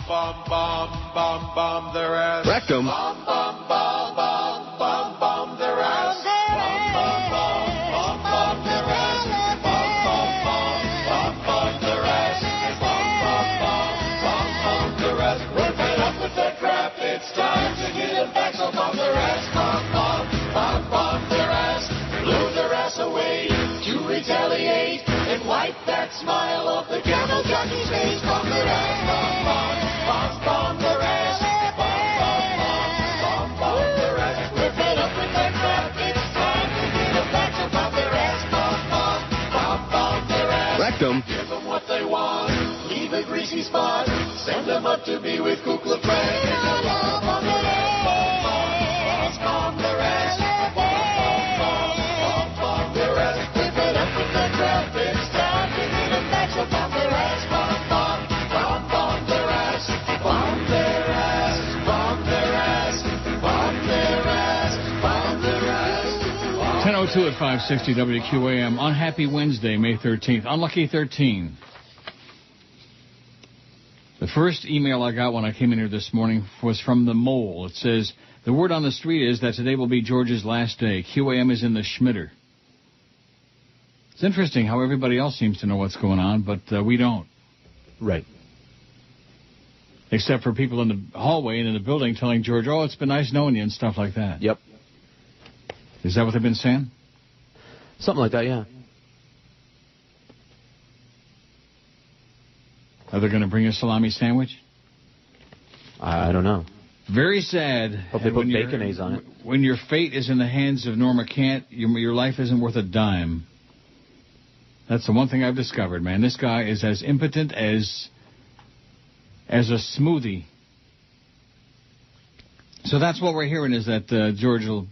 bomb, bomb, bomb, bomb their ass. Rectum. Bomb, bomb, bomb, bomb, bomb, bomb their ass. Bomb, bomb, bomb, bomb, bomb their ass. Bomb, bomb, bomb, bomb, bomb their ass. Bomb, bomb, bomb, bomb, bomb their ass. We're fed up with their crap. It's time to get them back. So bomb their ass. Bomb, bomb, bomb, bomb their ass. Blew their ass away to retaliate and wipe that smile off the camel jockey's face. Bomb their ass. Bomb, bomb, bomb, bomb their ass. Bomb, bomb, bomb, bomb, bomb their ass. We're fed up with their crap. It's time to get them back. So bomb their ass. Bomb, bomb, bomb, bomb their ass. Rectum. Give them what they want. Leave a greasy spot. Send them up to be with Kukla Frank. And a love on their ass. Bomb, bomb, bomb their ass. Bomb, bomb, bomb, bomb, bomb their ass. We're fed up with their crap. It's time to get them back. So bomb their ass. Bomb, bomb, bomb, bomb their ass. Bomb their ass. Bomb their ass. Bomb their ass. Bomb their ass. 10:02 at 560 WQAM on Happy Wednesday, May 13th. Unlucky 13. The first email I got when I came in here this morning was from the Mole. It says, the word on the street is that today will be George's last day. QAM is in the Schmitter. It's interesting how everybody else seems to know what's going on, but we don't. Right. Except for people in the hallway and in the building telling George, oh, it's been nice knowing you and stuff like that. Yep. Is that what they've been saying? Something like that, yeah. Are they going to bring a salami sandwich? I don't know. Very sad. Hope they put baconaise on it. When your fate is in the hands of Norma Kant, your life isn't worth a dime. That's the one thing I've discovered, man. This guy is as impotent as a smoothie. So that's what we're hearing, is that George will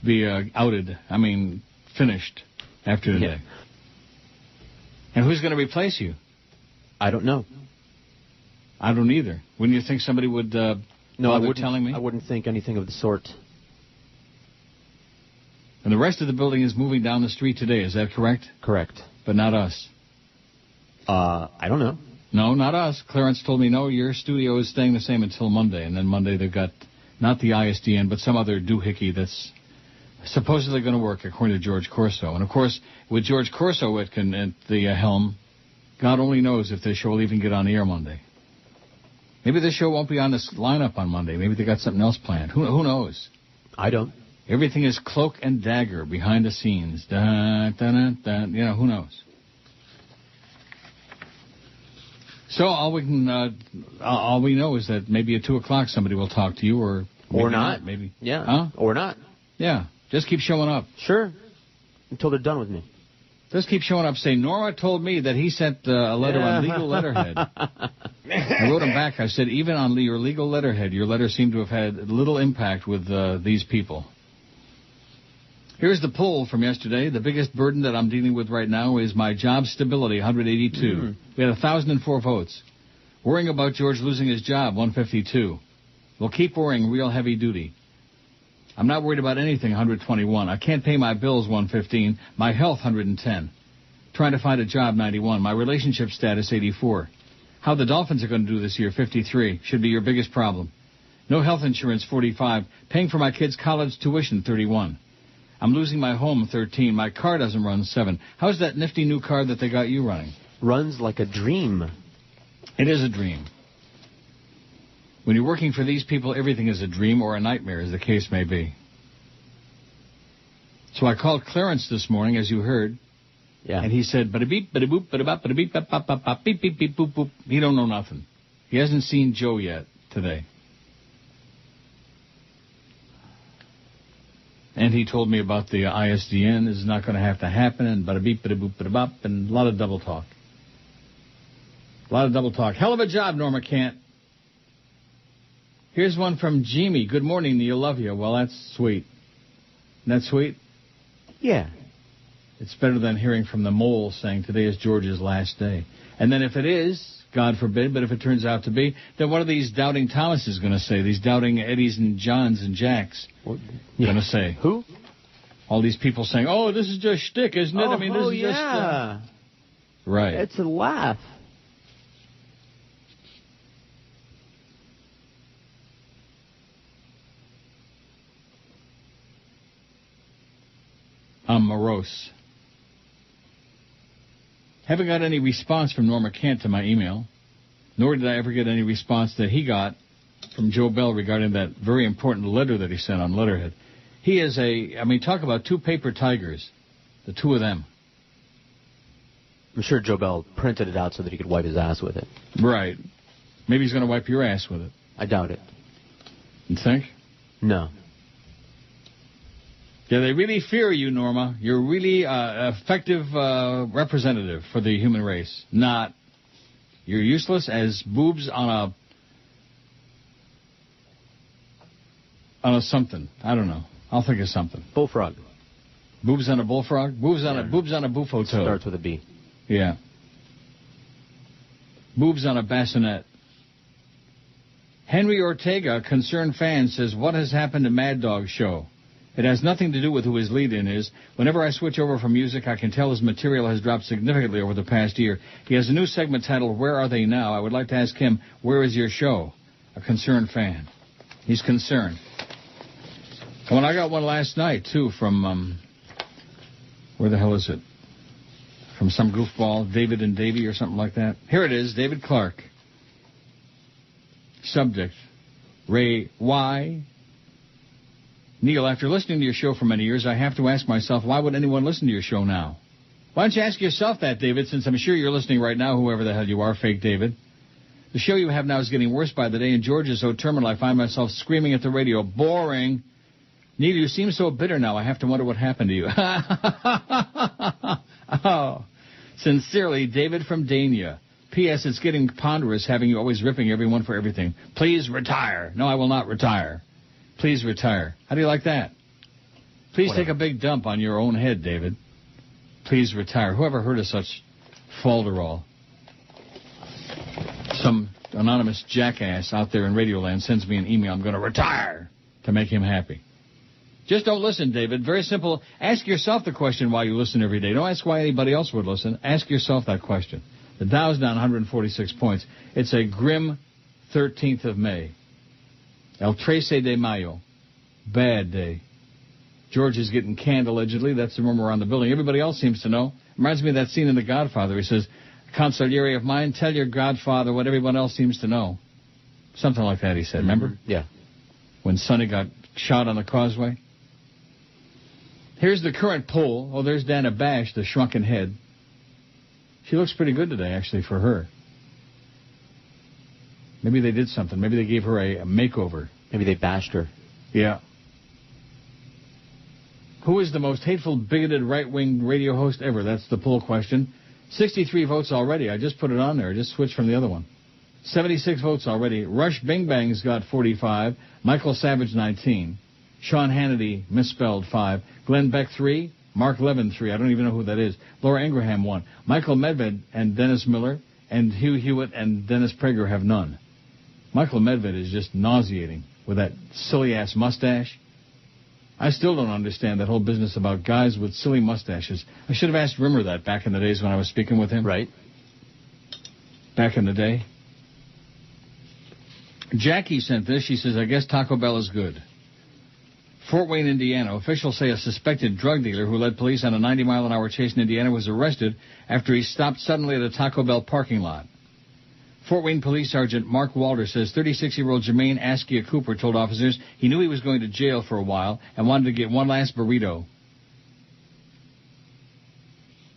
be outed. I mean, finished after today. Yeah. And who's going to replace you? I don't know. I don't either. Wouldn't you think somebody would no, I wouldn't, telling me? I wouldn't think anything of the sort. And the rest of the building is moving down the street today, is that correct? Correct. But not us. I don't know. No, not us. Clarence told me, no, your studio is staying the same until Monday. And then Monday they've got not the ISDN, but some other doohickey that's supposedly going to work, according to George Corso. And, of course, with George Corso at the helm, God only knows if this show will even get on the air Monday. Maybe this show won't be on this lineup on Monday. Maybe they got something else planned. Who knows? I don't. Everything is cloak and dagger behind the scenes. Dun, dun, dun, dun. You know, who knows? So all we know is that maybe at 2 o'clock somebody will talk to you, or not. Maybe. Yeah. Huh? Or not. Yeah. Just keep showing up. Sure. Until they're done with me. Just keep showing up. Say, Nora told me that he sent a letter on legal letterhead. I wrote him back. I said, even on your legal letterhead, your letter seemed to have had little impact with these people. Here's the poll from yesterday. The biggest burden that I'm dealing with right now is my job stability, 182. We had 1,004 votes. Worrying about George losing his job, 152. We'll keep worrying real heavy duty. I'm not worried about anything, 121. I can't pay my bills, 115. My health, 110. Trying to find a job, 91. My relationship status, 84. How the Dolphins are going to do this year, 53. Should be your biggest problem. No health insurance, 45. Paying for my kids' college tuition, 31. I'm losing my home, 13. My car doesn't run, 7. How's that nifty new car that they got you running? Runs like a dream. It is a dream. When you're working for these people, everything is a dream or a nightmare, as the case may be. So I called Clarence this morning, as you heard. Yeah. And he said, bada-beep, bada-boop, bada-bop, bada-beep, bop-bop-bop, beep, beep, beep, boop, boop. He don't know nothing. He hasn't seen Joe yet today. And he told me about the ISDN is not going to have to happen, and bada-beep, bada-boop, bada-bop, and a lot of double talk. A lot of double talk. Hell of a job, Norma Kant. Here's one from Jimmy. Good morning, Neil. Love you. Well, that's sweet. Isn't that sweet? Yeah. It's better than hearing from the Mole saying today is George's last day. And then if it is, God forbid, but if it turns out to be, then what are these doubting Thomases going to say? These doubting Eddies and Johns and Jacks going to say? Who? All these people saying, oh, this is just shtick, isn't it? Oh, I mean, this is yeah. Right. It's a laugh. I'm morose. Haven't got any response from Norma Kent to my email, nor did I ever get any response that he got from Joe Bell regarding that very important letter that he sent on letterhead. He is talk about two paper tigers, the two of them. I'm sure Joe Bell printed it out so that he could wipe his ass with it. Right. Maybe he's going to wipe your ass with it. I doubt it. You think? No. Yeah, they really fear you, Norma. You're really effective representative for the human race. Not. You're useless as boobs on a something. I don't know. I'll think of something. Bullfrog. Boobs on a bullfrog? Boobs on a bufo toe. Starts with a B. Yeah. Boobs on a bassinet. Henry Ortega, concerned fan, says, what has happened to Mad Dog's show? It has nothing to do with who his lead-in is. Whenever I switch over from music, I can tell his material has dropped significantly over the past year. He has a new segment titled, Where Are They Now? I would like to ask him, where is your show? A concerned fan. He's concerned. Well, I got one last night, too, from, where the hell is it? From some goofball, David and Davy or something like that. Here it is, David Clark. Subject, Ray, why? Neil, after listening to your show for many years, I have to ask myself, why would anyone listen to your show now? Why don't you ask yourself that, David, since I'm sure you're listening right now, whoever the hell you are, fake David. The show you have now is getting worse by the day, and George is so terminal I find myself screaming at the radio, boring. Neil, you seem so bitter now, I have to wonder what happened to you. Oh, sincerely, David from Dania. P.S. It's getting ponderous having you always ripping everyone for everything. Please retire. No, I will not retire. Please retire. How do you like that? Please take a big dump on your own head, David. Please retire. Whoever heard of such falderall? Some anonymous jackass out there in Radioland sends me an email. I'm going to retire to make him happy. Just don't listen, David. Very simple. Ask yourself the question why you listen every day. Don't ask why anybody else would listen. Ask yourself that question. The Dow's down 146 points. It's a grim 13th of May. El Trece de Mayo. Bad day. George is getting canned, allegedly. That's the rumor around the building. Everybody else seems to know. Reminds me of that scene in The Godfather. He says, consigliere of mine, tell your godfather what everyone else seems to know. Something like that, he said. Remember? Yeah. When Sonny got shot on the causeway. Here's the current poll. Oh, there's Dana Bash, the shrunken head. She looks pretty good today, actually, for her. Maybe they did something. Maybe they gave her a makeover. Maybe they bashed her. Yeah. Who is the most hateful, bigoted, right-wing radio host ever? That's the poll question. 63 votes already. I just put it on there. I just switched from the other one. 76 votes already. Rush Bing Bang's got 45. Michael Savage, 19. Sean Hannity, misspelled, 5. Glenn Beck, 3. Mark Levin, 3. I don't even know who that is. Laura Ingraham, 1. Michael Medved and Dennis Miller and Hugh Hewitt and Dennis Prager have none. Michael Medved is just nauseating with that silly-ass mustache. I still don't understand that whole business about guys with silly mustaches. I should have asked Rimmer that back in the days when I was speaking with him. Right. Back in the day. Jackie sent this. She says, I guess Taco Bell is good. Fort Wayne, Indiana. Officials say a suspected drug dealer who led police on a 90-mile-an-hour chase in Indiana was arrested after he stopped suddenly at a Taco Bell parking lot. Fort Wayne Police Sergeant Mark Walter says 36-year-old Jermaine Askia Cooper told officers he knew he was going to jail for a while and wanted to get one last burrito.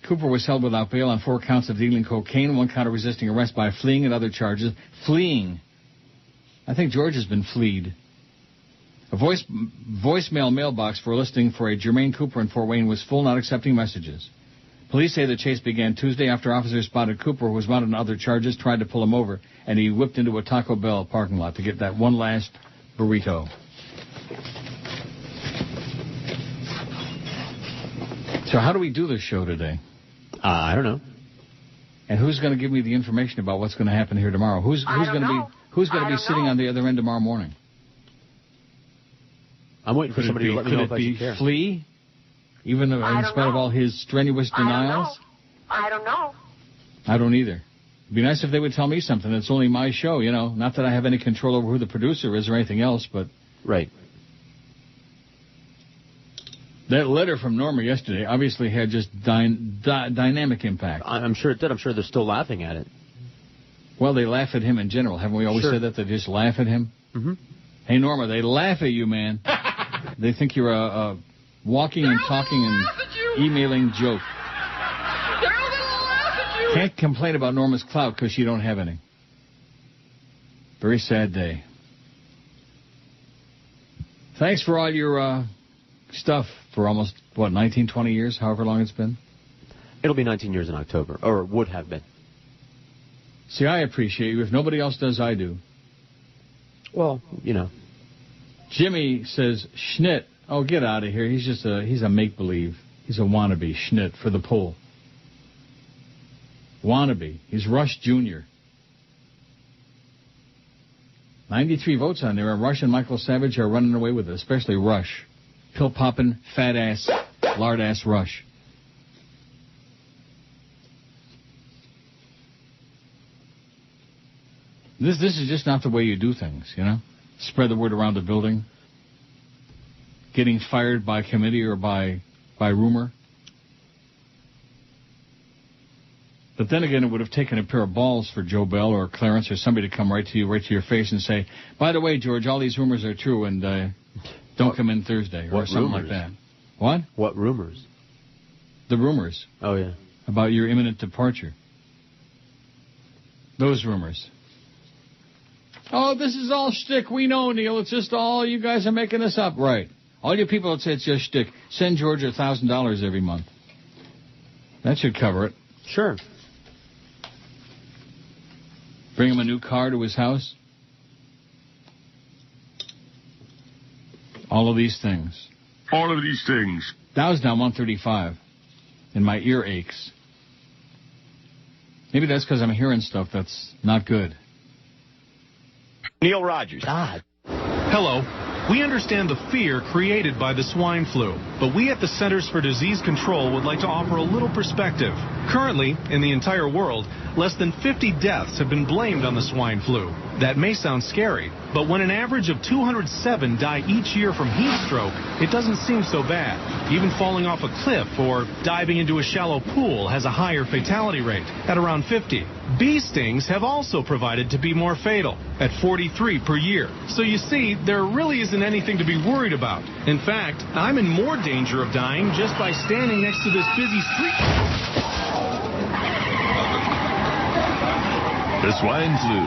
Cooper was held without bail on 4 counts of dealing cocaine, 1 count of resisting arrest by fleeing, and other charges. Fleeing. I think George has been fleed. A voicemail mailbox for a listing for a Jermaine Cooper in Fort Wayne was full, not accepting messages. Police say the chase began Tuesday after officers spotted Cooper, who was wanted on other charges, tried to pull him over, and he whipped into a Taco Bell parking lot to get that one last burrito. So how do we do this show today? I don't know. And who's going to give me the information about what's going to happen here tomorrow? Who's going to be sitting on the other end tomorrow morning? I'm waiting for somebody to let me know if I should care. Could it be Flea? Even though, in spite of all his strenuous denials? I don't know. I don't either. It'd be nice if they would tell me something. It's only my show, you know. Not that I have any control over who the producer is or anything else, but... Right. That letter from Norma yesterday obviously had just dynamic impact. I'm sure it did. I'm sure they're still laughing at it. Well, they laugh at him in general. Haven't we always said that? They just laugh at him? Mm-hmm. Hey, Norma, they laugh at you, man. They think you're a walking and talking and emailing joke. Can't complain about Norma's clout because you don't have any. Very sad day. Thanks for all your stuff for almost, 19, 20 years, however long it's been? It'll be 19 years in October, or would have been. See, I appreciate you. If nobody else does, I do. Well, Jimmy says, Schnit. Oh, get out of here. He's a make-believe. He's a wannabe, Schnit, for the poll. Wannabe. He's Rush Jr. 93 votes on there, and Rush and Michael Savage are running away with it, especially Rush. Pill-popping, fat-ass, lard-ass Rush. This is just not the way you do things, Spread the word around the building. Getting fired by committee or by rumor. But then again, it would have taken a pair of balls for Joe Bell or Clarence or somebody to come right to your face and say, by the way, George, all these rumors are true and don't come in Thursday or something like that. What? What rumors? The rumors. Oh, yeah. About your imminent departure. Those rumors. Oh, this is all shtick. We know, Neil. It's just all you guys are making this up. Right. All you people that say it's just shtick, send George $1,000 every month. That should cover it. Sure. Bring him a new car to his house. All of these things. All of these things. Dow's down 135. And my ear aches. Maybe that's because I'm hearing stuff that's not good. Neil Rogers. God. Hello. We understand the fear created by the swine flu, but we at the Centers for Disease Control would like to offer a little perspective. Currently, in the entire world, less than 50 deaths have been blamed on the swine flu. That may sound scary, but when an average of 207 die each year from heat stroke, it doesn't seem so bad. Even falling off a cliff or diving into a shallow pool has a higher fatality rate, at around 50. Bee stings have also provided to be more fatal, at 43 per year. So you see, there really isn't anything to be worried about. In fact, I'm in more danger of dying just by standing next to this busy street. The swine flu.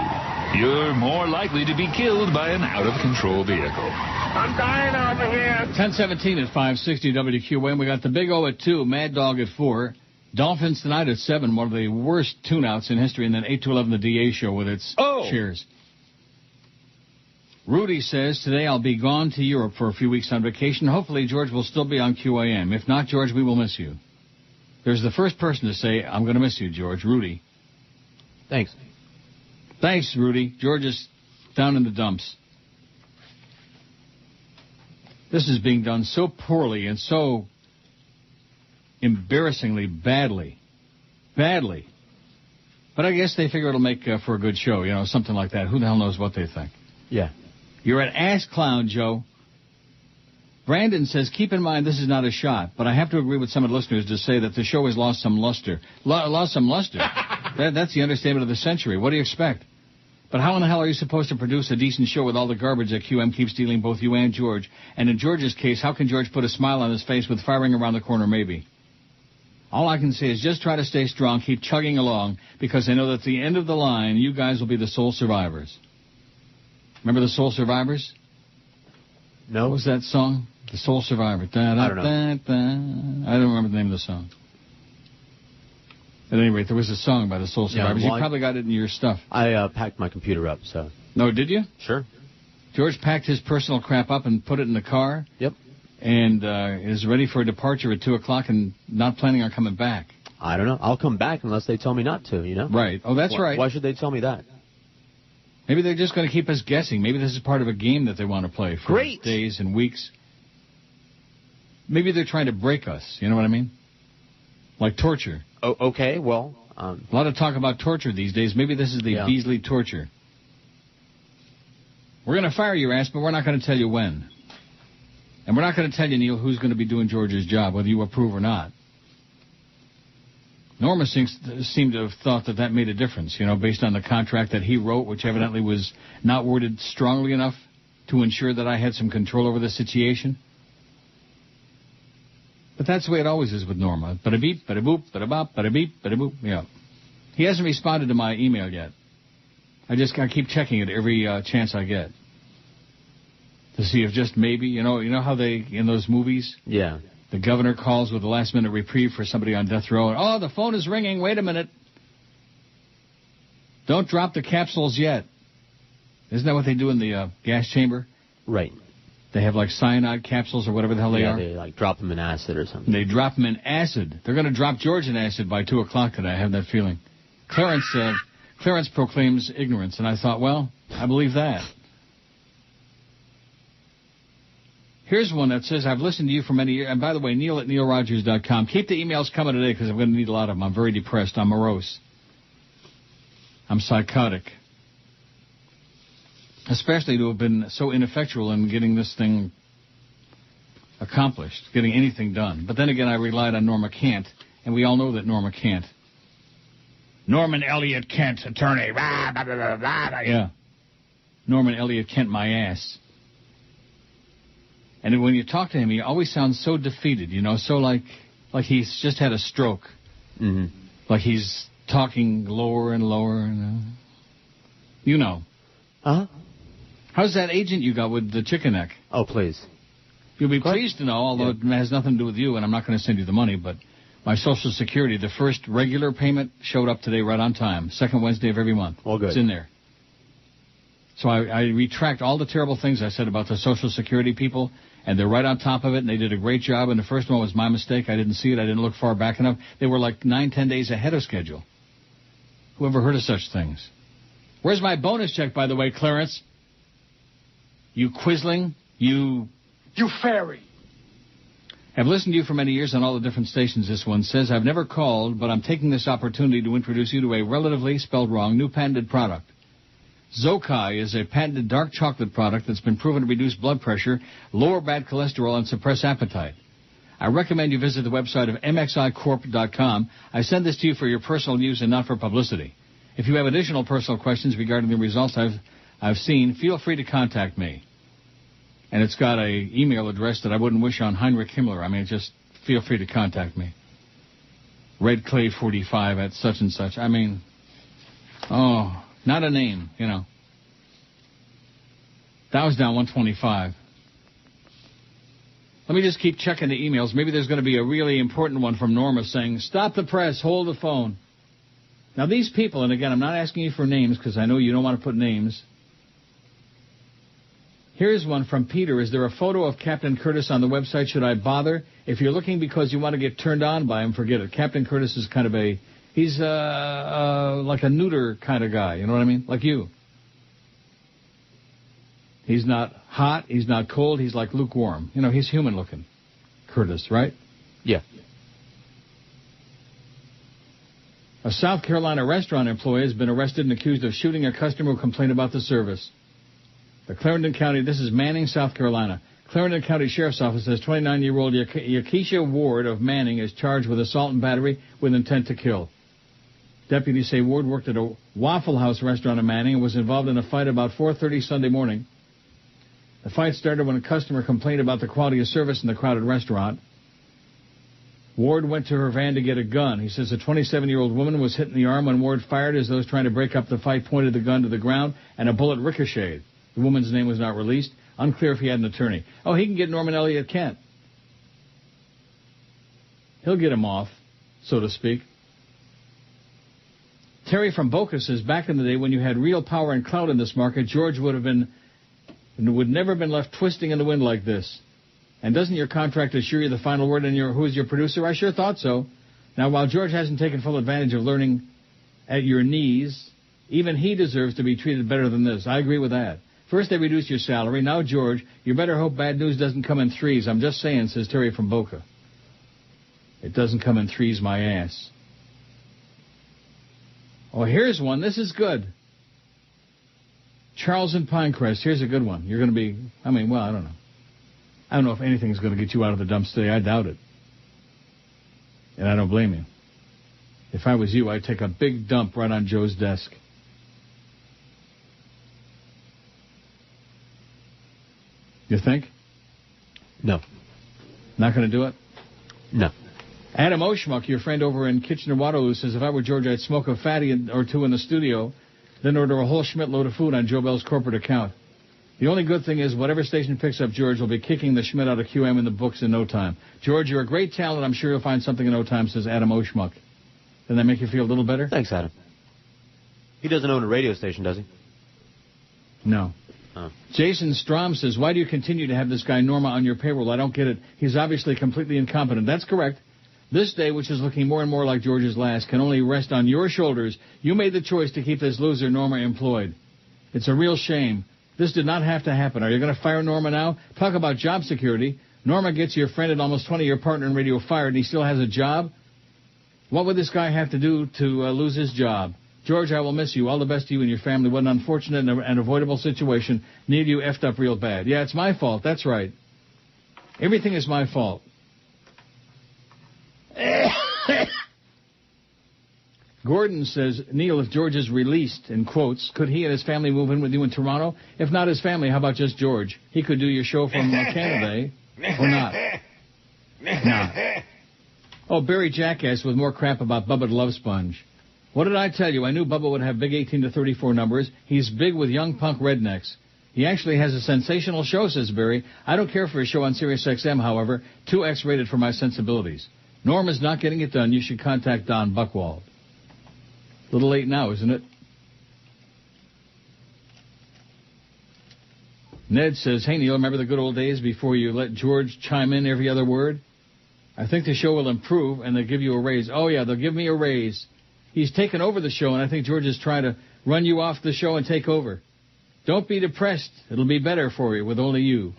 You're more likely to be killed by an out-of-control vehicle. I'm dying over here. 10:17 at 560 WQAM. We got the Big O at 2, Mad Dog at 4. Dolphins tonight at 7, one of the worst tune-outs in history, and then 8 to 11, the DA show with its cheers. Rudy says, today I'll be gone to Europe for a few weeks on vacation. Hopefully George will still be on QAM. If not, George, we will miss you. There's the first person to say, I'm going to miss you, George. Rudy. Thanks. Thanks, Rudy. George is down in the dumps. This is being done so poorly and so embarrassingly badly. Badly. But I guess they figure it'll make for a good show, something like that. Who the hell knows what they think? Yeah. You're an ass clown, Joe. Brandon says, keep in mind this is not a shot, but I have to agree with some of the listeners to say that the show has lost some luster. Lost some luster? That's the understatement of the century. What do you expect? But how in the hell are you supposed to produce a decent show with all the garbage that QM keeps stealing, both you and George? And in George's case, how can George put a smile on his face with firing around the corner maybe? All I can say is just try to stay strong, keep chugging along, because I know that at the end of the line, you guys will be the sole survivors. Remember the Soul Survivors? No. What was that song? The Soul Survivor. I don't know. I don't remember the name of the song. At any rate, there was a song by the Soul Survivors. You probably got it in your stuff. I packed my computer up, so. No, did you? Sure. George packed his personal crap up and put it in the car. Yep. And is ready for a departure at 2 o'clock and not planning on coming back. I don't know. I'll come back unless they tell me not to, Right. Oh, that's right. Why should they tell me that? Maybe they're just going to keep us guessing. Maybe this is part of a game that they want to play for days and weeks. Maybe they're trying to break us. You know what I mean? Like torture. Oh, okay, well. A lot of talk about torture these days. Maybe this is the Beasley torture. We're going to fire your ass, but we're not going to tell you when. And we're not going to tell you, Neil, who's going to be doing George's job, whether you approve or not. Norma seemed to have thought that made a difference, based on the contract that he wrote, which evidently was not worded strongly enough to ensure that I had some control over the situation. But that's the way it always is with Norma. Bada-beep, bada-boop, bada-bop, bada-beep, bada-boop. Yeah. He hasn't responded to my email yet. I keep checking it every chance I get to see if just maybe, you know how they, in those movies? Yeah. The governor calls with a last-minute reprieve for somebody on death row. Oh, the phone is ringing. Wait a minute. Don't drop the capsules yet. Isn't that what they do in the gas chamber? Right. They have, like, cyanide capsules or whatever the hell they are. Yeah, they, drop them in acid or something. They drop them in acid. They're going to drop George in acid by 2 o'clock today. I have that feeling. Clarence proclaims ignorance, and I thought, well, I believe that. Here's one that says, I've listened to you for many years. And by the way, Neil at neilrogers.com. Keep the emails coming today because I'm going to need a lot of them. I'm very depressed. I'm morose. I'm psychotic. Especially to have been so ineffectual in getting this thing accomplished, getting anything done. But then again, I relied on Norma Kent, and we all know that Norma Kent. Norman Elliott Kent, attorney. Blah, blah, blah, blah, blah. Yeah. Norman Elliott Kent, my ass. And when you talk to him, he always sounds so defeated, so like he's just had a stroke. Mm-hmm. Like he's talking lower and lower. And, Uh-huh. How's that agent you got with the chicken neck? Oh, please. You'll be pleased to know, although it has nothing to do with you, and I'm not going to send you the money, but my Social Security, the first regular payment showed up today right on time, second Wednesday of every month. All good. It's in there. So I retract all the terrible things I said about the Social Security people, and they're right on top of it, and they did a great job, and the first one was my mistake. I didn't see it. I didn't look far back enough. They were like 9-10 days ahead of schedule. Who ever heard of such things? Where's my bonus check, by the way, Clarence? You quisling? You fairy. I've listened to you for many years on all the different stations. This one says, I've never called, but I'm taking this opportunity to introduce you to a relatively, spelled wrong, new patented product. Zokai is a patented dark chocolate product that's been proven to reduce blood pressure, lower bad cholesterol, and suppress appetite. I recommend you visit the website of mxicorp.com. I send this to you for your personal use and not for publicity. If you have additional personal questions regarding the results I've seen, feel free to contact me. And it's got a email address that I wouldn't wish on Heinrich Himmler. I mean, just feel free to contact me. Redclay45 at such and such. I mean, not a name, That was down 125. Let me just keep checking the emails. Maybe there's going to be a really important one from Norma saying, stop the press, hold the phone. Now, these people, and again, I'm not asking you for names because I know you don't want to put names. Here's one from Peter. Is there a photo of Captain Curtis on the website? Should I bother? If you're looking because you want to get turned on by him, forget it. Captain Curtis is kind of he's like a neuter kind of guy. You know what I mean? Like you. He's not hot. He's not cold. He's like lukewarm. He's human looking. Curtis, right? Yeah. A South Carolina restaurant employee has been arrested and accused of shooting a customer who complained about the service. The Clarendon County, this is Manning, South Carolina. Clarendon County Sheriff's Office says 29-year-old Yakisha Ward of Manning is charged with assault and battery with intent to kill. Deputies say Ward worked at a Waffle House restaurant in Manning and was involved in a fight about 4:30 Sunday morning. The fight started when a customer complained about the quality of service in the crowded restaurant. Ward went to her van to get a gun. He says a 27-year-old woman was hit in the arm when Ward fired as those trying to break up the fight pointed the gun to the ground, and a bullet ricocheted. The woman's name was not released. Unclear if he had an attorney. Oh, he can get Norman Elliott Kent. He'll get him off, so to speak. Terry from Boca says, back in the day when you had real power and clout in this market, George would never been left twisting in the wind like this. And doesn't your contract assure you the final word on who's your producer? I sure thought so. Now, while George hasn't taken full advantage of learning at your knees, even he deserves to be treated better than this. I agree with that. First, they reduce your salary. Now, George, you better hope bad news doesn't come in threes. I'm just saying, says Terry from Boca. It doesn't come in threes, my ass. Oh, here's one. This is good. Charles in Pinecrest. Here's a good one. You're going to be, I don't know. I don't know if anything's going to get you out of the dumps today. I doubt it. And I don't blame you. If I was you, I'd take a big dump right on Joe's desk. You think? No. Not going to do it? No. Adam Oshmuck, your friend over in Kitchener-Waterloo, says, if I were George, I'd smoke a fatty or two in the studio, then order a whole Schmidt load of food on Joe Bell's corporate account. The only good thing is whatever station picks up George will be kicking the Schmidt out of QM in the books in no time. George, you're a great talent. I'm sure you'll find something in no time, says Adam Oshmuck. Doesn't that make you feel a little better? Thanks, Adam. He doesn't own a radio station, does he? No. Oh. Jason Strom says, why do you continue to have this guy Norma on your payroll? I don't get it. He's obviously completely incompetent. That's correct. This day, which is looking more and more like George's last, can only rest on your shoulders. You made the choice to keep this loser Norma employed. It's a real shame. This did not have to happen. Are you going to fire Norma now? Talk about job security. Norma gets your friend and almost 20-year partner in radio fired, and he still has a job? What would this guy have to do to lose his job? George, I will miss you. All the best to you and your family. What an unfortunate and avoidable situation. Need you effed up real bad. Yeah, it's my fault. That's right. Everything is my fault. Gordon says, Neil, if George is released, in quotes, could he and his family move in with you in Toronto? If not his family, how about just George? He could do your show from Canada, eh? Or not? Nah. Oh, Barry Jackass with more crap about Bubba the Love Sponge. What did I tell you? I knew Bubba would have big 18 to 34 numbers. He's big with young punk rednecks. He actually has a sensational show, says Barry. I don't care for his show on Sirius XM, however. 2X rated for my sensibilities. Norm is not getting it done. You should contact Don Buchwald. A little late now, isn't it? Ned says, hey, Neil, remember the good old days before you let George chime in every other word? I think the show will improve, and they'll give you a raise. Oh, yeah, they'll give me a raise. He's taken over the show, and I think George is trying to run you off the show and take over. Don't be depressed. It'll be better for you with only you.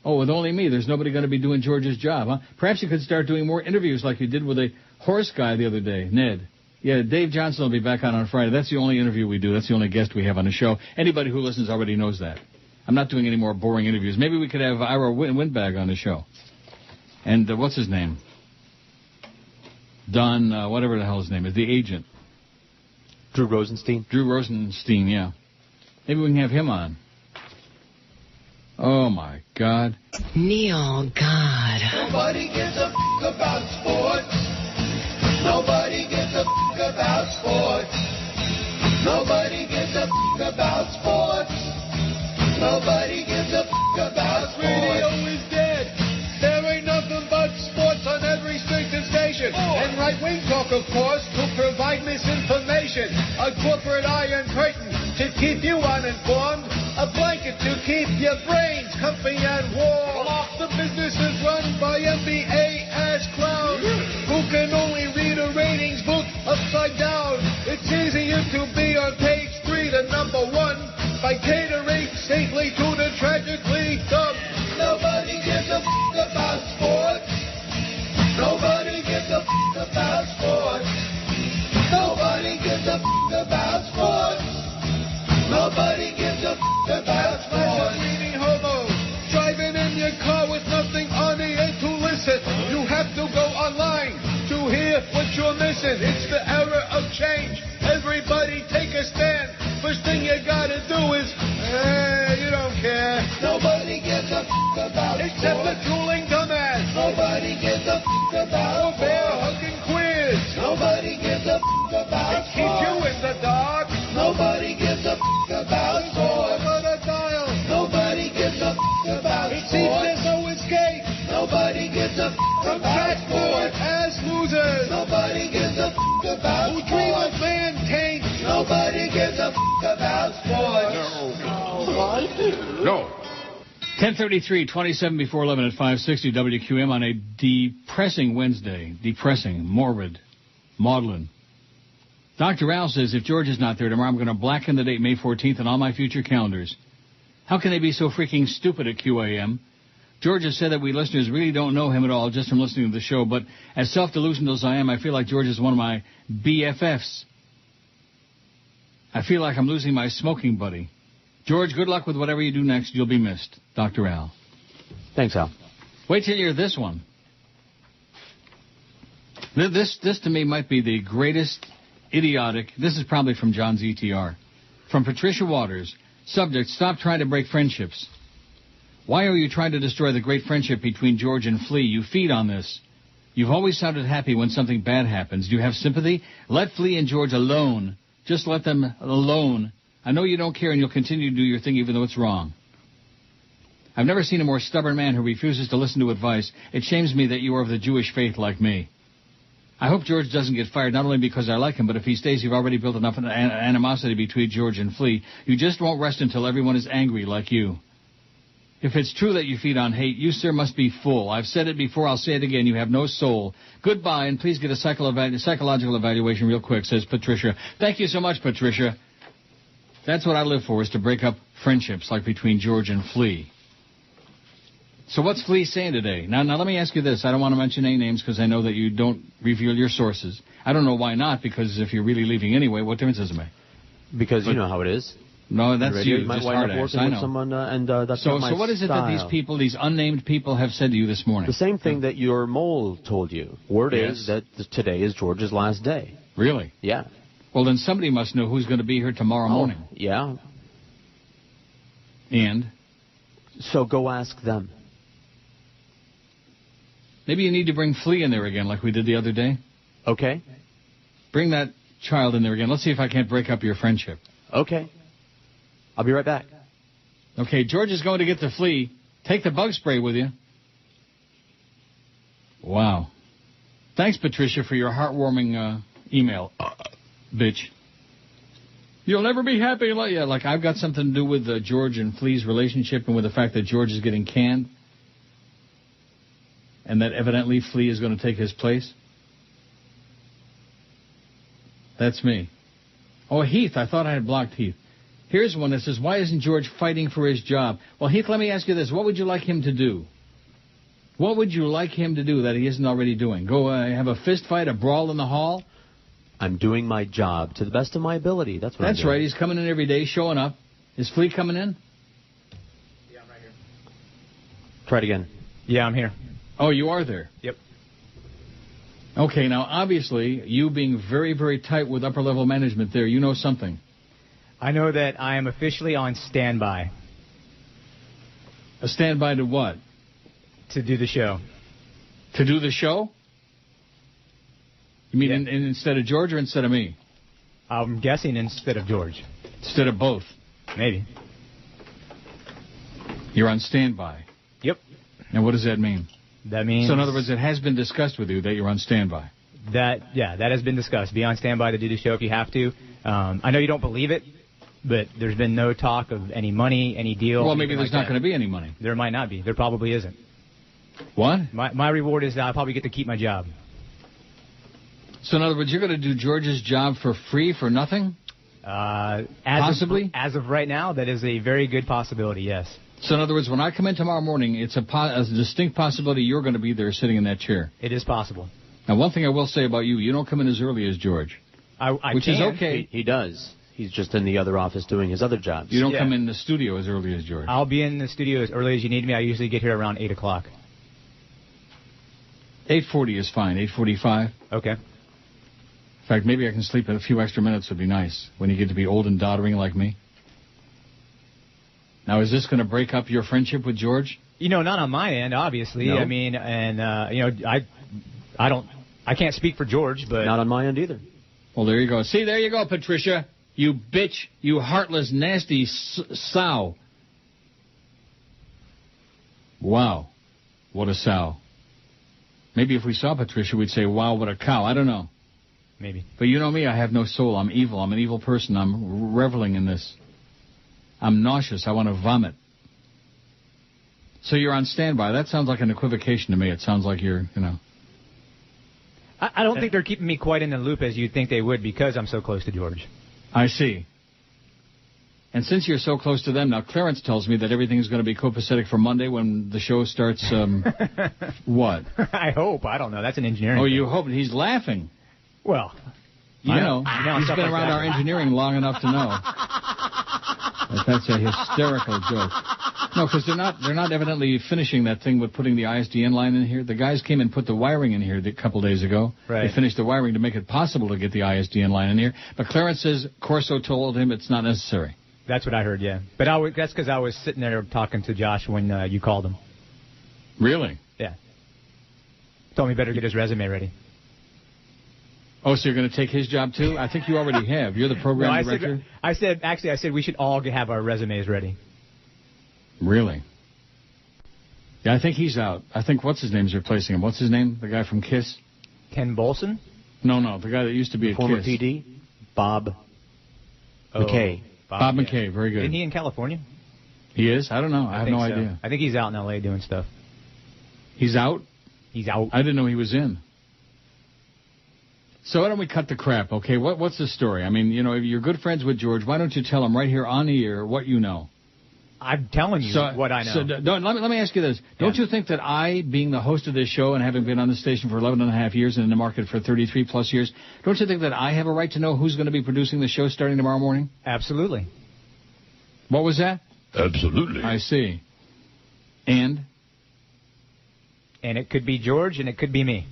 Oh, with only me. There's nobody going to be doing George's job, huh? Perhaps you could start doing more interviews like you did with a horse guy the other day, Ned. Yeah, Dave Johnson will be back on Friday. That's the only interview we do. That's the only guest we have on the show. Anybody who listens already knows that. I'm not doing any more boring interviews. Maybe we could have Ira Windbag on the show. And what's his name? Don, whatever the hell his name is, the agent. Drew Rosenstein? Drew Rosenstein, yeah. Maybe we can have him on. Oh, my God. Neil, God. Nobody gives a f*** about sports. Nobody gives a f*** about sports. Nobody gives a f*** about sports. Nobody gives a f*** about sports. Radio is dead. There ain't nothing but sports on every station. And right-wing talk, of course, to provide misinformation. A corporate iron curtain to keep you uninformed. A blanket to keep your brains comfy and warm. The business is run by MBA-ass clowns who can only read a ratings book upside down. It's easier to be on page 3 than number 1 by catering safely to the tragically dumb. Nobody gives a f*** about sports. Nobody gives a f*** about sports. Nobody gives a f*** about sports. Nobody gives a f*** about sports. Reading homo, driving in your car with nothing on the air to listen. You have to go online to hear what you're missing. It's the era of change. Everybody take a stand. First thing you gotta do is, you don't care. Nobody gives a f*** about except sports. The drooling dumbass. Nobody gives a f*** about sports. Bear-hugging quiz. Nobody gives a f*** about sports. It keeps you in the dark. Nobody gives a f*** about sports. Nobody gives a f*** about sports. It seems there's no escape. Nobody gives a f*** about sports. Ass losers. Nobody gives a f*** about sports. Who dream of man tanks. Nobody gives a f*** about sports. No. 10:33, 27 before 11 at 560 WQM on a depressing Wednesday. Depressing, morbid, maudlin. Dr. Al says if George is not there tomorrow, I'm going to blacken the date May 14th on all my future calendars. How can they be so freaking stupid at QAM? George has said that we listeners really don't know him at all just from listening to the show, but as self-delusional as I am, I feel like George is one of my BFFs. I feel like I'm losing my smoking buddy. George, good luck with whatever you do next. You'll be missed. Dr. Al. Thanks, Al. Wait till you hear this one. This to me might be the greatest idiotic. This is probably from John's ETR. From Patricia Waters. Subject, stop trying to break friendships. Why are you trying to destroy the great friendship between George and Flea? You feed on this. You've always sounded happy when something bad happens. Do you have sympathy? Let Flea and George alone. Just let them alone. I know you don't care and you'll continue to do your thing even though it's wrong. I've never seen a more stubborn man who refuses to listen to advice. It shames me that you are of the Jewish faith like me. I hope George doesn't get fired, not only because I like him, but if he stays, you've already built enough animosity between George and Flea. You just won't rest until everyone is angry like you. If it's true that you feed on hate, you, sir, must be full. I've said it before, I'll say it again. You have no soul. Goodbye, and please get a psychological evaluation real quick, says Patricia. Thank you so much, Patricia. That's what I live for, is to break up friendships like between George and Flea. So what's Flea saying today? Now let me ask you this. I don't want to mention any names because I know that you don't reveal your sources. I don't know why not, because if you're really leaving anyway, what difference does it make? Because you know how it is. No, that's radio, you. You might just wind up working with someone, and that's not my So what is it that these people, these unnamed people, have said to you this morning? The same thing that your mole told you. Word is that today is George's last day. Really? Yeah. Well, then somebody must know who's going to be here tomorrow morning. Yeah. And? So go ask them. Maybe you need to bring Flea in there again like we did the other day. Okay. Bring that child in there again. Let's see if I can't break up your friendship. Okay. I'll be right back. Okay, George is going to get the Flea. Take the bug spray with you. Wow. Thanks, Patricia, for your heartwarming email. Bitch. You'll never be happy. Like I've got something to do with George and Flea's relationship and with the fact that George is getting canned. And that evidently Flea is going to take his place. That's me. Oh, Heath. I thought I had blocked Heath. Here's one that says, why isn't George fighting for his job? Well, Heath, let me ask you this. What would you like him to do? What would you like him to do that he isn't already doing? Go have a fist fight, a brawl in the hall? I'm doing my job to the best of my ability. That's what I'm doing. Right. He's coming in every day, showing up. Is Flea coming in? Yeah, I'm right here. Try it again. Yeah, I'm here. Oh, you are there? Yep. Okay, now, obviously, you being very, very tight with upper-level management there, you know something. I know that I am officially on standby. A standby to what? To do the show. To do the show? You mean instead of George or instead of me? I'm guessing instead of George. Instead of both? Maybe. You're on standby? Yep. And what does that mean? That means... So, in other words, it has been discussed with you that you're on standby? That has been discussed. Be on standby to do the show if you have to. I know you don't believe it, but there's been no talk of any money, any deal. Well, maybe there's not going to be any money. There might not be. There probably isn't. What? My reward is that I'll probably get to keep my job. So, in other words, you're going to do George's job for free, for nothing? Possibly? As of right now, that is a very good possibility, yes. So, in other words, when I come in tomorrow morning, it's a distinct possibility you're going to be there sitting in that chair. It is possible. Now, one thing I will say about you don't come in as early as George. Which is okay. He does. He's just in the other office doing his other jobs. You don't come in the studio as early as George. I'll be in the studio as early as you need me. I usually get here around 8 o'clock. 8:40 is fine. 8:45. Okay. In fact, maybe I can sleep a few extra minutes would be nice when you get to be old and doddering like me. Now, is this going to break up your friendship with George? Not on my end, obviously. No? I mean, and, I can't speak for George, but... Not on my end either. Well, there you go. See, there you go, Patricia. You bitch. You heartless, nasty sow. Wow. What a sow. Maybe if we saw Patricia, we'd say, wow, what a cow. I don't know. Maybe. But you know me, I have no soul. I'm evil. I'm an evil person. I'm reveling in this. I'm nauseous. I want to vomit. So you're on standby. That sounds like an equivocation to me. It sounds like you're, I don't think they're keeping me quite in the loop as you'd think they would because I'm so close to George. I see. And since you're so close to them, now Clarence tells me that everything is going to be copacetic for Monday when the show starts, what? I hope. I don't know. That's an engineering thing. You hope. He's laughing. Well, I know. He's been around our engineering long enough to know. That's a hysterical joke. No, because they're not evidently finishing that thing with putting the ISDN line in here. The guys came and put the wiring in here a couple days ago. Right. They finished the wiring to make it possible to get the ISDN line in here. But Clarence says Corso told him it's not necessary. That's what I heard, yeah. But that's because I was sitting there talking to Josh when you called him. Really? Yeah. Told me better get his resume ready. Oh, so you're going to take his job too? I think you already have. You're the program director? I said we should all have our resumes ready. Really? Yeah, I think he's out. I think what's his name's replacing him. What's his name? The guy from KISS? Ken Bolson? No, the guy that used to be at Former KISS. PD? Bob McKay. Bob McKay, very good. Isn't he in California? He is? I don't know. I have no idea. I think he's out in L.A. doing stuff. He's out? He's out. I didn't know he was in. So why don't we cut the crap, okay? What's the story? I mean, if you're good friends with George, why don't you tell him right here on the air what you know? I'm telling you what I know. So let me ask you this. Don't you think that I, being the host of this show and having been on the station for 11 and a half years and in the market for 33 plus years, don't you think that I have a right to know who's going to be producing the show starting tomorrow morning? Absolutely. What was that? Absolutely. I see. And it could be George and it could be me.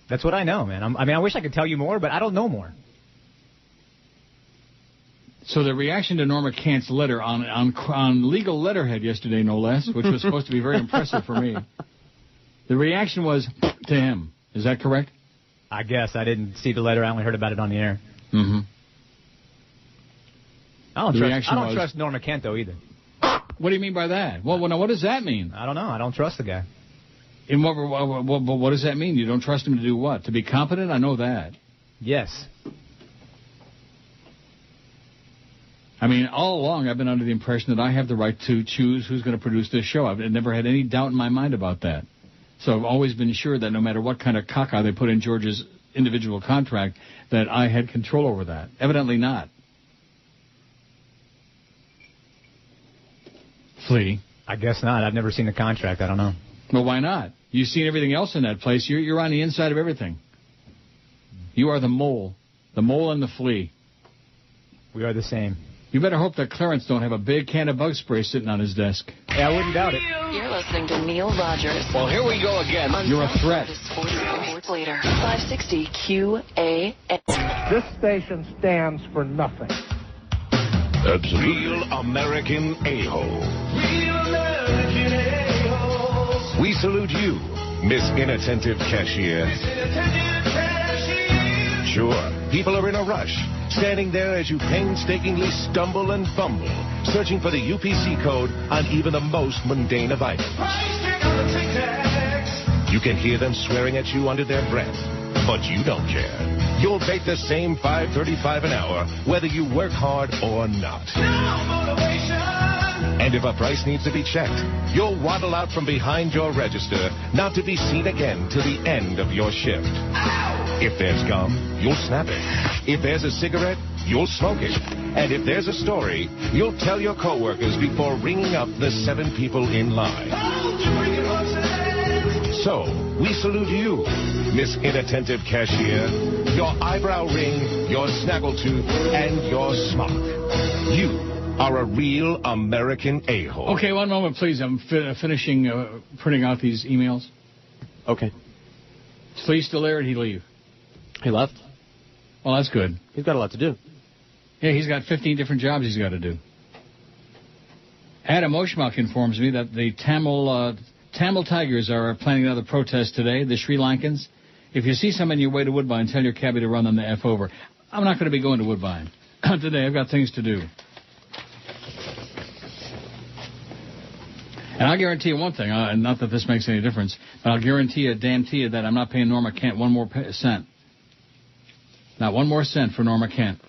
That's what I know, man. I wish I could tell you more, but I don't know more. So the reaction to Norma Kent's letter on legal letterhead yesterday, no less, which was supposed to be very impressive for me, the reaction was to him. Is that correct? I guess. I didn't see the letter. I only heard about it on the air. Mm-hmm. I don't trust Norma Kent, though, either. What do you mean by that? Well, now, what does that mean? I don't know. I don't trust the guy. And what does that mean? You don't trust him to do what? To be competent? I know that. Yes. I mean, all along I've been under the impression that I have the right to choose who's going to produce this show. I've never had any doubt in my mind about that. So I've always been sure that no matter what kind of caca they put in George's individual contract, that I had control over that. Evidently not. Flea. I guess not. I've never seen the contract. I don't know. Well, why not? You've seen everything else in that place. You're on the inside of everything. You are the mole and the flea. We are the same. You better hope that Clarence don't have a big can of bug spray sitting on his desk. Yeah, I wouldn't doubt it. You're listening to Neil Rogers. Well, here we go again. You're a threat. sports later. 560 QAM. This station stands for nothing. Absolutely. Real American a-hole. Real American a-hole. We salute you, Miss Inattentive Cashier. Sure, people are in a rush, standing there as you painstakingly stumble and fumble, searching for the UPC code on even the most mundane of items. You can hear them swearing at you under their breath, but you don't care. You'll take the same $5.35 an hour, whether you work hard or not. And if a price needs to be checked, you'll waddle out from behind your register, not to be seen again till the end of your shift. If there's gum, you'll snap it. If there's a cigarette, you'll smoke it. And if there's a story, you'll tell your coworkers before ringing up the 7 people in line. So, we salute you, Miss Inattentive Cashier, your eyebrow ring, your snaggletooth, and your smock. You are a real American a-hole. Okay, one moment, please. I'm finishing printing out these emails. Okay. Is Flea still there, or did he leave? He left. Well, that's good. He's got a lot to do. Yeah, he's got 15 different jobs he's got to do. Adam Oshmak informs me that the Tamil Tigers are planning another protest today, the Sri Lankans. If you see some on your way to Woodbine, tell your cabbie to run them the F over. I'm not going to be going to Woodbine today. I've got things to do. And I'll guarantee you one thing, not that this makes any difference, but I'll guarantee you, that I'm not paying Norma Kent one more cent. Not one more cent for Norma Kent.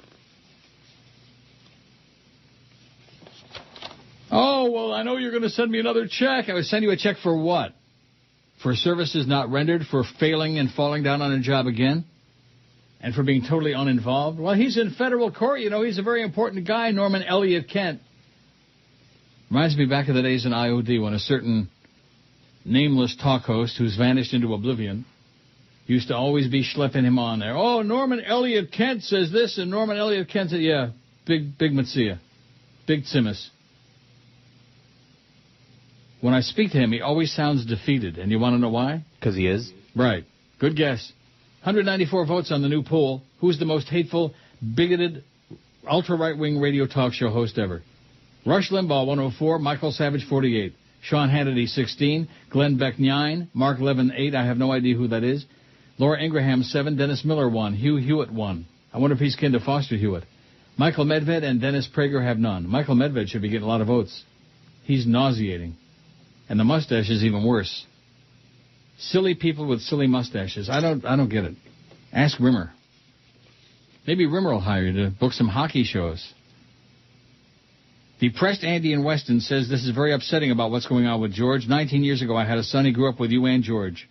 Oh, well, I know you're going to send me another check. I would send you a check for what? For services not rendered, for failing and falling down on a job again? And for being totally uninvolved? Well, he's in federal court. You know, he's a very important guy, Norman Elliott Kent. Reminds me back of the days in IOD when a certain nameless talk host who's vanished into oblivion used to always be schlepping him on there. Oh, Norman Elliott Kent says this, and Norman Elliott Kent said, yeah, big Matsia, big Tsimis. When I speak to him, he always sounds defeated. And you want to know why? Because he is? Right. Good guess. 194 votes on the new poll. Who's the most hateful, bigoted, ultra-right-wing radio talk show host ever? Rush Limbaugh, 104. Michael Savage, 48. Sean Hannity, 16. Glenn Beck, 9. Mark Levin, 8. I have no idea who that is. Laura Ingraham, 7. Dennis Miller, 1. Hugh Hewitt, 1. I wonder if he's kin to Foster Hewitt. Michael Medved and Dennis Prager have none. Michael Medved should be getting a lot of votes. He's nauseating. And the mustache is even worse. Silly people with silly mustaches. I don't get it. Ask Rimmer. Maybe Rimmer will hire you to book some hockey shows. Depressed Andy in Weston says this is very upsetting about what's going on with George. 19 years ago, I had a son. He grew up with you and George.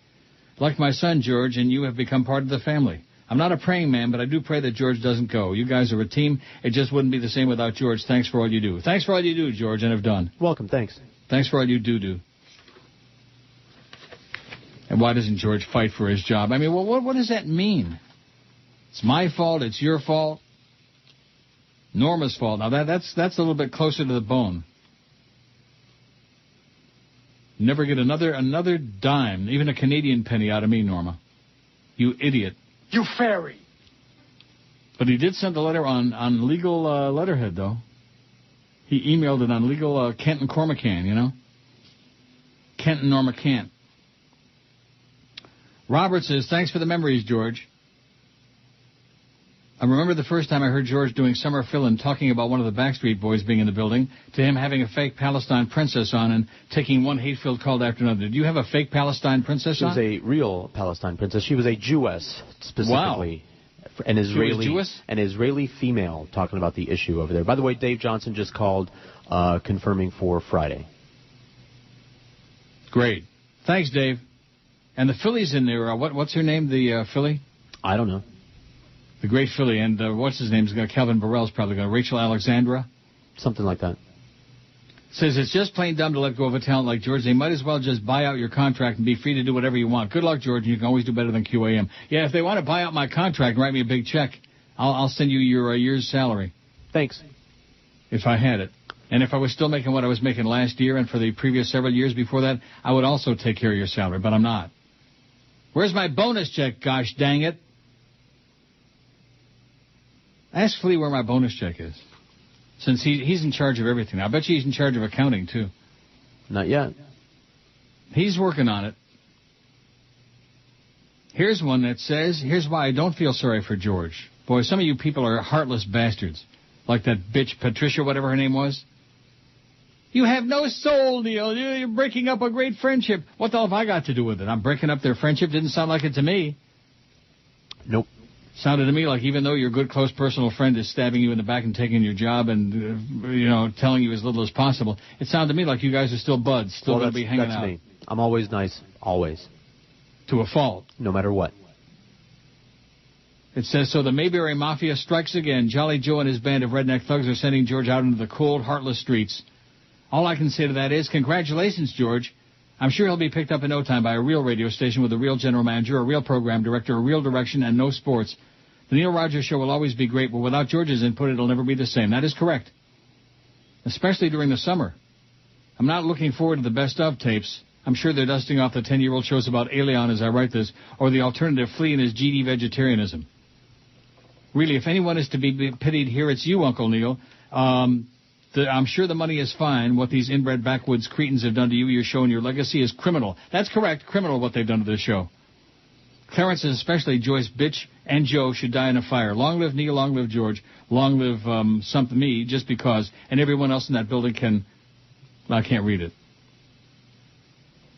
Like my son, George, and you have become part of the family. I'm not a praying man, but I do pray that George doesn't go. You guys are a team. It just wouldn't be the same without George. Thanks for all you do. Thanks for all you do, George, and have done. Welcome, thanks. Thanks for all you do. And why doesn't George fight for his job? I mean, well, what does that mean? It's my fault. It's your fault. Norma's fault. Now, that's a little bit closer to the bone. Never get another dime, even a Canadian penny out of me, Norma. You idiot. You fairy. But he did send a letter on legal letterhead, though. He emailed it on legal Kent and Cormacan, you know? Kent and Norma Kent. Robert says, thanks for the memories, George. I remember the first time I heard George doing summer fill-in talking about one of the Backstreet Boys being in the building, to him having a fake Palestine princess on and taking one hate-filled call after another. Did you have a fake Palestine princess on? She was a real Palestine princess. She was a Jewess, specifically. Wow. An Israeli, she was Jewess? An Israeli female talking about the issue over there. By the way, Dave Johnson just called confirming for Friday. Great. Thanks, Dave. And the Philly's in there. What's her name, the Philly? I don't know. The great Philly. And what's his name? Calvin Burrell's probably going to. Rachel Alexandra? Something like that. Says it's just plain dumb to let go of a talent like George. They might as well just buy out your contract and be free to do whatever you want. Good luck, George, and you can always do better than QAM. Yeah, if they want to buy out my contract and write me a big check, I'll send you your year's salary. Thanks. If I had it. And if I was still making what I was making last year and for the previous several years before that, I would also take care of your salary, but I'm not. Where's my bonus check, gosh dang it? Ask Flea where my bonus check is. Since he's in charge of everything. I bet you he's in charge of accounting, too. Not yet. He's working on it. Here's one that says, here's why I don't feel sorry for George. Boy, some of you people are heartless bastards. Like that bitch Patricia, whatever her name was. You have no soul, Neil. You're breaking up a great friendship. What the hell have I got to do with it? I'm breaking up their friendship. Didn't sound like it to me. Nope. Sounded to me like even though your good, close personal friend is stabbing you in the back and taking your job and, telling you as little as possible, it sounded to me like you guys are still buds, still going to be hanging out. That's me. I'm always nice, always. To a fault. No matter what. It says, so the Mayberry Mafia strikes again. Jolly Joe and his band of redneck thugs are sending George out into the cold, heartless streets. All I can say to that is, congratulations, George. I'm sure he'll be picked up in no time by a real radio station with a real general manager, a real program director, a real direction, and no sports. The Neil Rogers Show will always be great, but without George's input, it'll never be the same. That is correct. Especially during the summer. I'm not looking forward to the best-of tapes. I'm sure they're dusting off the 10-year-old shows about Alien as I write this, or the alternative Flea and his GD vegetarianism. Really, if anyone is to be pitied here, it's you, Uncle Neil. I'm sure the money is fine. What these inbred backwoods cretins have done to you, your show, and your legacy is criminal. That's correct, criminal what they've done to this show. Clarence, and especially Joyce, Bitch, and Joe should die in a fire. Long live Neil, long live George, long live something me, just because, and everyone else in that building can... Well, I can't read it.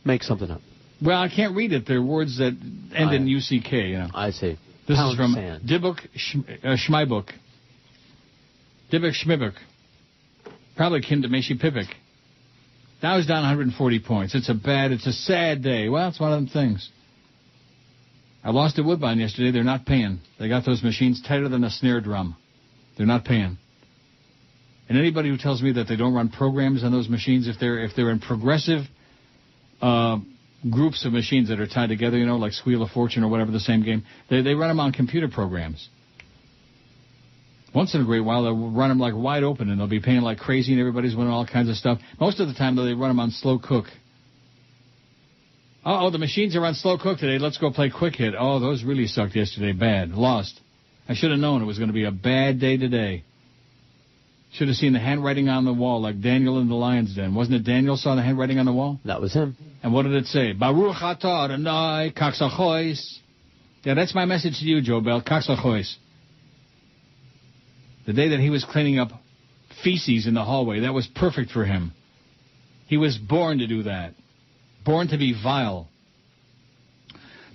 Make something up. Well, I can't read it. They're words that end in UCK, you know. I see. This Pound is from sand. Dibuk Schmeibook. Dibuk Schmibuk. Probably kin to Meshi Pipik. Dow's down 140 points. It's a sad day. Well, it's one of them things. I lost at Woodbine yesterday. They're not paying. They got those machines tighter than a snare drum. They're not paying. And anybody who tells me that they don't run programs on those machines, if they're in progressive groups of machines that are tied together, you know, like Squeal of Fortune or whatever, the same game, they run them on computer programs. Once in a great while, they'll run them like wide open, and they'll be paying like crazy, and everybody's winning all kinds of stuff. Most of the time, though, they run them on slow cook. Oh, the machines are on slow cook today. Let's go play quick hit. Oh, those really sucked yesterday. Bad. Lost. I should have known it was going to be a bad day today. Should have seen the handwriting on the wall like Daniel in the Lion's Den. Wasn't it Daniel saw the handwriting on the wall? That was him. And what did it say? Baruch atah Adonai kaksachois. Yeah, that's my message to you, Joe Bell. Kaksachois. The day that he was cleaning up feces in the hallway, that was perfect for him. He was born to do that. Born to be vile.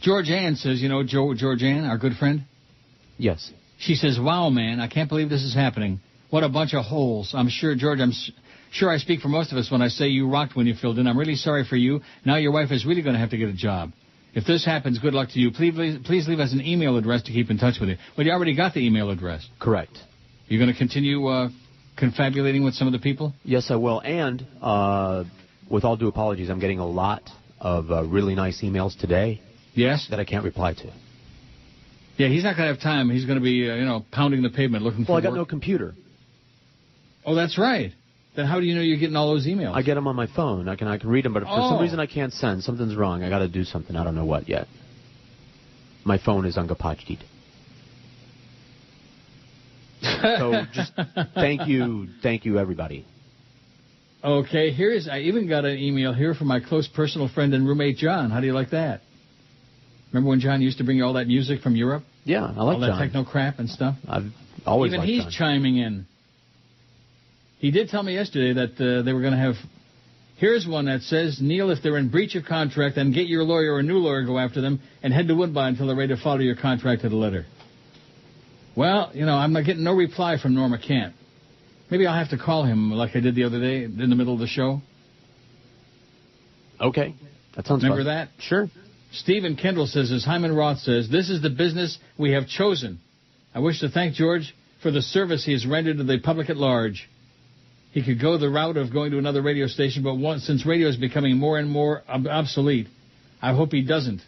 George Ann says, you know, George Ann, our good friend? Yes. She says, wow, man, I can't believe this is happening. What a bunch of holes. I'm sure, George, sure I speak for most of us when I say you rocked when you filled in. I'm really sorry for you. Now your wife is really going to have to get a job. If this happens, good luck to you. Please leave us an email address to keep in touch with you. Well, you already got the email address. Correct. You're going to continue confabulating with some of the people? Yes, I will. And with all due apologies, I'm getting a lot of really nice emails today. Yes? That I can't reply to. Yeah, he's not going to have time. He's going to be, pounding the pavement looking for work. Well, I got no computer. Oh, that's right. Then how do you know you're getting all those emails? I get them on my phone. I can read them, but for some reason I can't send. Something's wrong. I got to do something. I don't know what yet. My phone is ungepatched. So just thank you, everybody. Okay, I even got an email here from my close personal friend and roommate, John. How do you like that? Remember when John used to bring you all that music from Europe? Yeah, I like all that John. techno crap and stuff? I've always even liked he's John. chiming in. He did tell me yesterday that they were going to have... Here's one that says, Neil, if they're in breach of contract, then get your lawyer or a new lawyer, go after them, and head to Woodbine until they're ready to follow your contract to the letter. Well, I'm not getting no reply from Norma Kent. Maybe I'll have to call him like I did the other day in the middle of the show. Okay. That sounds Remember fun. that? Sure. Stephen Kendall says, as Hyman Roth says, this is the business we have chosen. I wish to thank George for the service he has rendered to the public at large. He could go the route of going to another radio station, but since radio is becoming more and more obsolete, I hope he doesn't,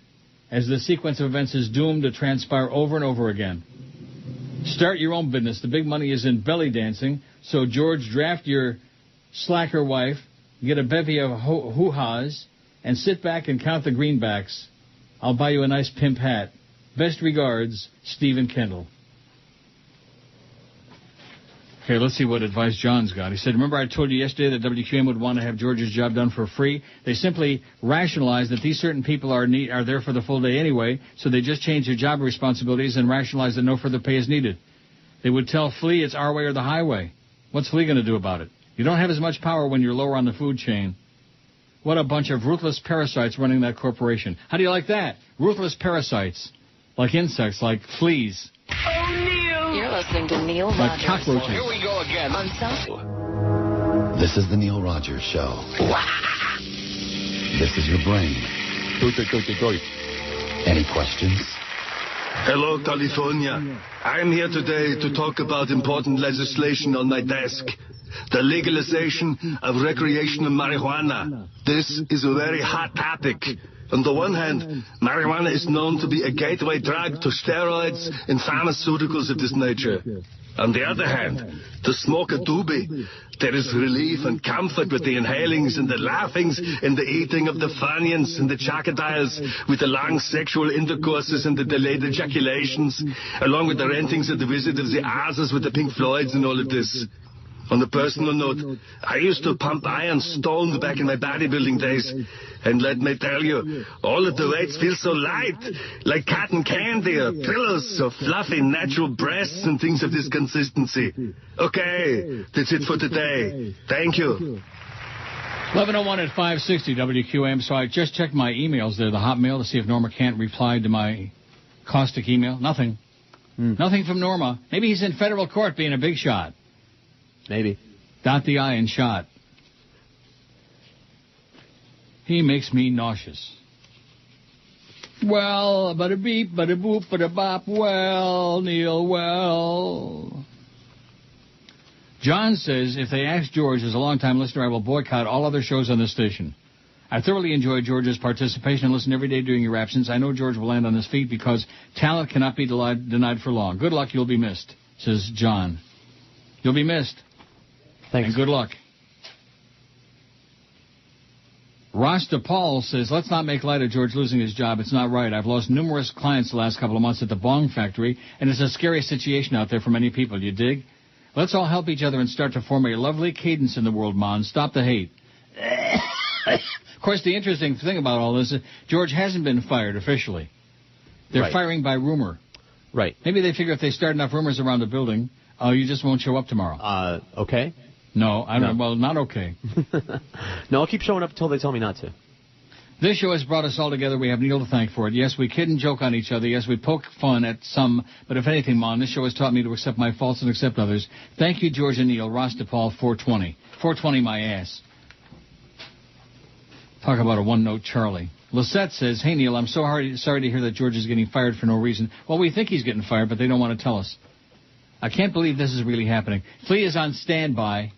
as the sequence of events is doomed to transpire over and over again. Start your own business. The big money is in belly dancing, so George, draft your slacker wife, get a bevy of hoo-has, and sit back and count the greenbacks. I'll buy you a nice pimp hat. Best regards, Stephen Kendall. Okay, let's see what advice John's got. He said, remember I told you yesterday that WQAM would want to have George's job done for free? They simply rationalize that these certain people are there for the full day anyway, so they just change their job responsibilities and rationalize that no further pay is needed. They would tell Flea it's our way or the highway. What's Flea going to do about it? You don't have as much power when you're lower on the food chain. What a bunch of ruthless parasites running that corporation. How do you like that? Ruthless parasites. Like insects, like fleas. You're listening to Neil Like Rogers. cockroaches. Here we go again. On South. This is the Neil Rogers Show. This is your brain. Any questions? Hello, California. I'm here today to talk about important legislation on my desk. The legalization of recreational marijuana. This is a very hot topic. On the one hand, marijuana is known to be a gateway drug to steroids and pharmaceuticals of this nature. On the other hand, to smoke a doobie, there is relief and comfort with the inhalings and the laughings and the eating of the Funyuns and the chocodiles, with the long sexual intercourses and the delayed ejaculations, along with the rentings of the visit of the asses with the Pink Floyds and all of this. On a personal note, I used to pump iron stones back in my bodybuilding days. And let me tell you, all of the weights feel so light, like cotton candy or pillows or fluffy natural breasts and things of this consistency. Okay, that's it for today. Thank you. 11:01 at 560 WQAM. So I just checked my emails there, the Hotmail, to see if Norma Kent replied to my caustic email. Nothing. Nothing from Norma. Maybe he's in federal court being a big shot. Maybe. Dot the I and shot. He makes me nauseous. Well, bada beep, bada boop, bada bop. Well, Neil, well. John says, if they ask George, as a longtime listener, I will boycott all other shows on this station. I thoroughly enjoyed George's participation and listen every day during your absence. I know George will land on his feet because talent cannot be denied for long. Good luck, you'll be missed, says John. You'll be missed. Thanks. And good luck. Rasta Paul says, let's not make light of George losing his job. It's not right. I've lost numerous clients the last couple of months at the bong factory, and it's a scary situation out there for many people. You dig? Let's all help each other and start to form a lovely cadence in the world, Mon. Stop the hate. Of course, the interesting thing about all this is George hasn't been fired officially. They're firing by rumor. Right. Maybe they figure if they start enough rumors around the building, you just won't show up tomorrow. Okay. No, I don't. Well, not okay. No, I'll keep showing up until they tell me not to. This show has brought us all together. We have Neil to thank for it. Yes, we kid and joke on each other. Yes, we poke fun at some. But if anything, Mon, this show has taught me to accept my faults and accept others. Thank you, George and Neil. Rostapal, 420. 420 my ass. Talk about a one-note Charlie. Lisette says, hey, Neil, I'm so sorry to hear that George is getting fired for no reason. Well, we think he's getting fired, but they don't want to tell us. I can't believe this is really happening. Flea is on standby.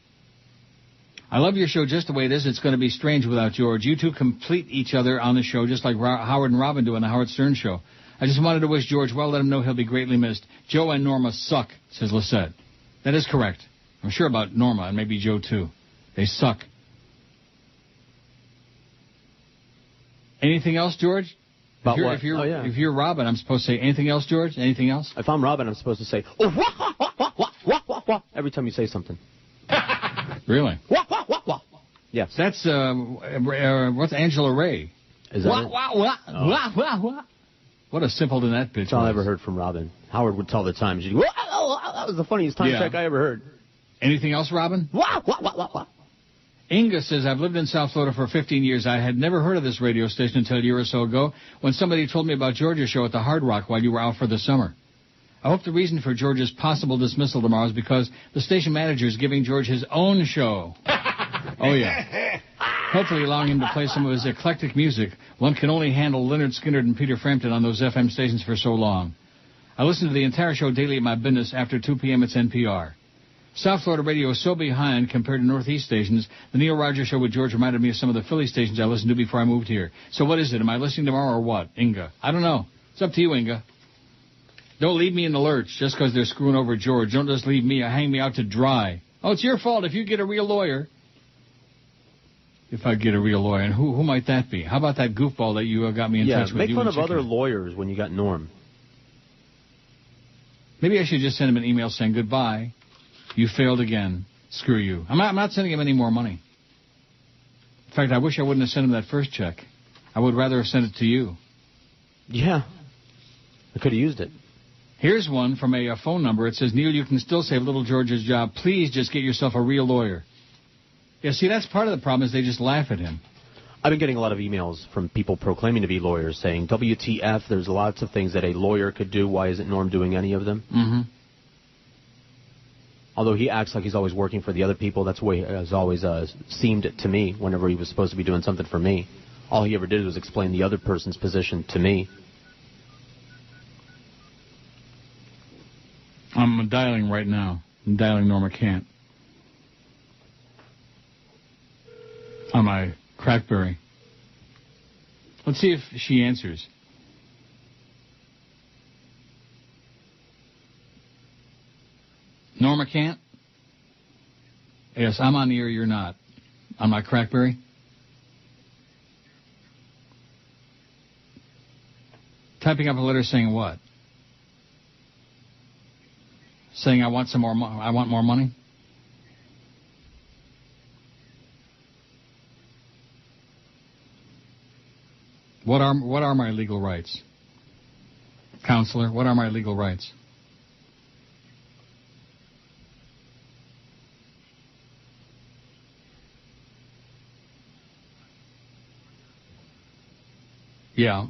I love your show just the way it is. It's going to be strange without George. You two complete each other on the show, just like Howard and Robin do on the Howard Stern show. I just wanted to wish George well. Let him know he'll be greatly missed. Joe and Norma suck, says Lisette. That is correct. I'm sure about Norma and maybe Joe, too. They suck. Anything else, George? About what? If you're Robin, I'm supposed to say anything else, George? Anything else? If I'm Robin, I'm supposed to say, oh, wah, wah, wah, wah, wah, wah, wah, every time you say something. Really? Wah, wah, wah, wah. Yeah. That's, what's Angela Ray? Is that wah, wah, wah, wah, wah, wah. What a simpleton that bitch That's all I ever heard from Robin. Howard would tell the time. She'd go, that was the funniest time check I ever heard. Anything else, Robin? Wah, wah, wah, wah, wah. Inga says, I've lived in South Florida for 15 years. I had never heard of this radio station until a year or so ago when somebody told me about George's show at the Hard Rock while you were out for the summer. I hope the reason for George's possible dismissal tomorrow is because the station manager is giving George his own show. Oh, yeah. Hopefully allowing him to play some of his eclectic music. One can only handle Leonard Skinner and Peter Frampton on those FM stations for so long. I listen to the entire show daily at my business. After 2 p.m. it's NPR. South Florida radio is so behind compared to Northeast stations. The Neil Rogers show with George reminded me of some of the Philly stations I listened to before I moved here. So what is it? Am I listening tomorrow or what, Inga? I don't know. It's up to you, Inga. Don't leave me in the lurch just because they're screwing over George. Don't just leave me or hang me out to dry. Oh, it's your fault if you get a real lawyer. If I get a real lawyer. And who might that be? How about that goofball that you got me in touch with? Make fun of other lawyers when you got Norm. Maybe I should just send him an email saying goodbye. You failed again. Screw you. I'm not sending him any more money. In fact, I wish I wouldn't have sent him that first check. I would rather have sent it to you. Yeah. I could have used it. Here's one from a phone number. It says, Neil, you can still save little George's job. Please just get yourself a real lawyer. Yeah, see, that's part of the problem is they just laugh at him. I've been getting a lot of emails from people proclaiming to be lawyers saying, WTF, there's lots of things that a lawyer could do. Why isn't Norm doing any of them? Mm-hmm. Although he acts like he's always working for the other people, that's the way it has always seemed to me whenever he was supposed to be doing something for me. All he ever did was explain the other person's position to me. I'm dialing right now. I'm dialing Norma Kent. On my Crackberry. Let's see if she answers. Norma Kent? Yes, I'm on the air, you're not. On my Crackberry? Typing up a letter saying what? Saying I want some more I want more money? What are my legal rights? Counselor, what are my legal rights? Yeah.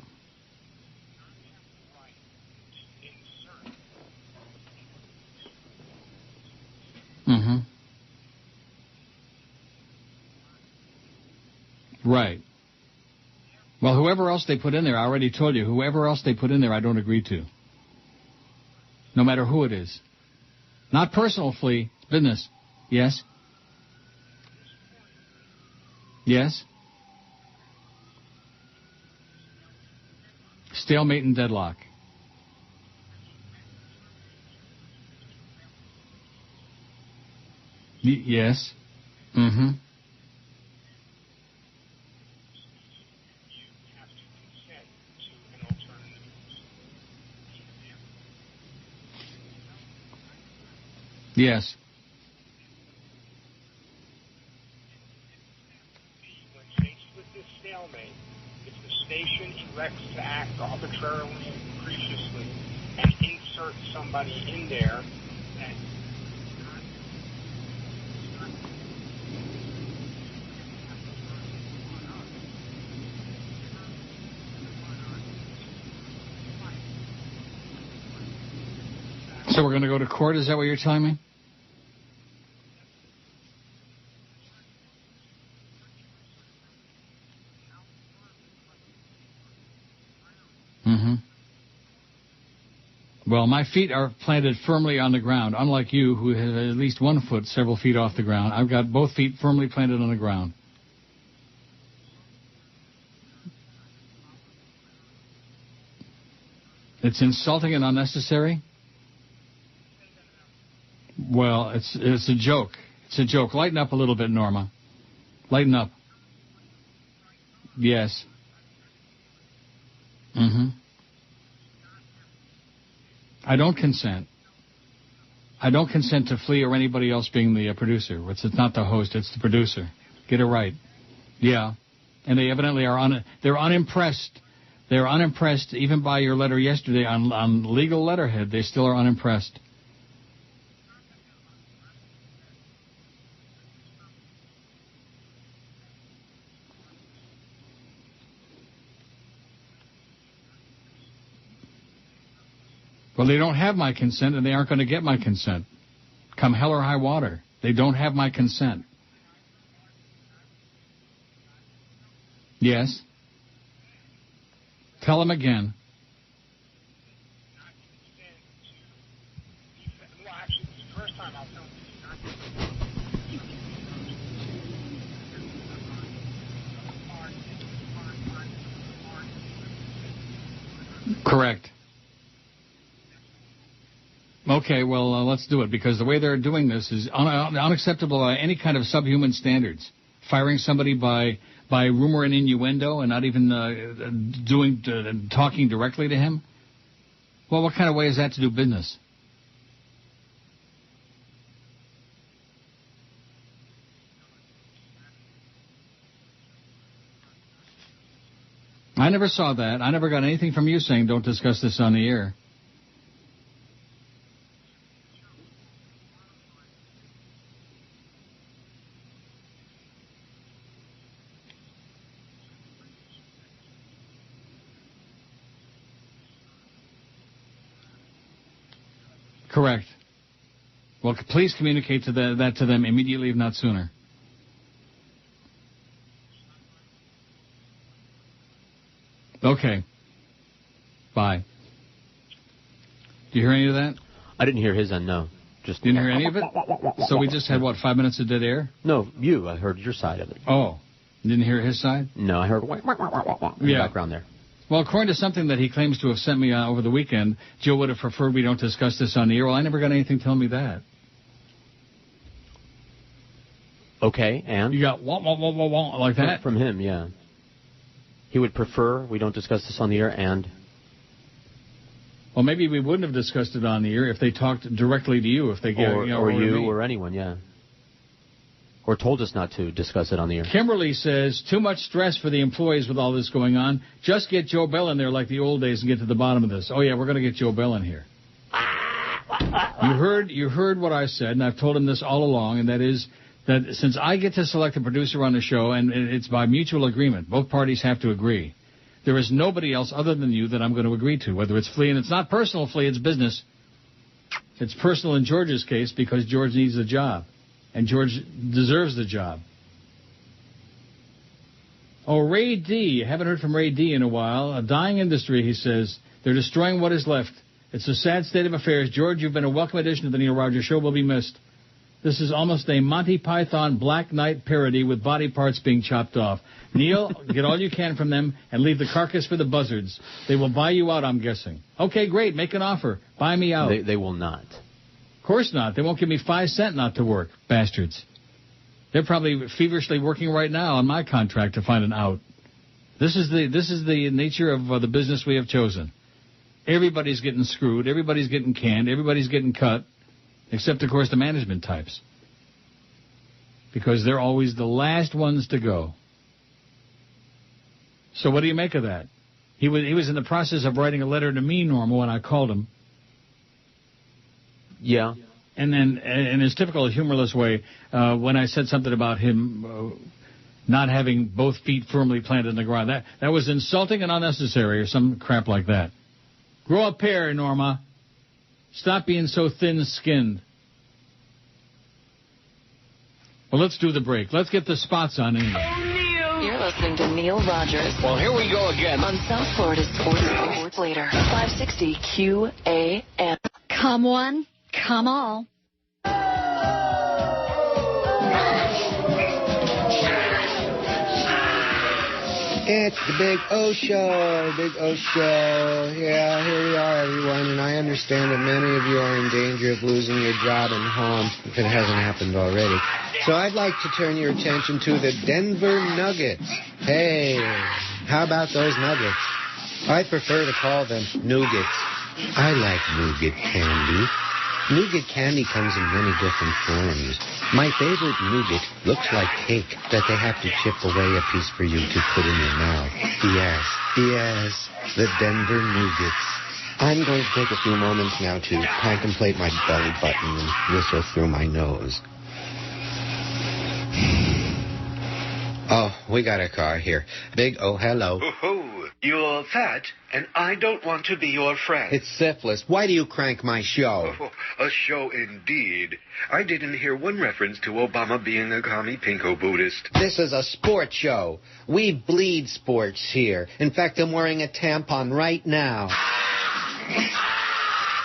Mm-hmm. Right. Well, whoever else they put in there, I already told you, whoever else they put in there, I don't agree to. No matter who it is. Not personal, Flea. Business. Yes? Yes? Stalemate and deadlock. Yes. Mm-hmm. Yes. When faced with this stalemate, if the station elects to act arbitrarily and capriciously and insert somebody in there that So we're going to go to court, is that what you're telling me? Mm-hmm. Well, my feet are planted firmly on the ground, unlike you, who has at least 1 foot several feet off the ground. I've got both feet firmly planted on the ground. It's insulting and unnecessary? Well, it's a joke. It's a joke. Lighten up a little bit, Norma. Lighten up. Yes. Mm-hmm. I don't consent. I don't consent to Flea or anybody else being the producer. It's not the host, it's the producer. Get it right. Yeah. And they evidently are they're unimpressed. They're unimpressed even by your letter yesterday on legal letterhead. They still are unimpressed. Well, they don't have my consent, and they aren't going to get my consent. Come hell or high water. They don't have my consent. Yes? Tell them again. well, actually, this is the first time I'll tell you. Correct. Okay, well, let's do it, because the way they're doing this is unacceptable by any kind of subhuman standards. Firing somebody by rumor and innuendo and not even talking directly to him? Well, what kind of way is that to do business? I never saw that. I never got anything from you saying don't discuss this on the air. Correct. Well, please communicate that to them immediately, if not sooner. Okay. Bye. Do you hear any of that? I didn't hear his end, no. Just didn't hear any of it? So we just had, 5 minutes of dead air? No, you. I heard your side of it. Oh. Didn't hear his side? No, I heard in the background there. Well, according to something that he claims to have sent me over the weekend, Joe would have preferred we don't discuss this on the air. Well, I never got anything telling me that. Okay, and? You got wah, like that? From him, yeah. He would prefer we don't discuss this on the air, and? Well, maybe we wouldn't have discussed it on the air if they talked directly to you, if they gave, or you, or anyone, yeah. Or told us not to discuss it on the air. Kimberly says, too much stress for the employees with all this going on. Just get Joe Bell in there like the old days and get to the bottom of this. Oh, yeah, we're going to get Joe Bell in here. You heard what I said, and I've told him this all along, and that is that since I get to select a producer on the show, and it's by mutual agreement, both parties have to agree, there is nobody else other than you that I'm going to agree to, whether it's Flea, and it's not personal, Flea, it's business. It's personal in George's case because George needs a job. And George deserves the job. Oh, Ray D. Haven't heard from Ray D. in a while. A dying industry, he says. They're destroying what is left. It's a sad state of affairs. George, you've been a welcome addition to the Neil Rogers Show. Will be missed. This is almost a Monty Python Black Knight parody with body parts being chopped off. Neil, get all you can from them and leave the carcass for the buzzards. They will buy you out, I'm guessing. Okay, great. Make an offer. Buy me out. They will not. Of course not. They won't give me 5 cents not to work, bastards. They're probably feverishly working right now on my contract to find an out. This is the nature of the business we have chosen. Everybody's getting screwed. Everybody's getting canned. Everybody's getting cut. Except, of course, the management types. Because they're always the last ones to go. So what do you make of that? He was in the process of writing a letter to me, Norma, when I called him. Yeah. And then, in his typical humorless way, when I said something about him not having both feet firmly planted in the ground, that was insulting and unnecessary, or some crap like that. Grow a pair, Norma. Stop being so thin-skinned. Well, let's do the break. Let's get the spots on anyway. You're listening to Neil Rogers. Well, here we go again. On South Florida's Sports Later. 560 QAM. Come one, come all. It's the Big O Show, Big O Show. Yeah, here we are, everyone, and I understand that many of you are in danger of losing your job and home, if it hasn't happened already. So I'd like to turn your attention to the Denver Nuggets. Hey, how about those Nuggets? I prefer to call them nougats. I like nougat candy. Nougat candy comes in many different forms. My favorite nougat looks like cake that they have to chip away a piece for you to put in your mouth. Yes, the Denver Nuggets. I'm going to take a few moments now to contemplate my belly button and whistle through my nose. Oh, we got a car here. Big O, hello. Oh, you're fat, and I don't want to be your friend. It's syphilis. Why do you crank my show? Oh, a show indeed. I didn't hear one reference to Obama being a commie pinko Buddhist. This is a sports show. We bleed sports here. In fact, I'm wearing a tampon right now.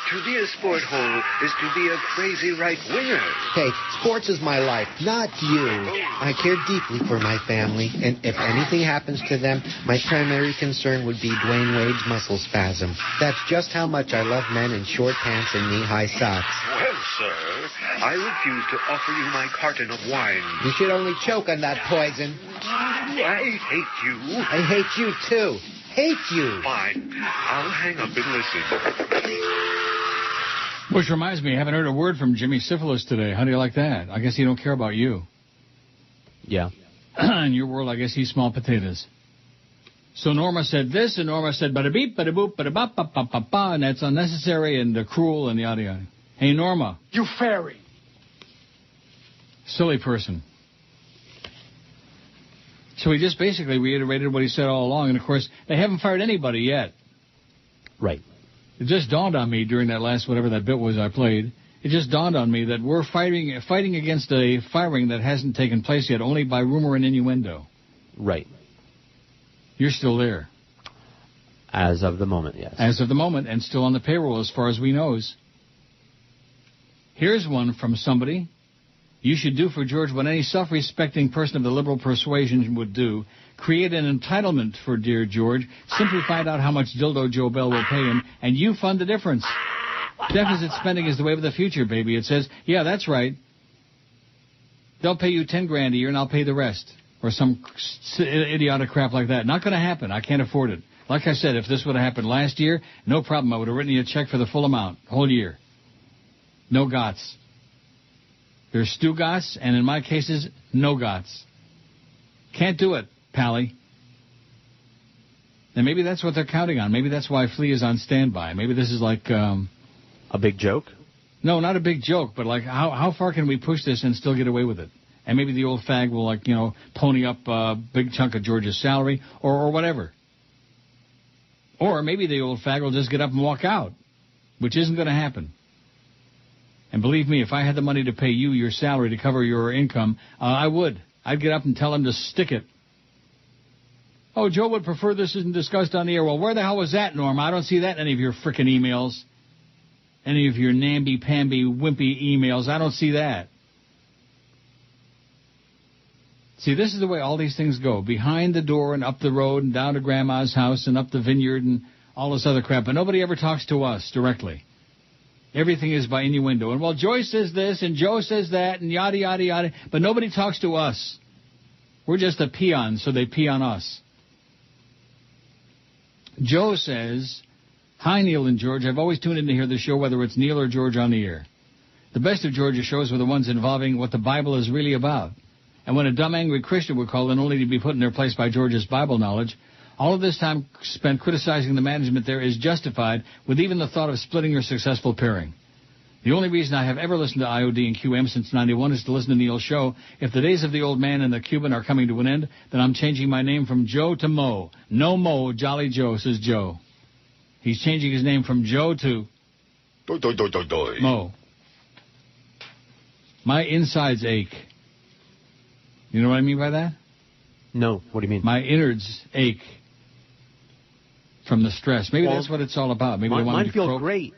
To be a sport hole is to be a crazy right-winger. Hey, sports is my life, not you. I care deeply for my family, and if anything happens to them, my primary concern would be Dwayne Wade's muscle spasm. That's just how much I love men in short pants and knee-high socks. Well, sir, I refuse to offer you my carton of wine. You should only choke on that poison. I hate you. I hate you, too. Hate you. Fine. I'll hang up and listen. Which reminds me, I haven't heard a word from Jimmy Syphilis today. How do you like that? I guess he don't care about you. Yeah. In your world, I guess he's small potatoes. So Norma said this, and Norma said bada beep, bada boop, bada bop, bop, bop, bop, bop, and that's unnecessary and cruel and yada yada. Hey, Norma. You fairy. Silly person. So he just basically reiterated what he said all along, and of course, they haven't fired anybody yet. Right. It just dawned on me during that last whatever that bit was I played. It just dawned on me that we're fighting against a firing that hasn't taken place yet, only by rumor and innuendo. Right. You're still there. As of the moment, yes. As of the moment, and still on the payroll as far as we knows. Here's one from somebody. You should do for George what any self-respecting person of the liberal persuasion would do. Create an entitlement for dear George. Simply find out how much Dildo Joe Bell will pay him, and you fund the difference. Deficit spending is the way of the future, baby. It says, yeah, that's right. They'll pay you $10,000 a year, and I'll pay the rest. Or some idiotic crap like that. Not going to happen. I can't afford it. Like I said, if this would have happened last year, no problem. I would have written you a check for the full amount, whole year. No gots. There's Stu Gots, and in my cases, no Gots. Can't do it, Pally. And maybe that's what they're counting on. Maybe that's why Flea is on standby. Maybe this is like... a big joke? No, not a big joke, but like how far can we push this and still get away with it? And maybe the old fag will, pony up a big chunk of George's salary or whatever. Or maybe the old fag will just get up and walk out, which isn't going to happen. And believe me, if I had the money to pay you your salary to cover your income, I would. I'd get up and tell him to stick it. Oh, Joe would prefer this isn't discussed on the air. Well, where the hell was that, Norma? I don't see that in any of your frickin' emails. Any of your namby-pamby, wimpy emails. I don't see that. See, this is the way all these things go. Behind the door and up the road and down to Grandma's house and up the vineyard and all this other crap. But nobody ever talks to us directly. Everything is by innuendo. And, well, Joyce says this and Joe says that and yada, yada, yada. But nobody talks to us. We're just a peon, so they pee on us. Joe says, hi, Neil and George. I've always tuned in to hear the show, whether it's Neil or George on the air. The best of Georgia shows were the ones involving what the Bible is really about. And when a dumb, angry Christian would call in only to be put in their place by Georgia's Bible knowledge, all of this time spent criticizing the management there is justified with even the thought of splitting your successful pairing. The only reason I have ever listened to IOD and QM since 91 is to listen to Neil's show. If the days of the old man and the Cuban are coming to an end, then I'm changing my name from Joe to Mo. No Mo, Jolly Joe, says Joe. He's changing his name from Joe to Mo. My insides ache. You know what I mean by that? No. What do you mean? My innards ache from the stress. Maybe that's what it's all about. Maybe they want mine me to feel great.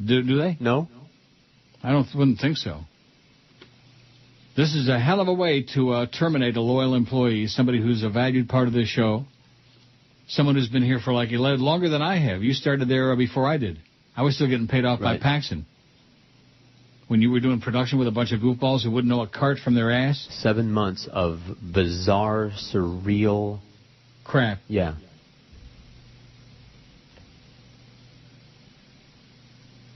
Do they? No. I wouldn't think so. This is a hell of a way to terminate a loyal employee, somebody who's a valued part of this show, someone who's been here for like longer than I have. You started there before I did. I was still getting paid off by Paxson. When you were doing production with a bunch of goofballs who wouldn't know a cart from their ass? 7 months of bizarre, surreal crap. Yeah.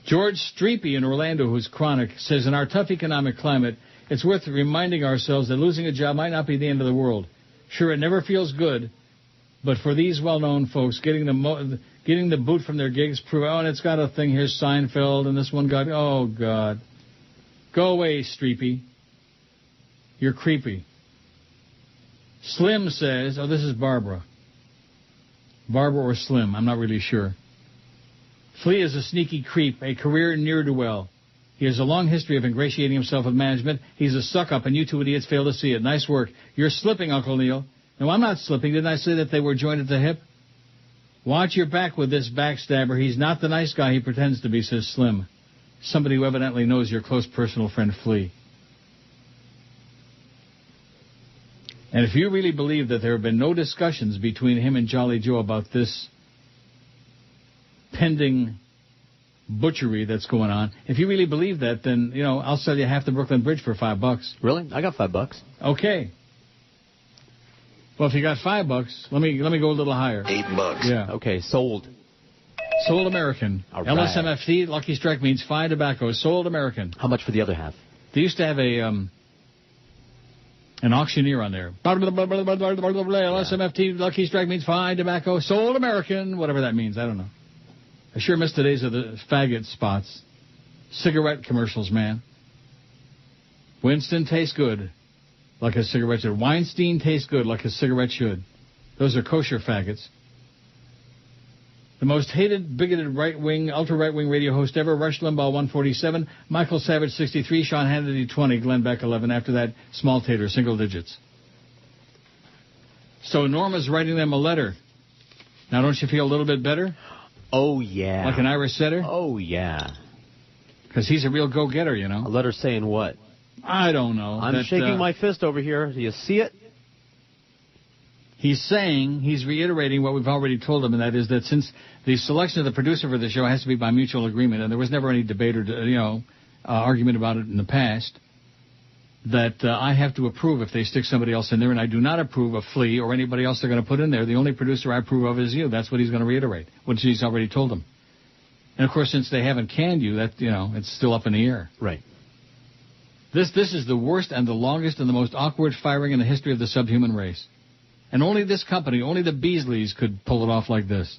George Streepy in Orlando, who's chronic, says, in our tough economic climate, it's worth reminding ourselves that losing a job might not be the end of the world. Sure, it never feels good, but for these well-known folks, getting the boot from their gigs, and it's got a thing here, Seinfeld, and this one got, oh, God. Go away, Streepy. You're creepy. Slim says, this is Barbara. Barbara or Slim, I'm not really sure. Flea is a sneaky creep, a career ne'er-do-well. He has a long history of ingratiating himself with management. He's a suck-up, and you two idiots fail to see it. Nice work. You're slipping, Uncle Neil. No, I'm not slipping. Didn't I say that they were joined at the hip? Watch your back with this backstabber. He's not the nice guy he pretends to be, says Slim. Somebody who evidently knows your close personal friend Flea. And if you really believe that there have been no discussions between him and Jolly Joe about this pending butchery that's going on, if you really believe that, then, I'll sell you half the Brooklyn Bridge for $5. Really? I got $5. Okay. Well, if you got $5, let me go a little higher. $8. Yeah. Okay, sold. Sold American. All right. LSMFT, Lucky Strike means fine tobacco. Sold American. How much for the other half? They used to have an auctioneer on there. LSMFT, Lucky Strike means fine tobacco. Sold American. Whatever that means. I don't know. I sure miss the days of the faggot spots. Cigarette commercials, man. Winston tastes good like a cigarette should. Weinstein tastes good like a cigarette should. Those are kosher faggots. The most hated, bigoted right-wing, ultra-right-wing radio host ever, Rush Limbaugh 147, Michael Savage 63, Sean Hannity 20, Glenn Beck 11. After that, small tater, single digits. So Norma's writing them a letter. Now, don't you feel a little bit better? Oh, yeah. Like an Irish setter? Oh, yeah. Because he's a real go-getter, A letter saying what? I don't know. I'm shaking my fist over here. Do you see it? He's reiterating what we've already told him, and that is that since the selection of the producer for the show has to be by mutual agreement, and there was never any debate or, argument about it in the past, that I have to approve if they stick somebody else in there, and I do not approve of Flea or anybody else they're going to put in there. The only producer I approve of is you. That's what he's going to reiterate, which he's already told them. And, of course, since they haven't canned you, that it's still up in the air. Right. This is the worst and the longest and the most awkward firing in the history of the subhuman race. And only this company, only the Beasleys could pull it off like this.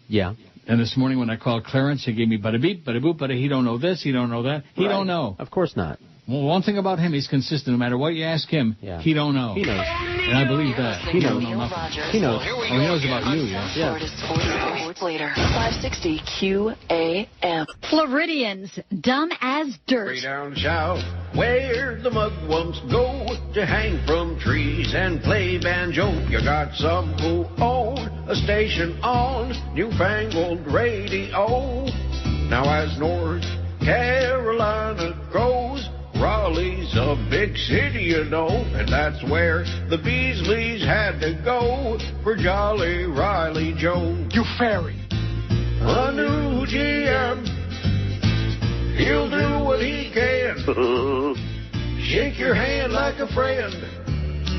Yeah. And this morning when I called Clarence, he gave me bada beep, bada boop, bada he don't know this, he don't know that. He don't know. Of course not. Well, one thing about him, he's consistent. No matter what you ask him, he don't know. He knows. And I believe that. He don't know nothing. He knows. He knows about you, yeah. Florida's 44 Sports later. 560 QAM. Floridians, dumb as dirt. Way down south, where the mugwumps go to hang from trees and play banjo. You got some who own a station on newfangled radio. Now as North Carolina grows, Raleigh's a big city, you know, and that's where the Beasleys had to go for Jolly Riley Joe. You fairy. A new GM, he'll do what he can. Shake your hand like a friend,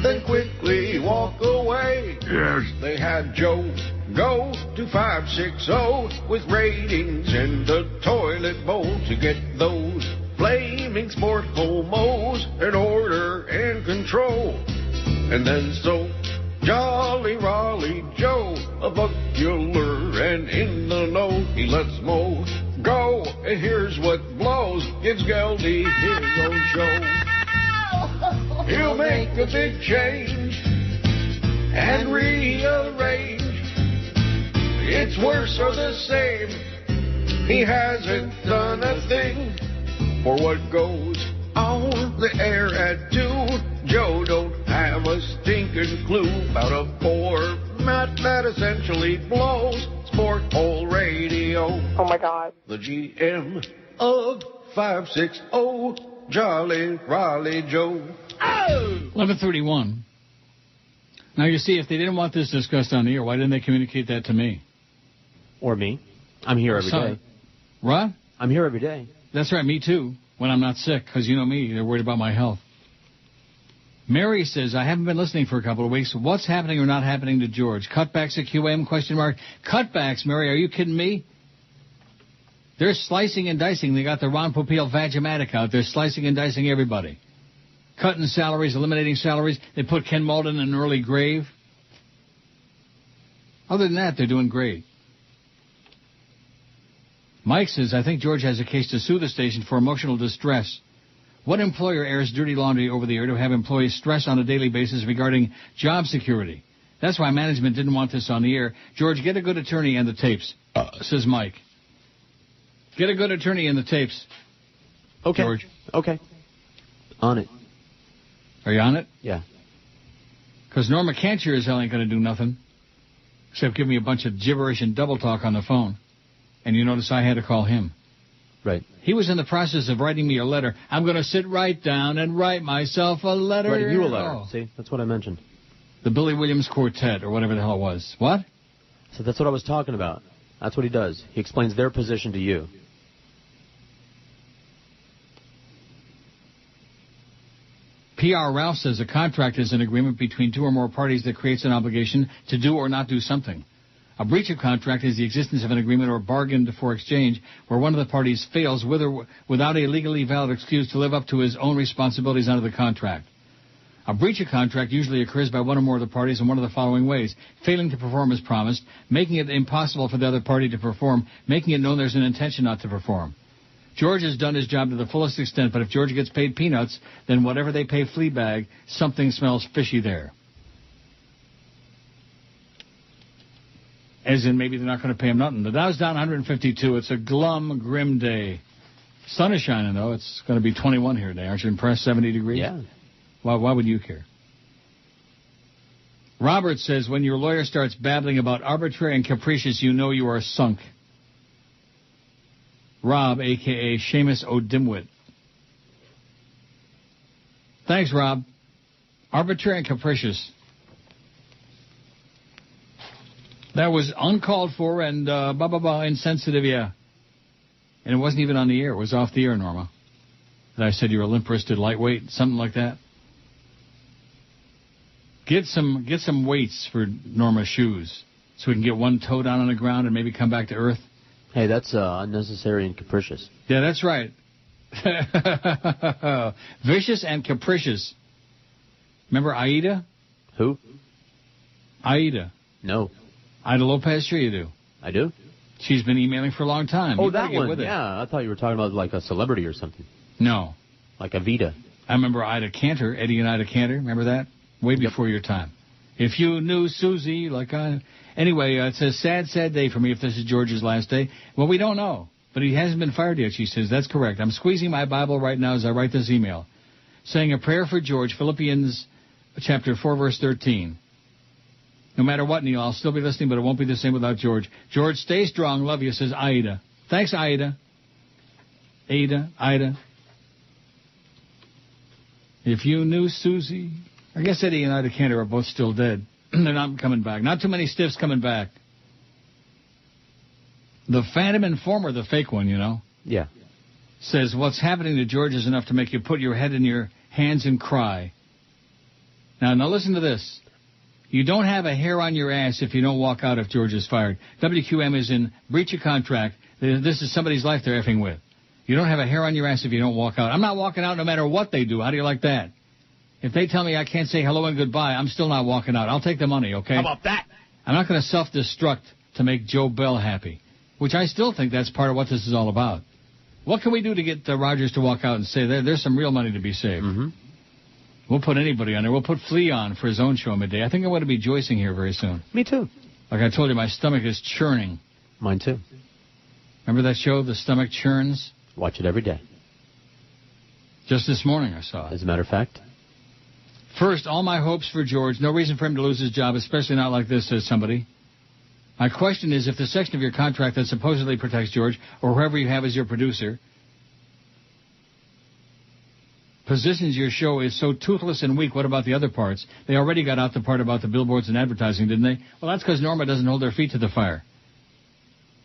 then quickly walk away. Yes. They had Joe Go to 560 with ratings in the toilet bowl to get those flaming sport homos in order and control. And then so Jolly Raleigh Joe, a bucular and in the know, he lets mow go. And here's what blows, gives Geldy his own show. He'll make a big change and rearrange. It's worse or the same. He hasn't done a thing for what goes on the air at 2. Joe don't have a stinking clue about a format that essentially blows sport hole radio. Oh my God. The GM of 560, Jolly Raleigh Joe. 11:31. Now, you see, if they didn't want this discussed on the air, why didn't they communicate that to me? Or me. I'm here every day. What? I'm here every day. That's right, me too, when I'm not sick, because you know me, they're worried about my health. Mary says, I haven't been listening for a couple of weeks. What's happening or not happening to George? Cutbacks at QAM, question mark. Cutbacks, Mary, are you kidding me? They're slicing and dicing. They got the Ron Popeil Vagematic out. They're slicing and dicing everybody. Cutting salaries, eliminating salaries. They put Ken Malden in an early grave. Other than that, they're doing great. Mike says, I think George has a case to sue the station for emotional distress. What employer airs dirty laundry over the air to have employees stress on a daily basis regarding job security? That's why management didn't want this on the air. George, get a good attorney and the tapes, says Mike. Get a good attorney and the tapes. Okay. George. Okay. On it. Are you on it? Yeah. Because Norma Cantor is hell ain't going to do nothing except give me a bunch of gibberish and double talk on the phone. And you notice I had to call him. Right. He was in the process of writing me a letter. I'm going to sit right down and write myself a letter. Writing you a letter. Oh. See, that's what I mentioned. The Billy Williams Quartet, or whatever the hell it was. What? So that's what I was talking about. That's what he does. He explains their position to you. PR Ralph says a contract is an agreement between two or more parties that creates an obligation to do or not do something. A breach of contract is the existence of an agreement or bargain for exchange where one of the parties fails with or without a legally valid excuse to live up to his own responsibilities under the contract. A breach of contract usually occurs by one or more of the parties in one of the following ways: failing to perform as promised, making it impossible for the other party to perform, making it known there's an intention not to perform. George has done his job to the fullest extent, but if George gets paid peanuts, then whatever they pay Fleabag, something smells fishy there. As in, maybe they're not going to pay him nothing. The Dow's down 152. It's a glum, grim day. Sun is shining, though. It's going to be 21 here today. Aren't you impressed? 70 degrees? Yeah. Why would you care? Robert says, when your lawyer starts babbling about arbitrary and capricious, you know you are sunk. Rob, a.k.a. Seamus O'Dimwit. Thanks, Rob. Arbitrary and capricious. That was uncalled for and insensitive, yeah. And it wasn't even on the air. It was off the air, Norma. And I said you're a limp-wristed lightweight, something like that. Get some weights for Norma's shoes so we can get one toe down on the ground and maybe come back to earth. Hey, that's unnecessary and capricious. Yeah, that's right. Vicious and capricious. Remember Aida? Who? Aida. No. Ida Lopez, sure you do. I do? She's been emailing for a long time. Oh, You that gotta get one. with it. Yeah, I thought you were talking about like a celebrity or something. No. Like Evita. I remember Ida Cantor, Eddie and Ida Cantor. Remember that? Way before your time. If you knew Susie, like I... Anyway, it's a sad, sad day for me if this is George's last day. Well, we don't know. But he hasn't been fired yet, she says. That's correct. I'm squeezing my Bible right now as I write this email. Saying a prayer for George, Philippians chapter 4, verse 13. No matter what, Neil, I'll still be listening, but it won't be the same without George. George, stay strong. Love you, says Aida. Thanks, Aida. Ida. If you knew Susie... I guess Eddie and Ida Cantor are both still dead. They're not coming back. Not too many stiffs coming back. The Phantom Informer, the fake one, you know. Yeah. Says, what's happening to George is enough to make you put your head in your hands and cry. Now listen to this. You don't have a hair on your ass if you don't walk out if George is fired. WQM is in breach of contract. This is somebody's life they're effing with. You don't have a hair on your ass if you don't walk out. I'm not walking out no matter what they do. How do you like that? If they tell me I can't say hello and goodbye, I'm still not walking out. I'll take the money, okay? How about that? I'm not going to self-destruct to make Joe Bell happy, which I still think that's part of what this is all about. What can we do to get Rogers to walk out and say there's some real money to be saved? Mm-hmm. We'll put anybody on there. We'll put Flea on for his own show midday. I think I'm going to be joicing here very soon. Me too. Like I told you, my stomach is churning. Mine too. Remember that show, The Stomach Churns? Watch it every day. Just this morning I saw it. As a matter of fact. First, all my hopes for George. No reason for him to lose his job, especially not like this, says somebody. My question is, if the section of your contract that supposedly protects George, or whoever you have as your producer, positions your show is so toothless and weak, what about the other parts? They already got out the part about the billboards and advertising, didn't they? Well, that's because Norma doesn't hold their feet to the fire.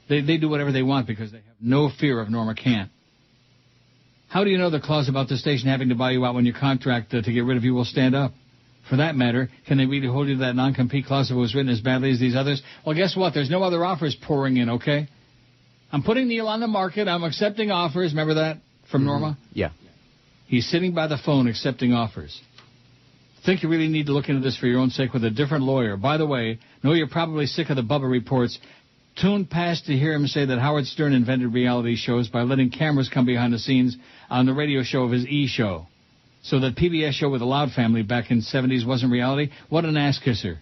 They do whatever they want because they have no fear of Norma can't. How do you know the clause about the station having to buy you out when your contract to get rid of you will stand up? For that matter, can they really hold you to that non-compete clause if it was written as badly as these others? Well, guess what? There's no other offers pouring in, okay? I'm putting Neil on the market. I'm accepting offers. Remember that from Norma? Yeah. He's sitting by the phone accepting offers. Think you really need to look into this for your own sake with a different lawyer. By the way, know you're probably sick of the Bubba reports. Tuned past to hear him say that Howard Stern invented reality shows by letting cameras come behind the scenes on the radio show of his E! Show. So that PBS show with the Loud family back in the 70s wasn't reality? What an ass-kisser.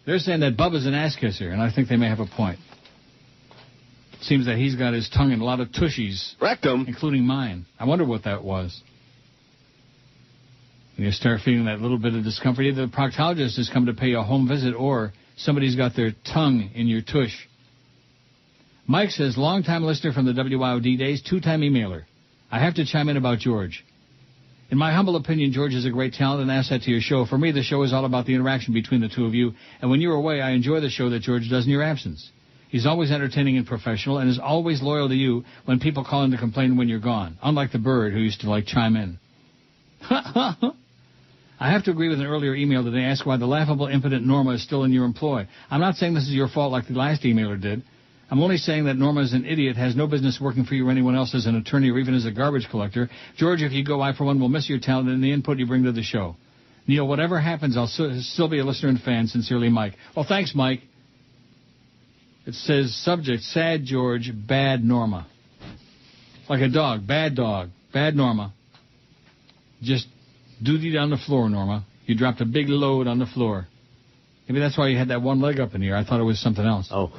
They're saying that Bubba's an ass-kisser, and I think they may have a point. Seems that he's got his tongue in a lot of tushies. Rectum. Including mine. I wonder what that was. When you start feeling that little bit of discomfort, either the proctologist has come to pay you a home visit or somebody's got their tongue in your tush. Mike says, long-time listener from the WIOD days, two-time emailer. I have to chime in about George. In my humble opinion, George is a great talent and asset to your show. For me, the show is all about the interaction between the two of you, and when you're away, I enjoy the show that George does in your absence. He's always entertaining and professional, and is always loyal to you when people call in to complain when you're gone, unlike the bird who used to, chime in. I have to agree with an earlier email today. Ask why the laughable, impotent Norma is still in your employ. I'm not saying this is your fault like the last emailer did. I'm only saying that Norma is an idiot, has no business working for you or anyone else as an attorney or even as a garbage collector. George, if you go, I, for one, will miss your talent and the input you bring to the show. Neil, whatever happens, I'll still be a listener and fan. Sincerely, Mike. Well, thanks, Mike. It says, subject, sad George, bad Norma. Like a dog, bad Norma. Just duty on the floor, Norma. You dropped a big load on the floor. Maybe that's why you had that one leg up in the air. I thought it was something else. Oh.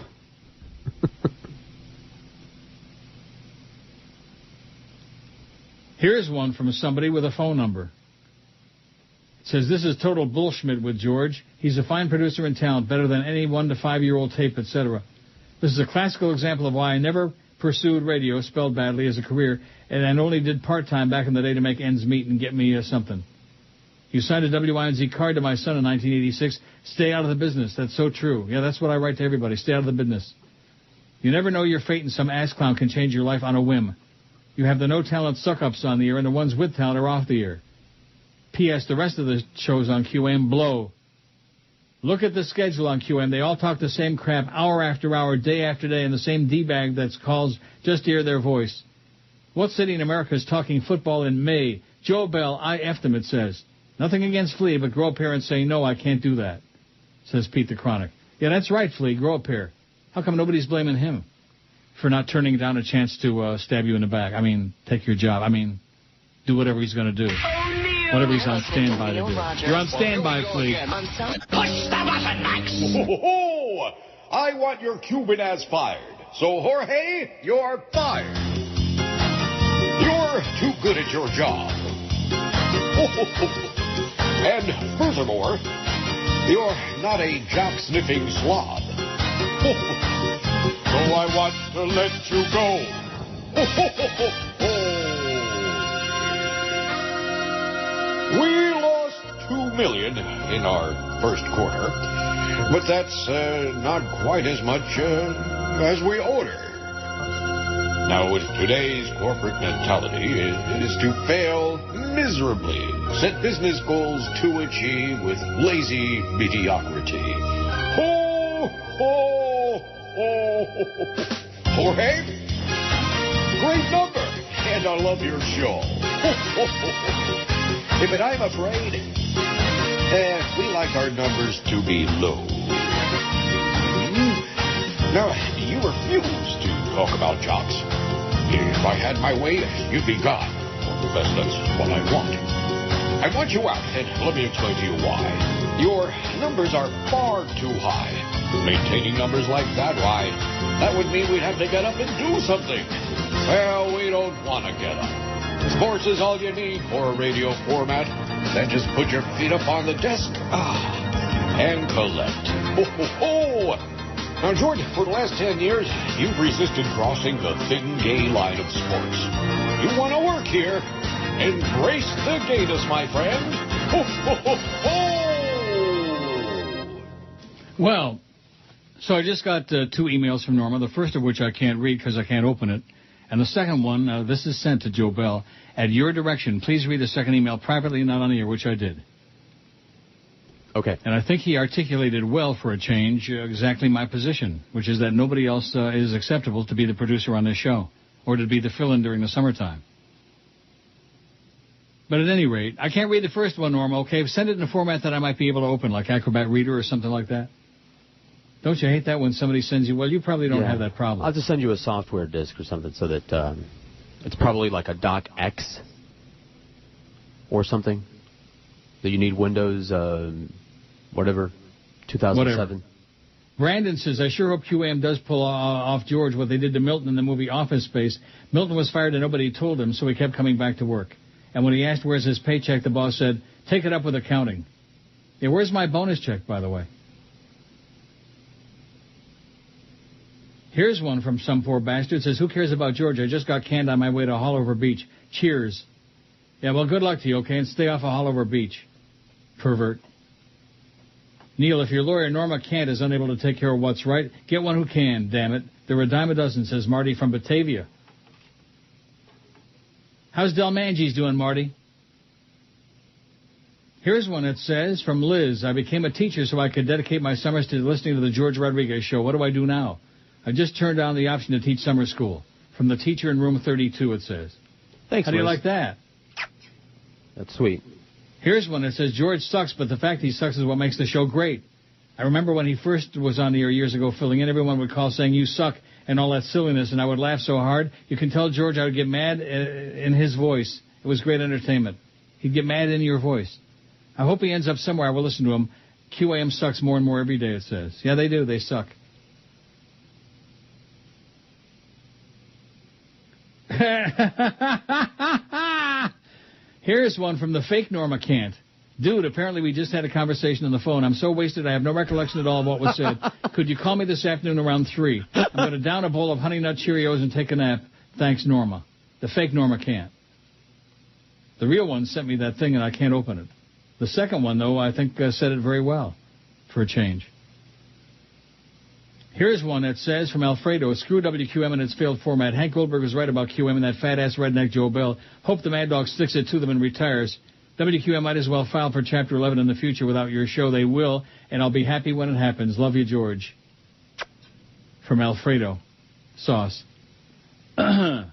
Here's one from somebody with a phone number. It says, this is total bullshit with George. He's a fine producer and talent, better than any 1 to 5 year old tape, etc. This is a classical example of why I never pursued radio, spelled badly, as a career, and only did part-time back in the day to make ends meet and get me something. You signed a WINZ card to my son in 1986. Stay out of the business. That's so true. Yeah, that's what I write to everybody. Stay out of the business. You never know your fate, and some ass clown can change your life on a whim. You have the no-talent suck-ups on the air, and the ones with talent are off the air. P.S. The rest of the shows on QAM blow. Look at the schedule on QM. They all talk the same crap hour after hour, day after day, and the same D-bag that calls just to hear their voice. What city in America is talking football in May? Joe Bell, I effed him, it says. Nothing against Flea, but grow a pair and say, no, I can't do that, says Pete the Chronic. Yeah, that's right, Flea, grow a pair. How come nobody's blaming him for not turning down a chance to stab you in the back? I mean, take your job. I mean, do whatever he's going to do. Whatever he's on standby to do. You're on standby, Flea. Push the button, Max! Ho, I want your Cuban ass fired. So, Jorge, you're fired. You're too good at your job. And furthermore, you're not a jock-sniffing slob. So I want to let you go. We lost $2 million in our first quarter, but that's not quite as much as we owed her. Now, with today's corporate mentality, it is to fail miserably set business goals to achieve with lazy mediocrity. Ho, ho, ho. Jorge? Great number, and I love your show. But I'm afraid we like our numbers to be low. Now, you refuse to talk about jobs. If I had my way, you'd be gone. Or at least that's what I want. I want you out, and let me explain to you why. Your numbers are far too high. Maintaining numbers like that, why, that would mean we'd have to get up and do something. Well, we don't want to get up. Sports is all you need for a radio format. Then just put your feet up on the desk and collect. Ho, ho, ho. Now, George, for the last 10 years, you've resisted crossing the thin gay line of sports. You want to work here? Embrace the gayness, my friend. Ho, ho, ho, ho. Well, so I just got 2 emails from Norma, the first of which I can't read because I can't open it. And the second one, this is sent to Joe Bell. At your direction, please read the second email privately, not on the air, which I did. Okay. And I think he articulated well for a change exactly my position, which is that nobody else is acceptable to be the producer on this show or to be the fill-in during the summertime. But at any rate, I can't read the first one, Norma, okay? Send it in a format that I might be able to open, like Acrobat Reader or something like that. Don't you hate that when somebody sends you? Well, you probably don't have that problem. I'll just send you a software disk or something so that it's probably like a DocX or something that you need Windows, whatever, 2007. Whatever. Brandon says, I sure hope QAM does pull off George what they did to Milton in the movie Office Space. Milton was fired and nobody told him, so he kept coming back to work. And when he asked where's his paycheck, the boss said, take it up with accounting. Yeah, where's my bonus check, by the way? Here's one from some poor bastard. It says, who cares about George? I just got canned on my way to Hollover Beach. Cheers. Yeah, well, good luck to you, okay? And stay off of Hollover Beach. Pervert. Neil, if your lawyer, Norma Kant, is unable to take care of what's right, get one who can, damn it. There were a dime a dozen, says Marty from Batavia. How's Del Manges doing, Marty? Here's one that says, from Liz, I became a teacher so I could dedicate my summers to listening to the Jorge Rodriguez show. What do I do now? I just turned down the option to teach summer school. From the teacher in room 32, it says. Thanks, How do you Liz. like that? That's sweet. Here's one that says, George sucks, but the fact he sucks is what makes the show great. I remember when he first was on the air years ago filling in, everyone would call saying, you suck, and all that silliness, and I would laugh so hard. You can tell George I would get mad in his voice. It was great entertainment. He'd get mad in your voice. I hope he ends up somewhere. I will listen to him. QAM sucks more and more every day, it says. Yeah, they do. They suck. Here's one from the fake Norma Kant. Dude, apparently we just had a conversation on the phone. I'm so wasted I have no recollection at all of what was said. Could you call me this afternoon around 3? I'm going to down a bowl of Honey Nut Cheerios and take a nap. Thanks, Norma. The fake Norma Kant. The real one sent me that thing and I can't open it. The second one, though, I think said it very well for a change. Here's one that says, from Alfredo, screw WQM in its failed format. Hank Goldberg was right about QM and that fat-ass redneck Joe Bell. Hope the Mad Dog sticks it to them and retires. WQM might as well file for Chapter 11 in the future without your show. They will, and I'll be happy when it happens. Love you, George. From Alfredo. Sauce. Dear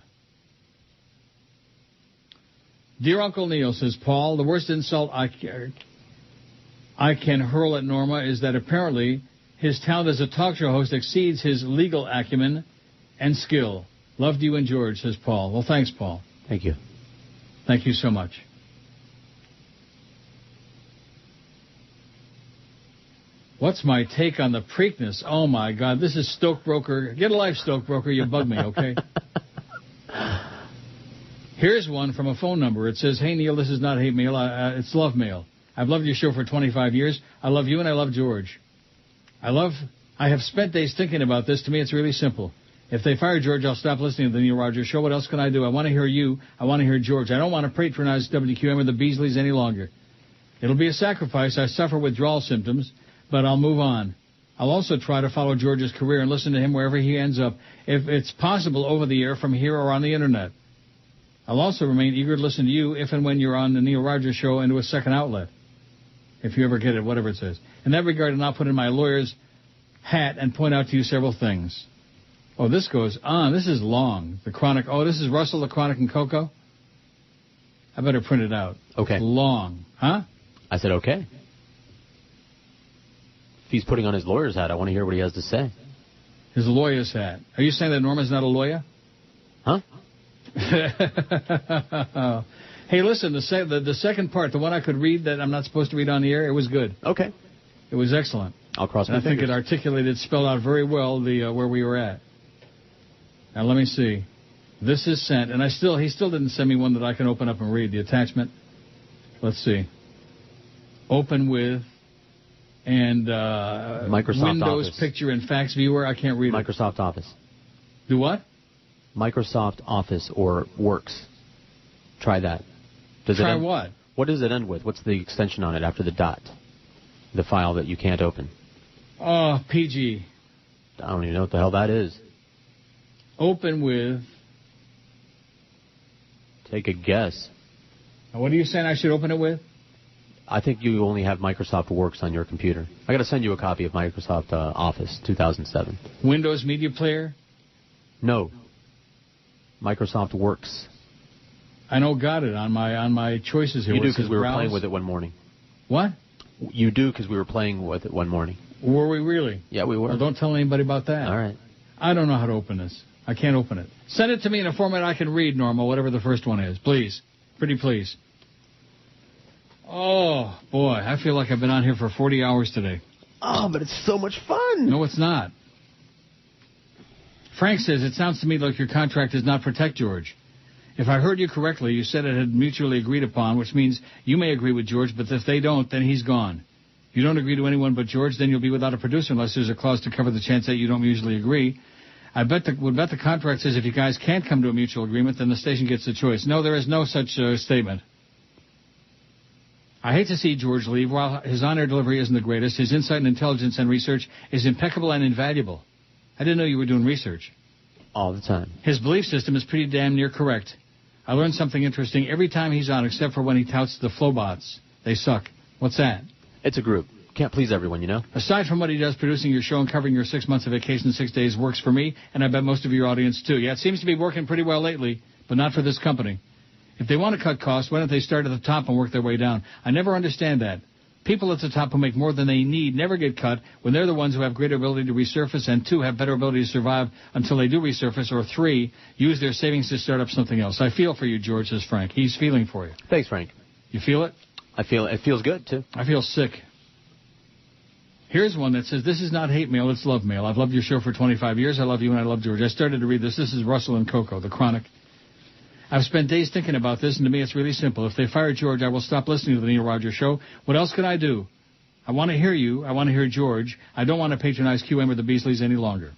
Uncle Neil, says Paul, the worst insult I can hurl at Norma is that apparently his talent as a talk show host exceeds his legal acumen and skill. Loved you and George, says Paul. Well, thanks, Paul. Thank you. Thank you so much. What's my take on the Preakness? Oh, my God. This is Stokebroker. Get a life, Stokebroker. You bug me, okay? Here's one from a phone number. It says, hey, Neil, this is not hate mail. It's love mail. I've loved your show for 25 years. I love you and I love George. I have spent days thinking about this. To me, it's really simple. If they fire George, I'll stop listening to the Neil Rogers show. What else can I do? I want to hear you. I want to hear George. I don't want to patronize WQM or the Beasleys any longer. It'll be a sacrifice. I suffer withdrawal symptoms, but I'll move on. I'll also try to follow George's career and listen to him wherever he ends up, if it's possible over the air from here or on the Internet. I'll also remain eager to listen to you if and when you're on the Neil Rogers Show into a second outlet. If you ever get it, whatever it says. In that regard, I'll put in my lawyer's hat and point out to you several things. Oh, this goes on. This is long. The Chronic. Oh, this is Russell, the Chronic and Cocoa? I better print it out. Okay. It's long. Huh? I said okay. If he's putting on his lawyer's hat, I want to hear what he has to say. His lawyer's hat. Are you saying that Norma's not a lawyer? Huh? Hey, listen, the second part, the one I could read that I'm not supposed to read on the air, it was good. Okay. It was excellent. I'll cross my fingers. I think it articulated, spelled out very well the where we were at. Now, let me see. This is sent, and he still didn't send me one that I can open up and read. The attachment, let's see. Open with, and Microsoft Windows Office. Picture and Fax Viewer. I can't read Microsoft Office. Do what? Microsoft Office or Works. Try that. Try what? What does it end with? What's the extension on it after the dot? The file that you can't open. Oh, PG. I don't even know what the hell that is. Open with. Take a guess. Now, what are you saying I should open it with? I think you only have Microsoft Works on your computer. I got to send you a copy of Microsoft Office 2007. Windows Media Player? No. Microsoft Works. I know, got it on my choices here. You do because we were playing with it one morning. What? You do because we were playing with it one morning. Were we really? Yeah, we were. Well, don't tell anybody about that. All right. I don't know how to open this. I can't open it. Send it to me in a format I can read, Norma, whatever the first one is. Please. Pretty please. Oh, boy. I feel like I've been on here for 40 hours today. Oh, but it's so much fun. No, it's not. Frank says, it sounds to me like your contract does not protect George. If I heard you correctly, you said it had mutually agreed upon, which means you may agree with George, but if they don't, then he's gone. If you don't agree to anyone but George, then you'll be without a producer unless there's a clause to cover the chance that you don't usually agree. I would bet the contract says if you guys can't come to a mutual agreement, then the station gets the choice. No, there is no such statement. I hate to see George leave. While his on-air delivery isn't the greatest, his insight and intelligence and research is impeccable and invaluable. I didn't know you were doing research. All the time. His belief system is pretty damn near correct. I learn something interesting every time he's on, except for when he touts the Flowbots. They suck. What's that? It's a group. Can't please everyone, you know? Aside from what he does, producing your show and covering your 6 months of vacation in 6 days works for me, and I bet most of your audience, too. Yeah, it seems to be working pretty well lately, but not for this company. If they want to cut costs, why don't they start at the top and work their way down? I never understand that. People at the top who make more than they need never get cut when they're the ones who have greater ability to resurface, and 2, have better ability to survive until they do resurface, or 3, use their savings to start up something else. I feel for you, George, says Frank. He's feeling for you. Thanks, Frank. You feel it? I feel it. It feels good, too. I feel sick. Here's one that says, this is not hate mail, it's love mail. I've loved your show for 25 years. I love you and I love George. I started to read this. This is Russell and Cocoa, the Chronic. I've spent days thinking about this, and to me it's really simple. If they fire George, I will stop listening to the Neil Rogers Show. What else can I do? I want to hear you. I want to hear George. I don't want to patronize QM or the Beasleys any longer.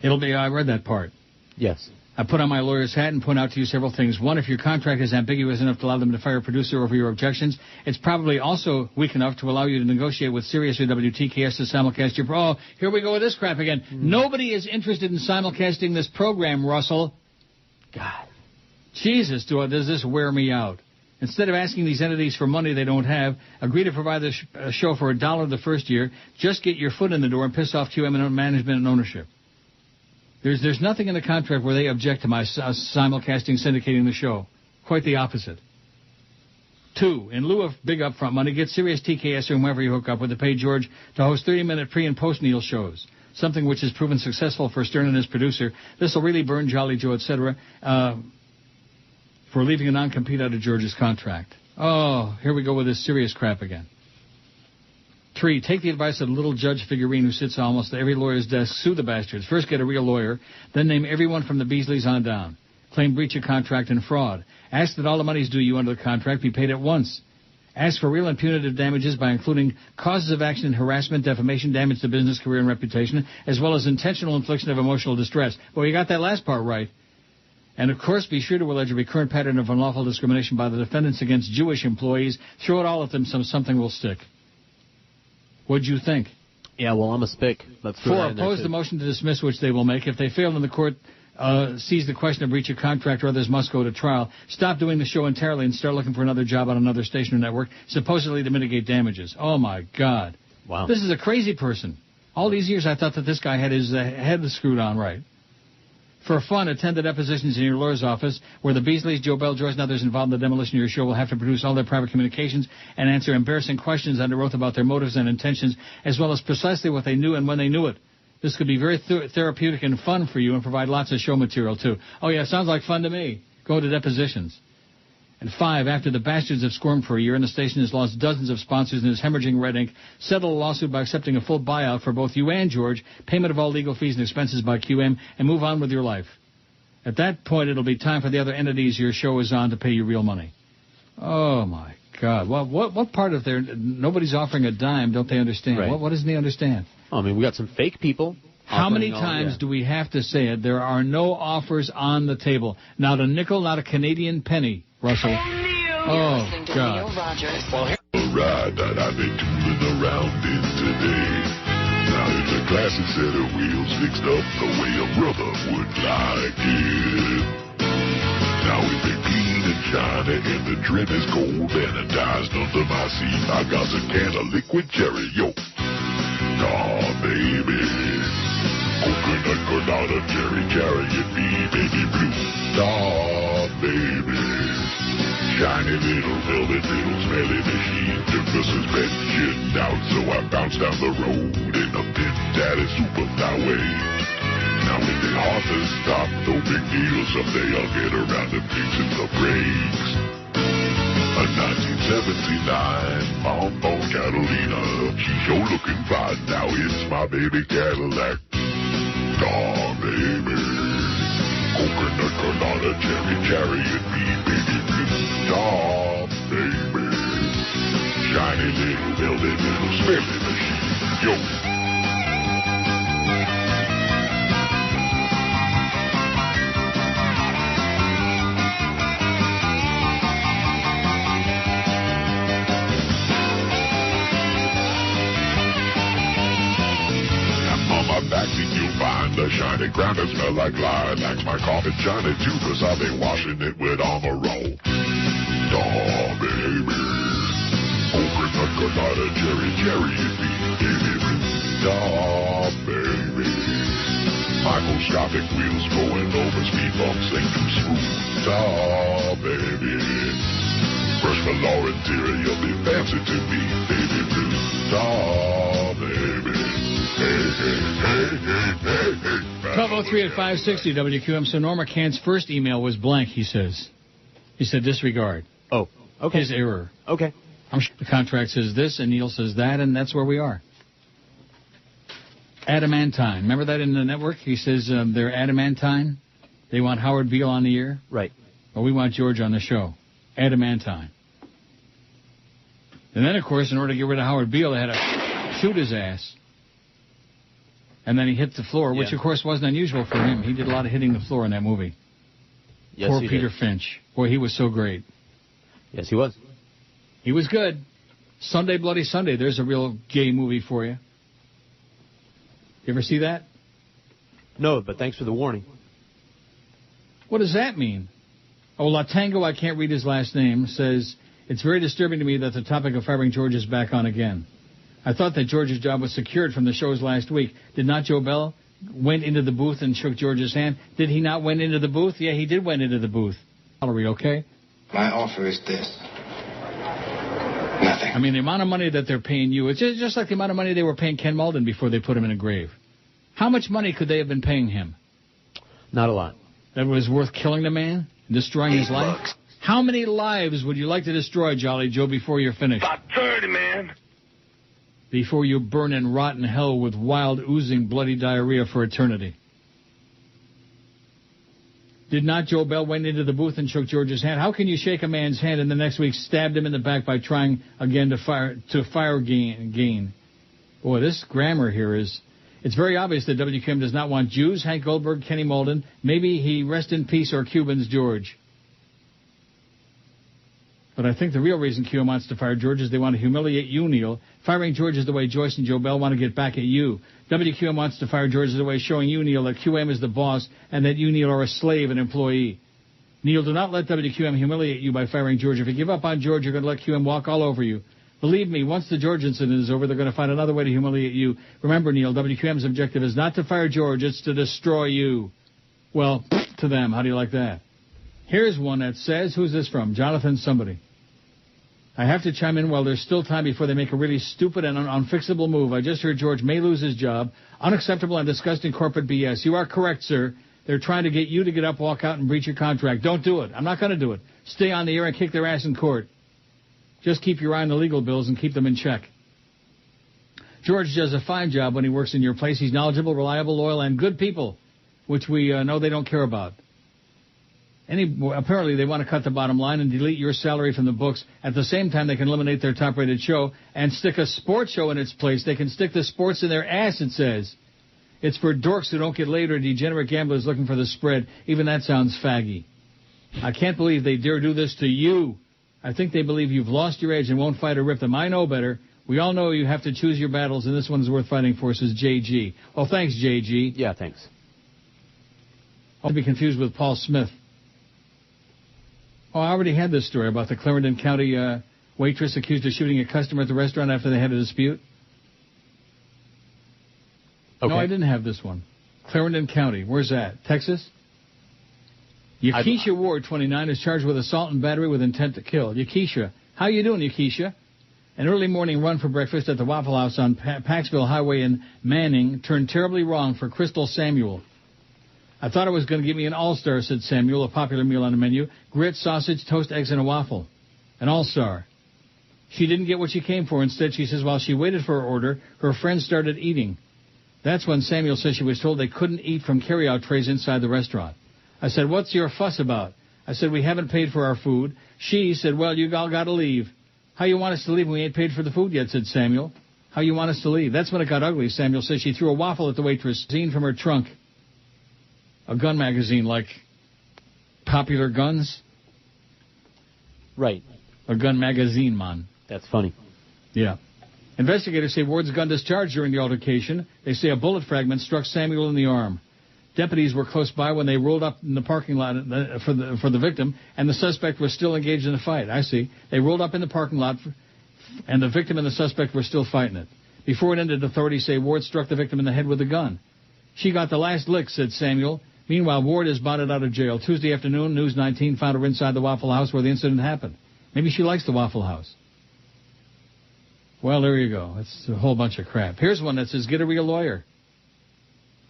I read that part. Yes. I put on my lawyer's hat and point out to you several things. One, if your contract is ambiguous enough to allow them to fire a producer over your objections, it's probably also weak enough to allow you to negotiate with Sirius or WTKS to simulcast your... Oh, here we go with this crap again. Nobody is interested in simulcasting this program, Russell. God. Jesus, does this wear me out. Instead of asking these entities for money they don't have, agree to provide the show for $1 the first year. Just get your foot in the door and piss off QM and management and ownership. There's nothing in the contract where they object to my simulcasting, syndicating the show. Quite the opposite. 2, in lieu of big upfront money, get Sirius TKS or whomever you hook up with to pay George to host 30-minute pre- and post-Neil shows. Something which has proven successful for Stern and his producer. This will really burn Jolly Joe, etc., for leaving a non-compete out of George's contract. Oh, here we go with this serious crap again. 3, take the advice of the little judge figurine who sits almost at every lawyer's desk. Sue the bastards. First get a real lawyer, then name everyone from the Beasleys on down. Claim breach of contract and fraud. Ask that all the monies due you under the contract be paid at once. Ask for real and punitive damages by including causes of action and harassment, defamation, damage to business, career, and reputation, as well as intentional infliction of emotional distress. Well, you got that last part right. And, of course, be sure to allege a recurrent pattern of unlawful discrimination by the defendants against Jewish employees. Throw it all at them so something will stick. What'd you think? Yeah, well, I'm a spick. Let's 4, oppose the motion to dismiss, which they will make. If they fail in the court sees the question of breach of contract or others must go to trial. Stop doing the show entirely and start looking for another job on another station or network, supposedly to mitigate damages. Oh, my God. Wow. This is a crazy person. All these years I thought that this guy had his head screwed on right. For fun, attend the depositions in your lawyer's office where the Beasleys, Joe Bell, Joyce, and others involved in the demolition of your show will have to produce all their private communications and answer embarrassing questions under oath about their motives and intentions, as well as precisely what they knew and when they knew it. This could be very therapeutic and fun for you and provide lots of show material, too. Oh, yeah, sounds like fun to me. Go to depositions. And 5, after the bastards have squirmed for a year and the station has lost dozens of sponsors and is hemorrhaging red ink, settle a lawsuit by accepting a full buyout for both you and George, payment of all legal fees and expenses by QM, and move on with your life. At that point, it'll be time for the other entities your show is on to pay you real money. Oh, my God. Well, what part of their... Nobody's offering a dime, don't they understand? Right. What doesn't he understand? I mean, we got some fake people. How many times do we have to say it? There are no offers on the table. Not a nickel, not a Canadian penny, Russell. Oh, God. Well, the ride that I've been tooling around in today. Now it's a classic set of wheels fixed up the way a brother would like it. Now it's been clean and shiny and the trim is gold anodized under my seat. I got a can of liquid cherry, yo. Aw, baby. Coconut, granada, cherry, chariot, baby blue. Aw, baby. Shiny little velvet, little smelly machine. Took the suspension out, so I bounced down the road in a Pit Daddy Superflyway. Now it ain't hard to stop, no big deal. Someday I'll get around to fixing the brakes. A 1979 Bonbon Catalina. She's sure looking fine. Now it's my baby Cadillac. Aw, baby. Coconut, granada, cherry, chariot, baby blue. Aw, baby. Shiny little velvet, little smelly machine. Yo. You'll find the shiny ground that smell like lilacs. My carpet shiny too, cause I've been washing it with Armor Roll. Aw, baby. Coconut, granada, cherry, baby blue. Aw, baby. Microscopic wheels going over speed bumps, ain't too smooth. Aw, baby. Brush my law interior, be fancy to me, baby blue. Aw, baby. 1203 at 560 WQAM. So Norma Kant's first email was blank, he says. He said disregard. Oh, okay. His error. Okay. I'm sure the contract says this and Neil says that, and that's where we are. Adamantine. Remember that in the network? He says they're adamantine. They want Howard Beale on the air. Right. Well, we want George on the show. Adamantine. And then, of course, in order to get rid of Howard Beale, they had to shoot his ass. And then he hit the floor, which, of course, wasn't unusual for him. He did a lot of hitting the floor in that movie. Yes, Poor he Peter did. Finch. Boy, he was so great. Yes, he was. He was good. Sunday Bloody Sunday. There's a real gay movie for you. You ever see that? No, but thanks for the warning. What does that mean? Oh, Latango, I can't read his last name, says, it's very disturbing to me that the topic of firing George is back on again. I thought that George's job was secured from the shows last week. Did not Joe Bell went into the booth and shook George's hand? Did he not went into the booth? Yeah, he did went into the booth. Valerie, okay? My offer is this. Nothing. I mean, the amount of money that they're paying you, it's just like the amount of money they were paying Ken Malden before they put him in a grave. How much money could they have been paying him? Not a lot. That was worth killing the man? Destroying his life? How many lives would you like to destroy, Jolly Joe, before you're finished? About 30, man. Before you burn and rot in hell with wild, oozing, bloody diarrhea for eternity. Did not Joe Bell went into the booth and shook George's hand? How can you shake a man's hand and the next week stabbed him in the back by trying again to fire gain? Boy, this grammar here is... It's very obvious that WQAM does not want Jews, Hank Goldberg, Kenny Malden. Maybe he rest in peace or Cubans, George. But I think the real reason QM wants to fire George is they want to humiliate you, Neil. Firing George is the way Joyce and Joe Bell want to get back at you. WQM wants to fire George is the way showing you, Neil, that QM is the boss and that you, Neil, are a slave, an employee. Neil, do not let WQM humiliate you by firing George. If you give up on George, you're going to let QM walk all over you. Believe me, once the George incident is over, they're going to find another way to humiliate you. Remember, Neil, WQM's objective is not to fire George, it's to destroy you. Well, to them. How do you like that? Here's one that says, who's this from? Jonathan somebody. I have to chime in while there's still time before they make a really stupid and unfixable move. I just heard George may lose his job. Unacceptable and disgusting corporate BS. You are correct, sir. They're trying to get you to get up, walk out, and breach your contract. Don't do it. I'm not going to do it. Stay on the air and kick their ass in court. Just keep your eye on the legal bills and keep them in check. George does a fine job when he works in your place. He's knowledgeable, reliable, loyal, and good people, which we know they don't care about. Apparently, they want to cut the bottom line and delete your salary from the books. At the same time, they can eliminate their top-rated show and stick a sports show in its place. They can stick the sports in their ass, it says. It's for dorks who don't get laid or degenerate gamblers looking for the spread. Even that sounds faggy. I can't believe they dare do this to you. I think they believe you've lost your edge and won't fight or rip them. I know better. We all know you have to choose your battles, and this one's worth fighting for, says JG. Oh, thanks, JG. Yeah, thanks. I'll be confused with Paul Smith. Oh, I already had this story about the Clarendon County waitress accused of shooting a customer at the restaurant after they had a dispute. Okay. No, I didn't have this one. Clarendon County. Where's that? Texas? Yakisha Ward, 29, is charged with assault and battery with intent to kill. Yakisha. How you doing, Yakisha? An early morning run for breakfast at the Waffle House on Paxville Highway in Manning turned terribly wrong for Crystal Samuel. I thought it was going to give me an all-star, said Samuel, a popular meal on the menu. Grits, sausage, toast, eggs, and a waffle. An all-star. She didn't get what she came for. Instead, she says while she waited for her order, her friends started eating. That's when Samuel says she was told they couldn't eat from carry-out trays inside the restaurant. I said, what's your fuss about? I said, we haven't paid for our food. She said, well, you all got to leave. How you want us to leave when we ain't paid for the food yet, said Samuel. How you want us to leave? That's when it got ugly. Samuel says she threw a waffle at the waitress, seen from her trunk. A gun magazine like Popular Guns? Right. A gun magazine, man. That's funny. Yeah. Investigators say Ward's gun discharged during the altercation. They say a bullet fragment struck Samuel in the arm. Deputies were close by when they rolled up in the parking lot for the victim, and the suspect was still engaged in a fight. I see. They rolled up in the parking lot, and the victim and the suspect were still fighting it. Before it ended, authorities say Ward struck the victim in the head with a gun. She got the last lick, said Samuel. Meanwhile, Ward is bonded out of jail. Tuesday afternoon, News 19 found her inside the Waffle House where the incident happened. Maybe she likes the Waffle House. Well, there you go. It's a whole bunch of crap. Here's one that says, get a real lawyer.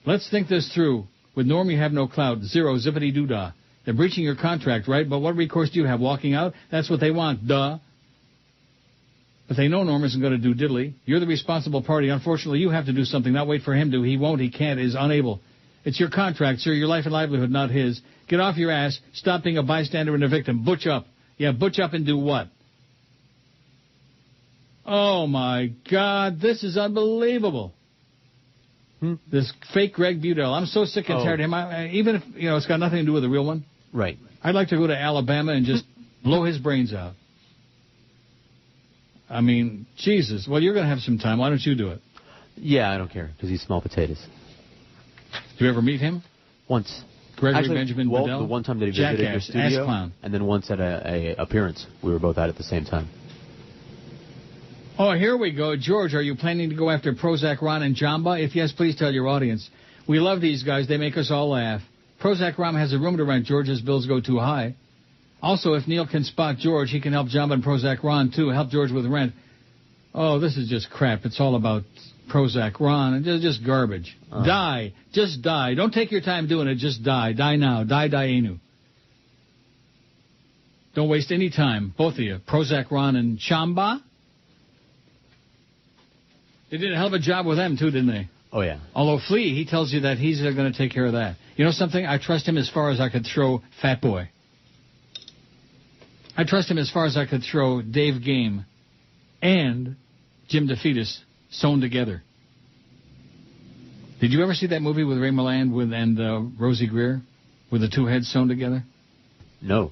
Let's think this through. With Norm, you have no clout. Zero, zippity-doo-dah. They're breaching your contract, right? But what recourse do you have? Walking out? That's what they want, duh. But they know Norm isn't going to do diddly. You're the responsible party. Unfortunately, you have to do something, not wait for him to. He won't, he can't, is unable. It's your contract, sir, your life and livelihood, not his. Get off your ass. Stop being a bystander and a victim. Butch up. Yeah, butch up and do what? Oh, my God. This is unbelievable. This fake Greg Budell. I'm so sick and tired of him. Even if, it's got nothing to do with the real one. Right. I'd like to go to Alabama and just blow his brains out. I mean, Jesus. Well, you're going to have some time. Why don't you do it? Yeah, I don't care, because he's small potatoes. Did you ever meet him? Once. Gregory Benjamin Budell? The one time that he visited your studio, ass clown. And then once at a appearance. We were both at the same time. Oh, here we go. George, are you planning to go after Prozac Ron and Jamba? If yes, please tell your audience. We love these guys. They make us all laugh. Prozac Ron has a room to rent. George's bills go too high. Also, if Neil can spot George, he can help Jamba and Prozac Ron, too. Help George with rent. Oh, this is just crap. It's all about Prozac Ron. And just garbage. Die. Just die. Don't take your time doing it. Just die. Die now. Die enu. Don't waste any time. Both of you. Prozac Ron and Chamba. They did a hell of a job with them, too, didn't they? Oh, yeah. Although Flea, he tells you that he's going to take care of that. You know something? I trust him as far as I could throw Fat Boy. I trust him as far as I could throw Dave Game and Jim DeFetus sewn together. Did you ever see that movie with Ray Milland and Rosie Greer with the two heads sewn together? No.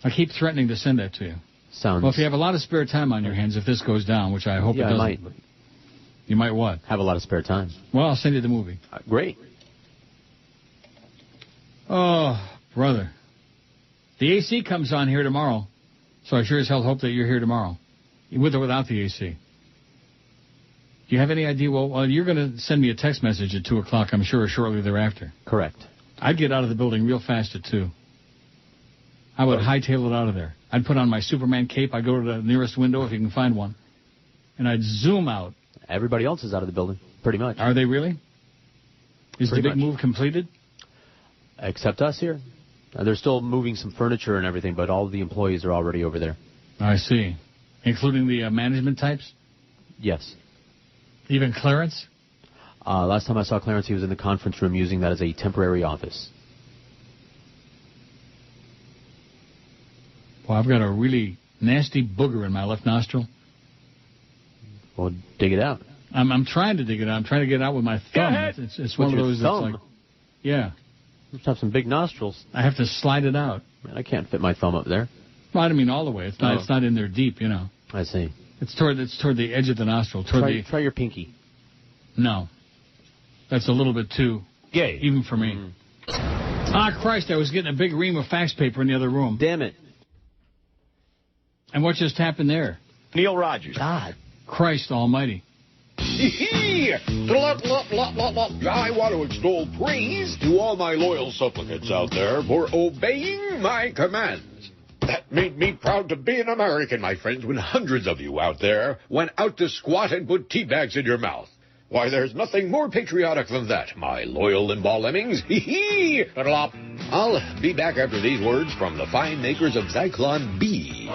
I keep threatening to send that to you. Sounds. Well, if you have a lot of spare time on your hands, if this goes down, which I hope it doesn't. I might. You might what? Have a lot of spare time. Well, I'll send you the movie. Great. Oh, brother. The AC comes on here tomorrow, so I sure as hell hope that you're here tomorrow, with or without the AC. Do you have any idea? Well, you're going to send me a text message at 2 o'clock, I'm sure, shortly thereafter. Correct. I'd get out of the building real fast at 2. I would hightail it out of there. I'd put on my Superman cape. I'd go to the nearest window, if you can find one, and I'd zoom out. Everybody else is out of the building, pretty much. Are they really? Is the big move completed? Except us here. They're still moving some furniture and everything, but all of the employees are already over there. I see. Including the management types? Yes. Even Clarence? Last time I saw Clarence, he was in the conference room using that as a temporary office. Well, I've got a really nasty booger in my left nostril. Well, dig it out. I'm trying to dig it out. I'm trying to get it out with my thumb. It's one of those that's like... Yeah. You have some big nostrils. I have to slide it out. Man, I can't fit my thumb up there. Well, I don't mean all the way. It's not. It's not in there deep, you know. I see. It's toward the edge of the nostril. Try your pinky. No. That's a little bit too gay, even for me. Ah, Christ, I was getting a big ream of fax paper in the other room. Damn it. And what just happened there? Neil Rogers. God. Christ almighty. I want to extol praise to all my loyal supplicants out there for obeying my commands. That made me proud to be an American, my friends, when hundreds of you out there went out to squat and put tea bags in your mouth. Why, there's nothing more patriotic than that, my loyal limball lemmings. I'll be back after these words from the fine makers of Zyklon B.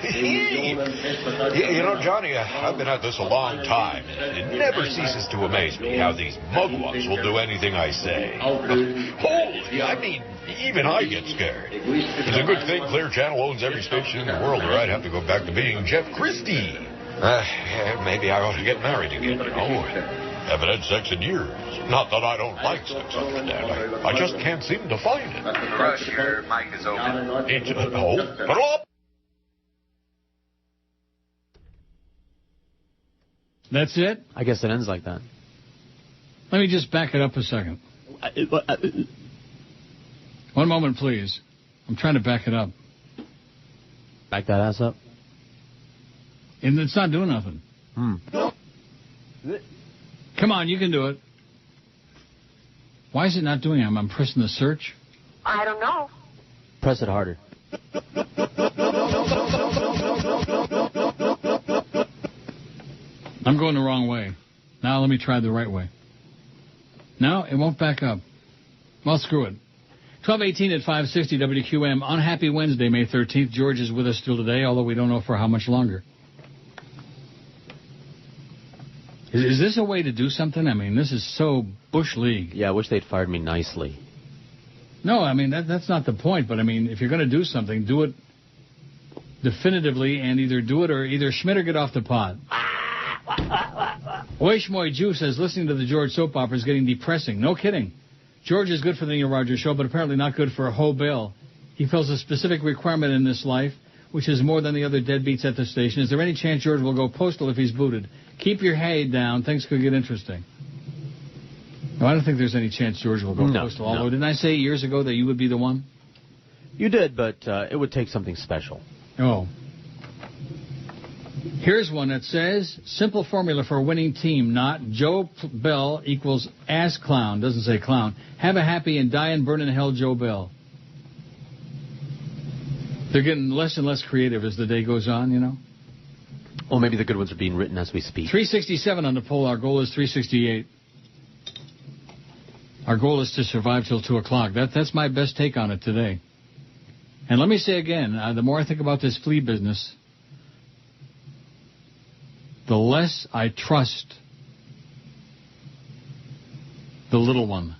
You know, Johnny, I've been at this a long time, and it never ceases to amaze me how these mugwumps will do anything I say. Holy, I mean, even I get scared. It's a good thing Clear Channel owns every station in the world, or I'd have to go back to being Jeff Christie. Maybe I ought to get married again, you know. Haven't had sex in years. Not that I don't like sex, understand. I just can't seem to find it. Rush, your mic is open. It's, That's it? I guess it ends like that. Let me just back it up a second. One moment, please. I'm trying to back it up. Back that ass up? And it's not doing nothing. Come on, you can do it. Why is it not doing it? I'm pressing the search. I don't know. Press it harder. I'm going the wrong way. Now let me try the right way. No, it won't back up. Well, screw it. 12:18 at 560 WQAM. On Happy Wednesday, May 13th. George is with us still today, although we don't know for how much longer. Is this a way to do something? I mean, this is so Bush League. Yeah, I wish they'd fired me nicely. No, I mean, that's not the point. But, I mean, if you're going to do something, do it definitively and either do it or either Schmidt or get off the pot. Oishmoy Jew says, listening to the George soap opera is getting depressing. No kidding. George is good for the Neil Rogers show, but apparently not good for a whole bill. He feels a specific requirement in this life, which is more than the other deadbeats at the station. Is there any chance George will go postal if he's booted? Keep your head down. Things could get interesting. No, I don't think there's any chance George will go postal. Although, didn't I say years ago that you would be the one? You did, but it would take something special. Oh. Here's one that says, simple formula for a winning team, not Joe Bell equals ass clown. Doesn't say clown. Have a happy and die and burn in hell, Joe Bell. They're getting less and less creative as the day goes on, you know. Well, maybe the good ones are being written as we speak. 367 on the poll. Our goal is 368. Our goal is to survive till 2 o'clock. That's my best take on it today. And let me say again, the more I think about this Flea business, the less I trust the little one.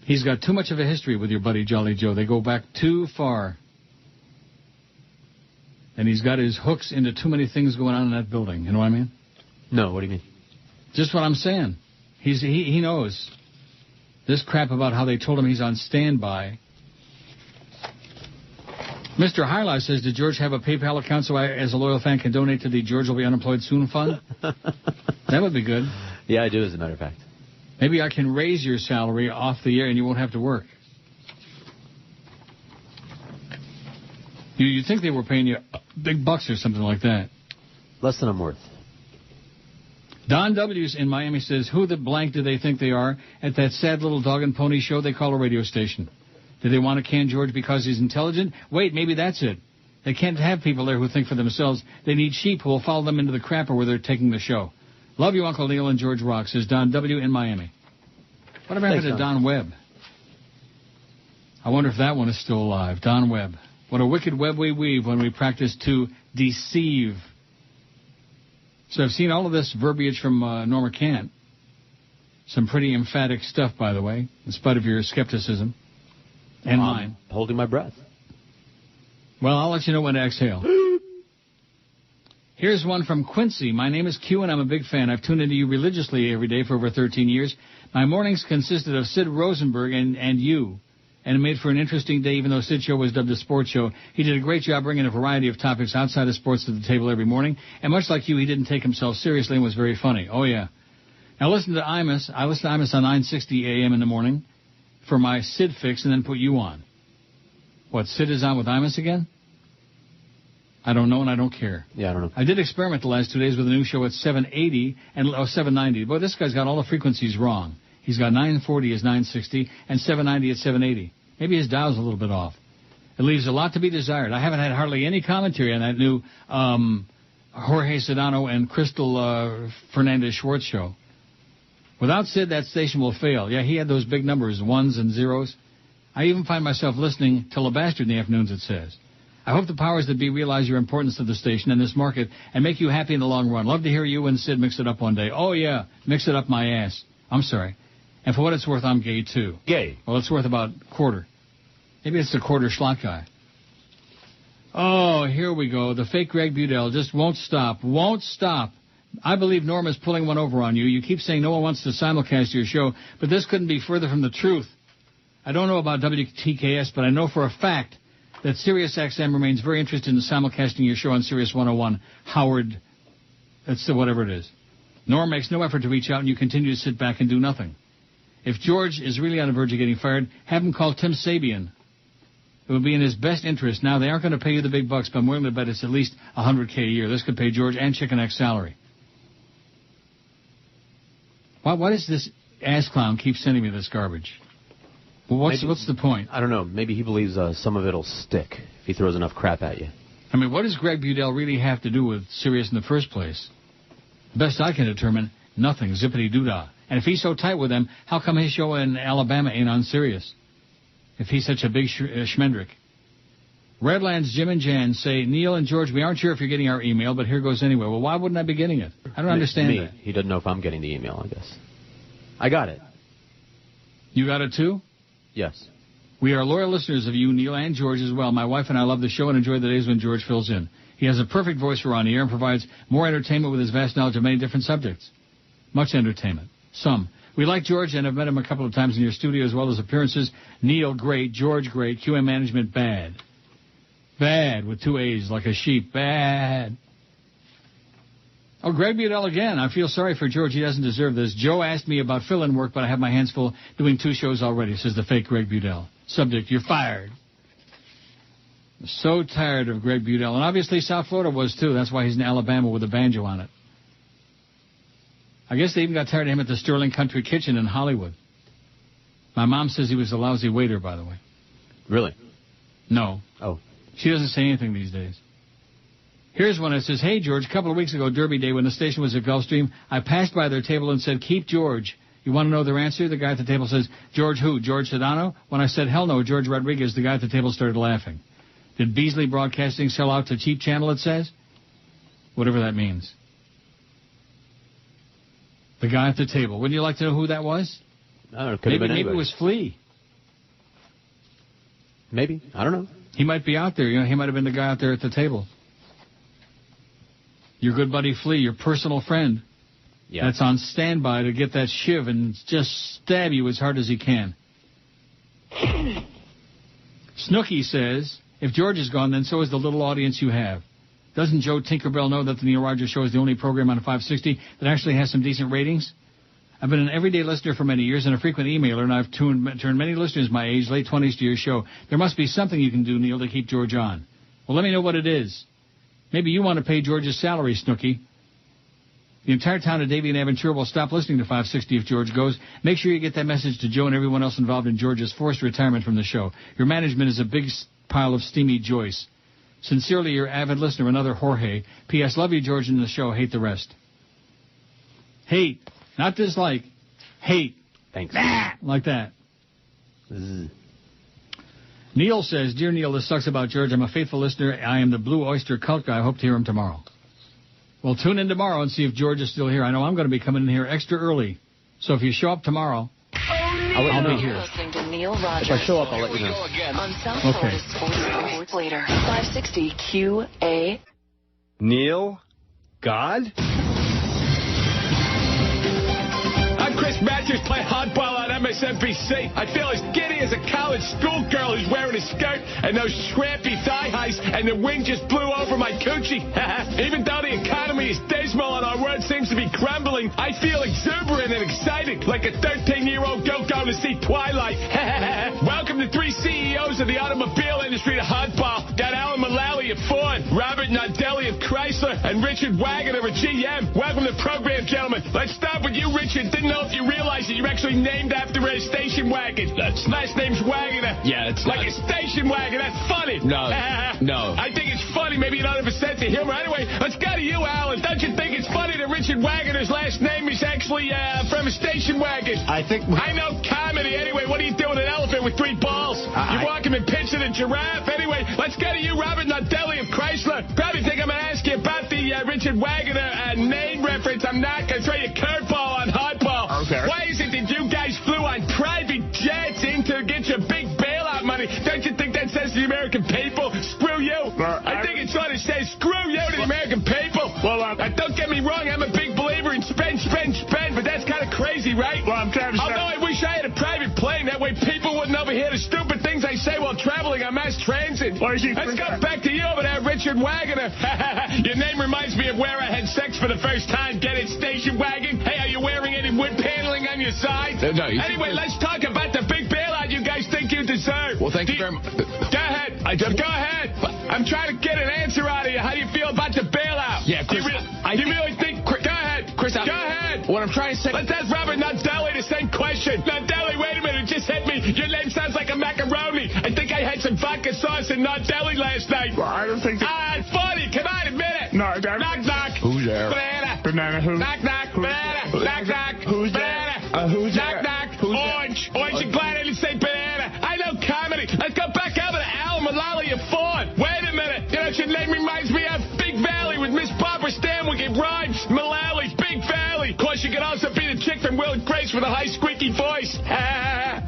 He's got too much of a history with your buddy Jolly Joe. They go back too far. And he's got his hooks into too many things going on in that building. You know what I mean? No, what do you mean? Just what I'm saying. He knows. This crap about how they told him he's on standby Mr. Highlight says, did George have a PayPal account so I, as a loyal fan, can donate to the George Will Be Unemployed Soon Fund? That would be good. Yeah, I do, as a matter of fact. Maybe I can raise your salary off the air and you won't have to work. You'd think they were paying you big bucks or something like that. Less than I'm worth. Don W's in Miami says, who the blank do they think they are at that sad little dog and pony show they call a radio station? Do they want to can George because he's intelligent? Wait, maybe that's it. They can't have people there who think for themselves. They need sheep who will follow them into the crapper where they're taking the show. Love you, Uncle Neil and George Rock, says Don W. in Miami. Whatever happened to Don Webb? I wonder if that one is still alive. Don Webb. What a wicked web we weave when we practice to deceive. So I've seen all of this verbiage from Norma Kant. Some pretty emphatic stuff, by the way, in spite of your skepticism. And mine. Holding my breath. Well, I'll let you know when to exhale. Here's one from Quincy. My name is Q, and I'm a big fan. I've tuned into you religiously every day for over 13 years. My mornings consisted of Sid Rosenberg and you, and it made for an interesting day, even though Sid's show was dubbed a sports show. He did a great job bringing a variety of topics outside of sports to the table every morning, and much like you, he didn't take himself seriously and was very funny. Oh, yeah. Now, listen to Imus. I listen to Imus on 9:60 a.m. in the morning for my Sid fix and then put you on. What, Sid is on with Imus again? I don't know, and I don't care. Yeah, I don't know. I did experiment the last 2 days with a new show at 780 and 790. Boy, this guy's got all the frequencies wrong. He's got 940 as 960 and 790 at 780. Maybe his dial's a little bit off. It leaves a lot to be desired. I haven't had hardly any commentary on that new Jorge Sedano and Crystal Fernandez Schwartz show. Without Sid, that station will fail. Yeah, he had those big numbers, ones and zeros. I even find myself listening till a bastard in the afternoons, it says. I hope the powers that be realize your importance to the station and this market and make you happy in the long run. Love to hear you and Sid mix it up one day. Oh, yeah, mix it up my ass. I'm sorry. And for what it's worth, I'm gay, too. Gay? Well, it's worth about a quarter. Maybe it's the quarter schlot guy. Oh, here we go. The fake Greg Budell just won't stop. Won't stop. I believe Norma's pulling one over on you. You keep saying no one wants to simulcast your show, but this couldn't be further from the truth. I don't know about WTKS, but I know for a fact that SiriusXM remains very interested in simulcasting your show on Sirius 101. Howard, that's whatever it is. Norm makes no effort to reach out, and you continue to sit back and do nothing. If George is really on the verge of getting fired, have him call Tim Sabian. It would be in his best interest. Now, they aren't going to pay you the big bucks, but I'm willing to bet it's at least $100K a year. This could pay George and Chicken X's salary. Why does this ass clown keep sending me this garbage? Well, what's the point? I don't know. Maybe he believes some of it'll stick if he throws enough crap at you. I mean, what does Greg Budell really have to do with Sirius in the first place? Best I can determine, nothing. Zippity-doo-dah. And if he's so tight with them, how come his show in Alabama ain't on Sirius? If he's such a big schmendrick. Redlands, Jim and Jan say, Neil and George, we aren't sure if you're getting our email, but here goes anyway. Well, why wouldn't I be getting it? I don't understand that. He doesn't know if I'm getting the email, I guess. I got it. You got it, too? Yes. We are loyal listeners of you, Neil, and George as well. My wife and I love the show and enjoy the days when George fills in. He has a perfect voice for on the air and provides more entertainment with his vast knowledge of many different subjects. Much entertainment. Some. We like George and have met him a couple of times in your studio as well as appearances. Neil, great. George, great. QM management, bad. Bad, with 2 A's, like a sheep. Bad. Oh, Greg Budell again. I feel sorry for George. He doesn't deserve this. Joe asked me about fill-in work, but I have my hands full doing 2 shows already, says the fake Greg Budell. Subject, you're fired. I'm so tired of Greg Budell. And obviously South Florida was, too. That's why he's in Alabama with a banjo on it. I guess they even got tired of him at the Sterling Country Kitchen in Hollywood. My mom says he was a lousy waiter, by the way. Really? No. Oh. She doesn't say anything these days. Here's one that says, hey, George, a couple of weeks ago, Derby Day, when the station was at Gulfstream, I passed by their table and said, keep George. You want to know their answer? The guy at the table says, George who? George Sedano? When I said, hell no, Jorge Rodriguez, the guy at the table started laughing. Did Beasley Broadcasting sell out to Cheap Channel, it says? Whatever that means. The guy at the table. Wouldn't you like to know who that was? I don't know. Could have been maybe it was Flea. Maybe. I don't know. He might be out there. You know, he might have been the guy out there at the table. Your good buddy Flea, your personal friend. Yeah. That's on standby to get that shiv and just stab you as hard as he can. Snooky says, If George is gone, then so is the little audience you have. Doesn't Joe Tinkerbell know that the Neil Rogers Show is the only program on 560 that actually has some decent ratings? I've been an everyday listener for many years and a frequent emailer, and I've turned many listeners my age, late 20s, to your show. There must be something you can do, Neil, to keep George on. Well, let me know what it is. Maybe you want to pay George's salary, Snooky. The entire town of Davie and Aventura will stop listening to 560 if George goes. Make sure you get that message to Joe and everyone else involved in George's forced retirement from the show. Your management is a big pile of steamy Joyce. Sincerely, your avid listener, another Jorge. P.S. Love you, George, and the show. Hate the rest. Hate. Not dislike. Hate. Thanks. Like that. Neil says, Dear Neil, this sucks about George. I'm a faithful listener. I am the Blue Oyster Cult guy. I hope to hear him tomorrow. Well, tune in tomorrow and see if George is still here. I know I'm going to be coming in here extra early. So if you show up tomorrow, I'll be here. Listening to Neil Rogers. If I show up, I'll let you know. On South Florida's Sports Later. 560 QA. Neil? God? I'm Chris Matthews, play hardball on MSNBC. I feel as giddy as a college schoolgirl who's wearing a skirt and those shrampy thigh highs, and the wind just blew over my coochie. Even though the economy is dismal and our world seems to be crumbling, I feel exuberant and excited, like a 13-year-old girl going to see Twilight. Welcome to three CEOs of the automobile industry to hardball. Got Alan Mullally of Ford, Robert Nardelli of Chrysler, and Richard Wagner of GM. Welcome to the program, gentlemen. Let's start with you, Richard. Didn't know if you realize that you're actually named after a station wagon. Last name's Wagner. Yeah, it's like a station wagon. That's funny. No. I think it's funny. Maybe you don't have a sense of humor. Anyway, let's go to you, Alan. Don't you think it's funny that Richard Wagner's last name is actually from a station wagon? I know comedy. Anyway, what are you doing, an elephant with three balls? You walking and pinching a giraffe? Anyway, let's go to you, Robert Nardelli of Chrysler. Probably think I'm going to ask you about the Richard Wagner name reference. I'm not going to throw you a curveball on hardball. Okay. Why is it that you guys flew on private jets in to get your big bailout money? Don't you think that says to the American people, screw you? I think it sort of says, screw you to the American people. Well, don't get me wrong, I'm a big believer in spend, but that's kind of crazy, right? Well, I'm trying to say... Although I wish I had a private plane, that way people wouldn't overhear the stupid things I say while traveling on mass transit. Let's go back to you over there, Richard Wagner. Your name reminds me of where I had sex for the first time. Get it, station wagon? Hey, are you wearing any wood paneling on your side? No. Anyway, let's talk about the big bailout you guys think you deserve. Well, thank you very much. Go ahead. Go ahead. I'm trying to get an answer out of you. How do you feel about the bailout? Yeah, Chris, Do you really think... Go ahead. Chris, go ahead. What I'm trying to say... Let's ask Robert Nardelli the same question. Nardelli, wait a minute. It just hit me. Your name sounds like a macaroni. I think I had some vodka sauce in Nardelli last night. Well, I don't think... It's funny. Come on, admit it. No, knock, knock. Who's there? Banana. Banana who? Knock, knock. Banana. Knock, knock. Who's banana. there? Who's knock, there? knock. Who's Orange. there? Orange. You're glad I didn't say banana. I know comedy. Let's go back over to Alan Mullally of Ford. Wait a minute. You know, your name reminds me of Big Valley with Miss Barbara Stanwyck. It rhymes. Mullally, Big Valley. Of course, you could also be the chick from Will and Grace with a high squeaky voice.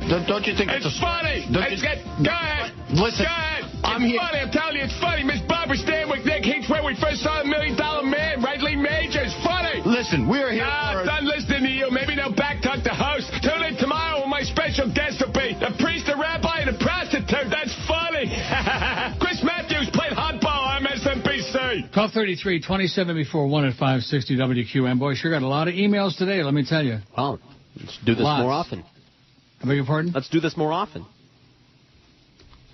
Don't you think it's funny? Go ahead. Listen. Go ahead. I'm it's here. funny. I'm telling you, it's funny. Miss Barbara Stanwyck, Nick Hinch, where we first saw the $1 Million Man, right? Lee Major. It's funny. Listen, we're here. Done listening to you. Maybe they'll backtalk the host. Tune in tomorrow when my special guest will be the priest, the rabbi, and the prostitute. That's funny. Chris Matthews played hardball on MSNBC. 12:33, 27 before 1 at 560 WQAM. Boy, sure got a lot of emails today, let me tell you. Oh, let's do this more often. I beg your pardon? Let's do this more often.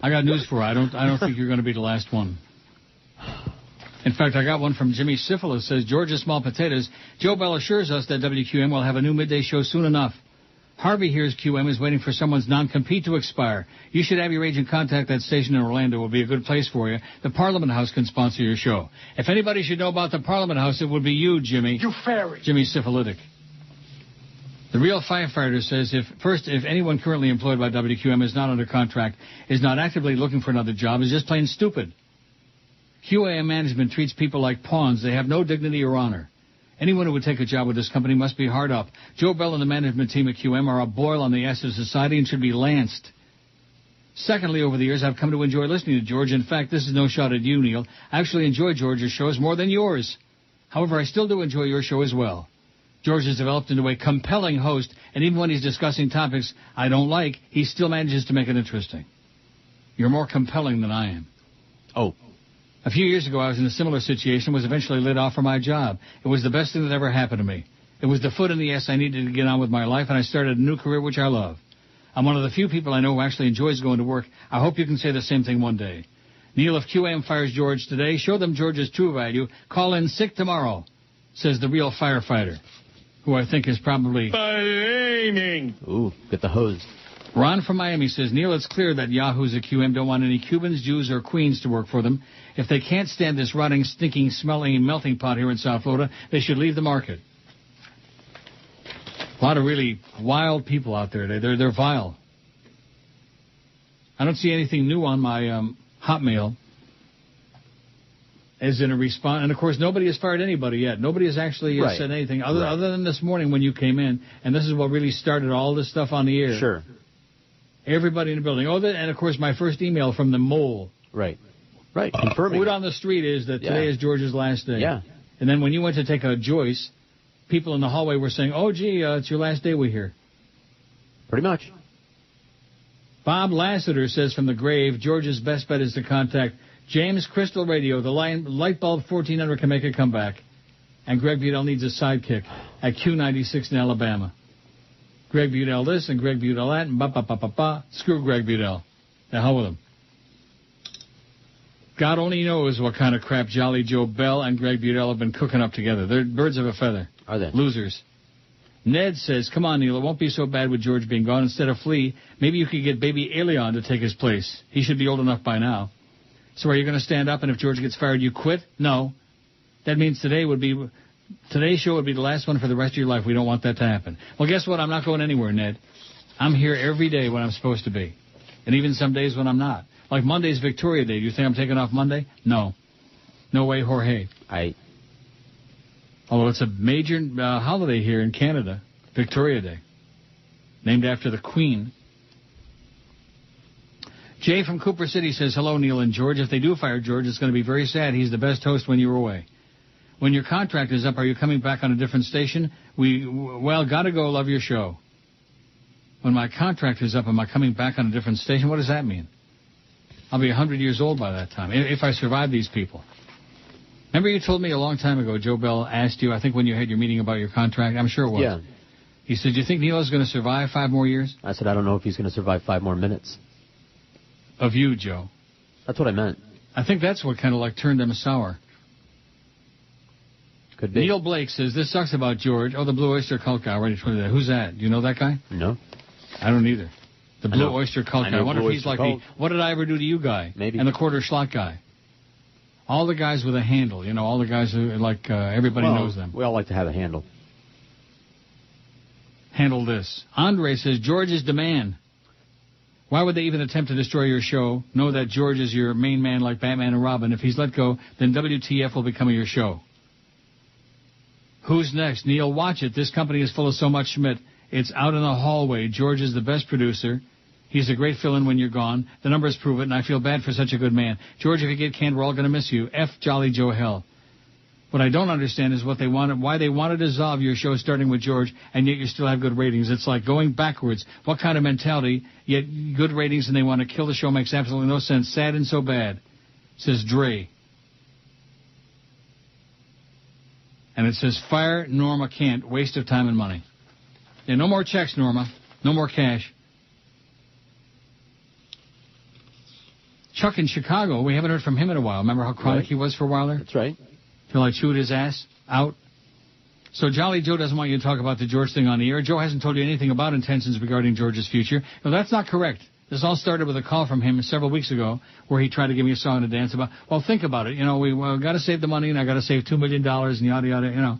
I got news for you. I don't think you're going to be the last one. In fact, I got one from Jimmy Syphilis. Says, Georgia Small Potatoes, Joe Bell assures us that WQM will have a new midday show soon enough. Harvey here's QM is waiting for someone's non-compete to expire. You should have your agent contact that station in Orlando. It will be a good place for you. The Parliament House can sponsor your show. If anybody should know about the Parliament House, it would be you, Jimmy. You fairy. Jimmy Syphilitic. The Real Firefighter says, if anyone currently employed by WQM is not under contract, is not actively looking for another job, is just plain stupid. QAM management treats people like pawns. They have no dignity or honor. Anyone who would take a job with this company must be hard up. Joe Bell and the management team at QM are a boil on the ass of society and should be lanced. Secondly, over the years, I've come to enjoy listening to George. In fact, this is no shot at you, Neil. I actually enjoy George's shows more than yours. However, I still do enjoy your show as well. George has developed into a compelling host, and even when he's discussing topics I don't like, he still manages to make it interesting. You're more compelling than I am. Oh. A few years ago, I was in a similar situation, was eventually laid off from my job. It was the best thing that ever happened to me. It was the foot in the ass I needed to get on with my life, and I started a new career, which I love. I'm one of the few people I know who actually enjoys going to work. I hope you can say the same thing one day. Neil, if QAM fires George today, show them George's true value. Call in sick tomorrow, says the real firefighter, who I think is probably... Ooh, get the hose. Ron from Miami says, Neil, it's clear that yahoos at QM don't want any Cubans, Jews, or Queens to work for them. If they can't stand this rotting, stinking, smelling melting pot here in South Florida, they should leave the market. A lot of really wild people out there. They're vile. I don't see anything new on my Hotmail as in a response. And, of course, nobody has fired anybody yet. Nobody has actually said anything other than this morning when you came in. And this is what really started all this stuff on the air. Sure. Everybody in the building. And, of course, my first email from the mole. Right. Right, confirming. Word on the street is that today is George's last day. Yeah. And then when you went to take a Joyce, people in the hallway were saying, oh, gee, it's your last day we hear. Pretty much. Bob Lassiter says from the grave, George's best bet is to contact James Crystal Radio. The light bulb 1400 can make a comeback. And Greg Budell needs a sidekick at Q96 in Alabama. Greg Budell this and Greg Budell that and ba-ba-ba-ba-ba. Screw Greg Budell. The hell with him. God only knows what kind of crap Jolly Joe Bell and Greg Budell have been cooking up together. They're birds of a feather. Are they? Losers. Ned says, come on, Neil, it won't be so bad with George being gone. Instead of Flea, maybe you could get baby Elion to take his place. He should be old enough by now. So are you going to stand up and if George gets fired, you quit? No. That means today's show would be the last one for the rest of your life. We don't want that to happen. Well, guess what? I'm not going anywhere, Ned. I'm here every day when I'm supposed to be. And even some days when I'm not. Like Monday's Victoria Day. Do you think I'm taking off Monday? No. No way, Jorge. Although it's a major holiday here in Canada, Victoria Day, named after the Queen. Jay from Cooper City says, hello, Neil and George. If they do fire George, it's going to be very sad. He's the best host when you were away. When your contract is up, are you coming back on a different station? Gotta go, love your show. When my contract is up, am I coming back on a different station? What does that mean? I'll be 100 years old by that time, if I survive these people. Remember you told me a long time ago, Joe Bell asked you, I think when you had your meeting about your contract, I'm sure it was. Yeah. He said, do you think Neil is going to survive 5 more years? I said, I don't know if he's going to survive 5 more minutes. Of you, Joe. That's what I meant. I think that's what kind of like turned them sour. Could be. Neil Blake says, this sucks about George. Oh, the Blue Oyster Cult guy. Ready to that. Who's that? Do you know that guy? No. I don't either. The Blue Oyster Cult guy. I wonder if he's like the what did I ever do to you guy? Maybe. And the quarter slot guy. All the guys with a handle. You know, all the guys who like everybody knows them. We all like to have a handle. Handle this. Andre says, George is the man. Why would they even attempt to destroy your show? Know that George is your main man like Batman and Robin. If he's let go, then WTF will become your show. Who's next? Neil, watch it. This company is full of so much Schmidt. It's out in the hallway. George is the best producer. He's a great fill-in when you're gone. The numbers prove it, and I feel bad for such a good man. George, if you get canned, we're all going to miss you. F Jolly Joe Hell. What I don't understand is why they want to dissolve your show starting with George, and yet you still have good ratings. It's like going backwards. What kind of mentality, yet good ratings, and they want to kill the show makes absolutely no sense. Sad and so bad, says Dre. And it says, fire Norma Kent, waste of time and money. Yeah, no more checks, Norma. No more cash. Chuck in Chicago, we haven't heard from him in a while. Remember how chronic he was for a while there? That's right. Till I chewed his ass out. So Jolly Joe doesn't want you to talk about the George thing on the air. Joe hasn't told you anything about intentions regarding George's future. No, that's not correct. This all started with a call from him several weeks ago where he tried to give me a song and a dance about, well, think about it. You know, we got to save the money, and I got to save $2 million and yada, yada, you know.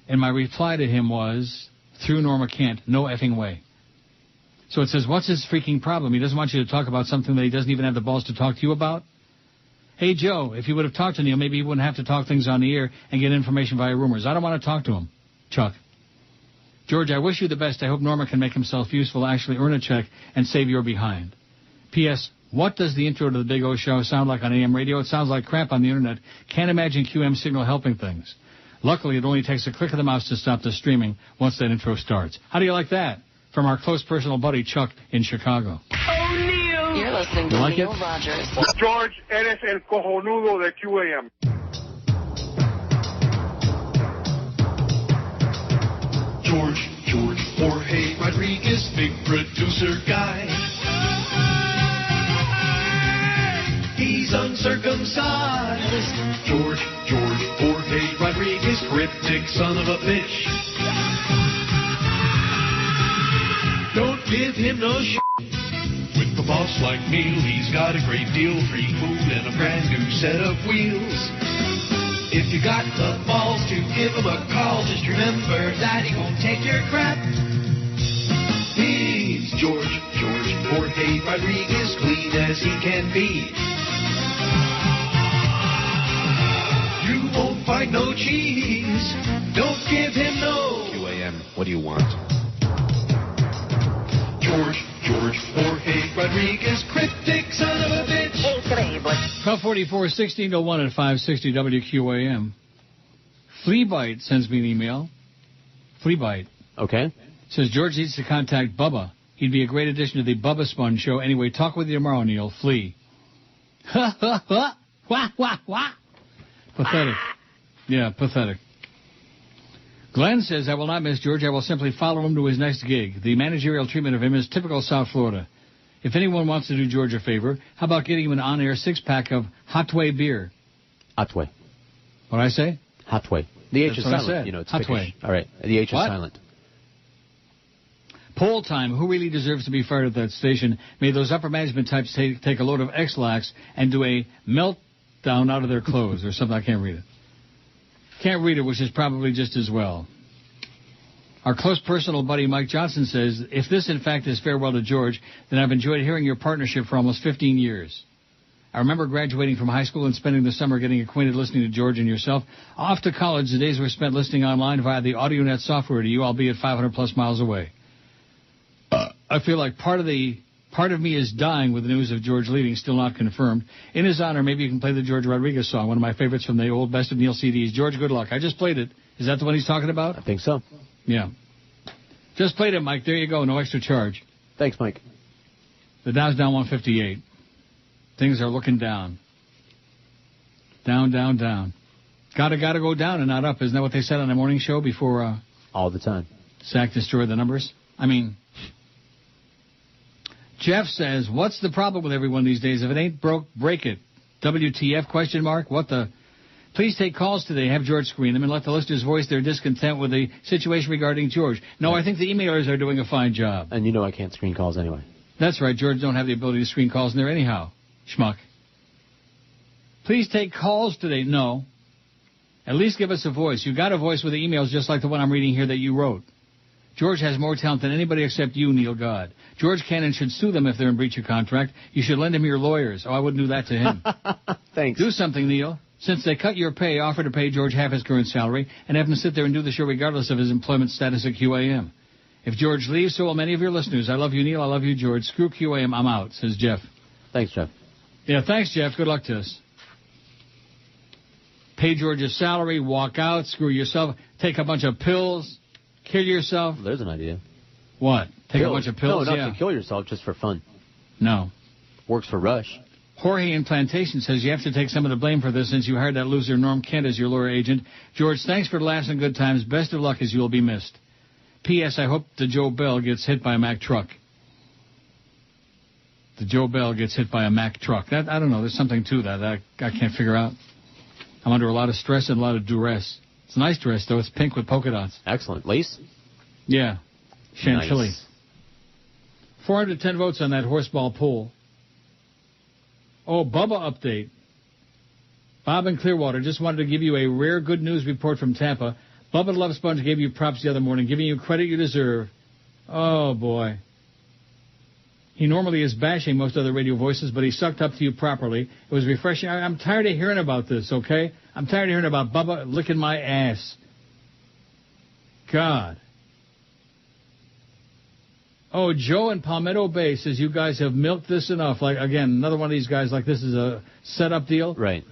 And my reply to him was, through Norma Kent, no effing way. So it says, what's his freaking problem? He doesn't want you to talk about something that he doesn't even have the balls to talk to you about? Hey, Joe, if he would have talked to Neil, maybe he wouldn't have to talk things on the air and get information via rumors. I don't want to talk to him. Chuck. George, I wish you the best. I hope Norma can make himself useful, actually earn a check, and save your behind. P.S. What does the intro to the Big O Show sound like on AM radio? It sounds like crap on the Internet. Can't imagine QM signal helping things. Luckily, it only takes a click of the mouse to stop the streaming once that intro starts. How do you like that? From our close personal buddy, Chuck, in Chicago. You're listening to You like Neil it? Rogers. George, eres el cojonudo de QAM. George, Jorge Rodriguez, big producer guy. He's uncircumcised. George, Jorge Rodriguez, cryptic son of a bitch. Don't give him no shit. With a boss like Neil, he's got a great deal, free food and a brand new set of wheels. If you got the balls to give him a call, just remember that he won't take your crap. He's George Jorge Rodriguez, clean as he can be. You won't find no cheese. Don't give him no. QAM, what do you want? George Jorge Rodriguez, cryptic son of a bitch. 1244, 1601 at 560 WQAM. Flea sends me an email. Flea Okay. Says George needs to contact Bubba. He'd be a great addition to the Bubba Sponge show. Anyway, talk with you tomorrow, Neil. Flea. Ha ha ha. Wah wah wah. Pathetic. Yeah, pathetic. Glenn says, I will not miss George. I will simply follow him to his next gig. The managerial treatment of him is typical South Florida. If anyone wants to do George a favor, how about getting him an on-air six-pack of Hotway beer? Hotway. What'd I say? Hotway. The H That's is what I silent. said. You know, it's Hotway. Pickish. All right. The H is What? silent. Poll time. Who really deserves to be fired at that station? May those upper management types take a load of X-Lax and do a meltdown out of their clothes or something. I can't read it. Can't read it, which is probably just as well. Our close personal buddy Mike Johnson says, if this in fact is farewell to George, then I've enjoyed hearing your partnership for almost 15 years. I remember graduating from high school and spending the summer getting acquainted listening to George and yourself. Off to college, the days were spent listening online via the AudioNet software to you, albeit 500 plus miles away. I feel like part of me is dying with the news of George leaving, still not confirmed. In his honor, maybe you can play the George Rodriguez song, one of my favorites from the old Best of Neil CDs. George, good luck. I just played it. Is that the one he's talking about? I think so. Yeah. Just played it, Mike. There you go. No extra charge. Thanks, Mike. The Dow's down 158. Things are looking down. Down, down, down. Gotta go down and not up. Isn't that what they said on the morning show before all the time SAC destroyed the numbers? I mean, Jeff says, what's the problem with everyone these days? If it ain't broke, break it. WTF, question mark? What the... Please take calls today. Have George screen them and let the listeners voice their discontent with the situation regarding George. No, I think the emailers are doing a fine job. And you know I can't screen calls anyway. That's right. George don't have the ability to screen calls in there anyhow. Schmuck. Please take calls today. No. At least give us a voice. You got a voice with the emails just like the one I'm reading here that you wrote. George has more talent than anybody except you, Neil God. George Cannon should sue them if they're in breach of contract. You should lend him your lawyers. Oh, I wouldn't do that to him. Thanks. Do something, Neil. Since they cut your pay, offer to pay George half his current salary and have him sit there and do the show regardless of his employment status at QAM. If George leaves, so will many of your listeners. I love you, Neil. I love you, George. Screw QAM. I'm out, says Jeff. Thanks, Jeff. Yeah, thanks, Jeff. Good luck to us. Pay George's salary, walk out, screw yourself, take a bunch of pills, kill yourself. There's an idea. What? Take a bunch of pills? No, not to kill yourself, just for fun. No. Works for Rush. Jorge in Plantation says you have to take some of the blame for this since you hired that loser Norm Kent as your lawyer agent. George, thanks for the laughs and good times. Best of luck as you will be missed. P.S. I hope the Joe Bell gets hit by a Mack truck. The Joe Bell gets hit by a Mack truck. That, I don't know. There's something to that I can't figure out. I'm under a lot of stress and a lot of duress. It's a nice dress, though. It's pink with polka dots. Excellent. Lace? Yeah. Chantilly. Nice. 410 votes on that horseball poll. Oh, Bubba update. Bob in Clearwater just wanted to give you a rare good news report from Tampa. Bubba the Love Sponge gave you props the other morning, giving you credit you deserve. Oh, boy. He normally is bashing most other radio voices, but he sucked up to you properly. It was refreshing. I'm tired of hearing about this, okay? I'm tired of hearing about Bubba licking my ass. God. Oh, Joe in Palmetto Bay says you guys have milked this enough. Like, again, another one of these guys, like this is a setup deal. Right.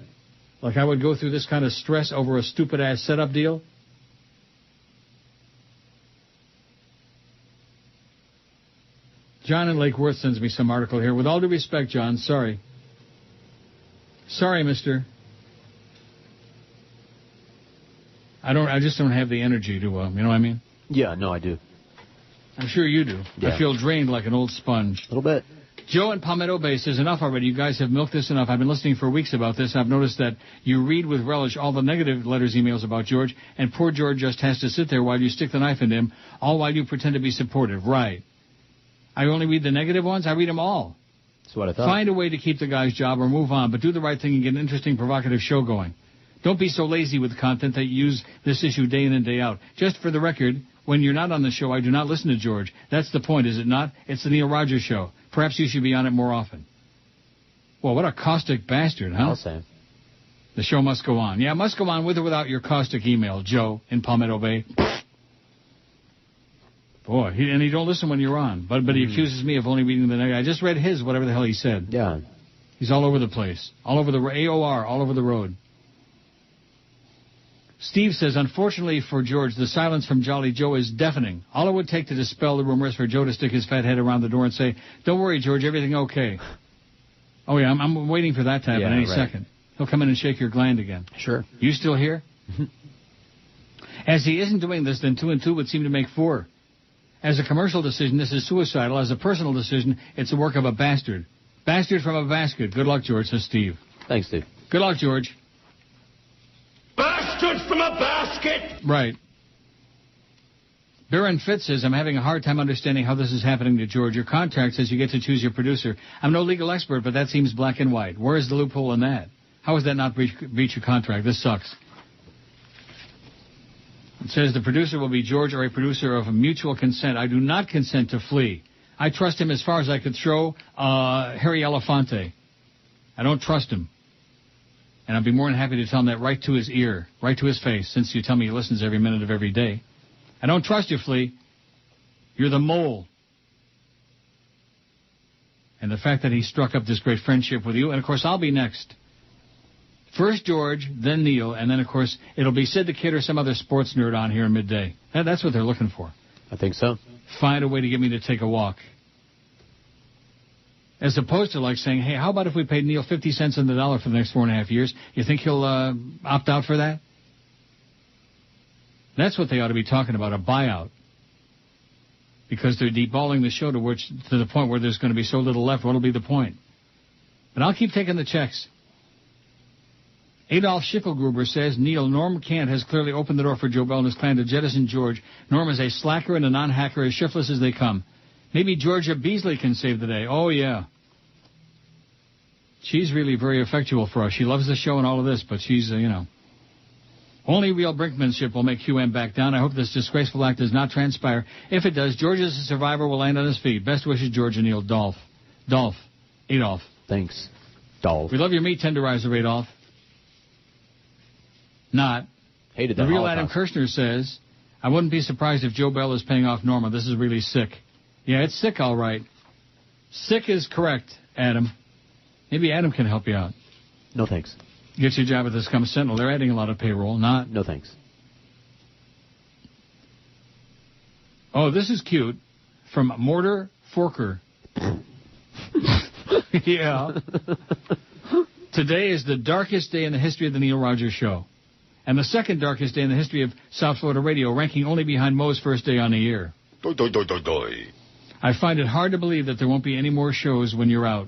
Like I would go through this kind of stress over a stupid-ass setup deal. John in Lake Worth sends me some article here. With all due respect, John, sorry. Sorry, mister. I just don't have the energy to, you know what I mean? Yeah, no, I do. I'm sure you do. Yeah. I feel drained like an old sponge. A little bit. Joe in Palmetto Bay says, enough already. You guys have milked this enough. I've been listening for weeks about this. I've noticed that you read with relish all the negative letters, emails about George, and poor George just has to sit there while you stick the knife into him, all while you pretend to be supportive. Right. I only read the negative ones? I read them all. That's what I thought. Find a way to keep the guy's job or move on, but do the right thing and get an interesting, provocative show going. Don't be so lazy with content that you use this issue day in and day out. Just for the record, when you're not on the show, I do not listen to George. That's the point, is it not? It's the Neil Rogers Show. Perhaps you should be on it more often. Well, what a caustic bastard, huh? I'll say. The show must go on. Yeah, it must go on with or without your caustic email, Joe in Palmetto Bay. Boy, he don't listen when you're on. But he accuses me of only reading the negative. I just read his, whatever the hell he said. Yeah. He's all over the place. All over the AOR, all over the road. Steve says, unfortunately for George, the silence from Jolly Joe is deafening. All it would take to dispel the rumor is for Joe to stick his fat head around the door and say, don't worry, George, everything okay. Oh, yeah, I'm waiting for that to happen any second. He'll come in and shake your gland again. Sure. You still here? As he isn't doing this, then 2 and 2 would seem to make 4. As a commercial decision, this is suicidal. As a personal decision, it's the work of a bastard. Bastard from a basket. Good luck, George, says Steve. Thanks, Steve. Good luck, George. Bastard from a basket! Right. Baron Fitz says, I'm having a hard time understanding how this is happening to George. Your contract says you get to choose your producer. I'm no legal expert, but that seems black and white. Where is the loophole in that? How is that not breach your contract? This sucks. It says the producer will be George or a producer of mutual consent. I do not consent to Flea. I trust him as far as I could throw Harry Elefante. I don't trust him. And I'd be more than happy to tell him that right to his ear, right to his face, since you tell me he listens every minute of every day. I don't trust you, Flea. You're the mole. And the fact that he struck up this great friendship with you, and of course I'll be next. First George, then Neil, and then of course it'll be Sid the Kid or some other sports nerd on here in midday. That's what they're looking for. I think so. Find a way to get me to take a walk. As opposed to like saying, hey, how about if we paid Neil 50 cents on the dollar for the next 4.5 years? You think he'll opt out for that? That's what they ought to be talking about, a buyout. Because they're deballing the show to the point where there's going to be so little left. What'll be the point? But I'll keep taking the checks. Adolf Schickelgruber says, Neil, Norm Kant has clearly opened the door for Joe Bell and his clan to jettison George. Norm is a slacker and a non-hacker, as shiftless as they come. Maybe Georgia Beasley can save the day. Oh, yeah. She's really very effectual for us. She loves the show and all of this, but she's, only real brinkmanship will make QM back down. I hope this disgraceful act does not transpire. If it does, George as a survivor will land on his feet. Best wishes, George and Neil. Dolph. Adolf. Thanks, Dolph. We love your meat tenderizer, Adolf. Not. Hated that. The real Adam Kirshner says, I wouldn't be surprised if Joe Bell is paying off Norma. This is really sick. Yeah, it's sick, all right. Sick is correct, Adam. Maybe Adam can help you out. No thanks. Get your job at the Scum Sentinel. They're adding a lot of payroll. Not. No thanks. Oh, this is cute. From Mortar Forker. Yeah. Today is the darkest day in the history of the Neil Rogers Show. And the second darkest day in the history of South Florida radio, ranking only behind Moe's first day on the air. I find it hard to believe that there won't be any more shows when you're out.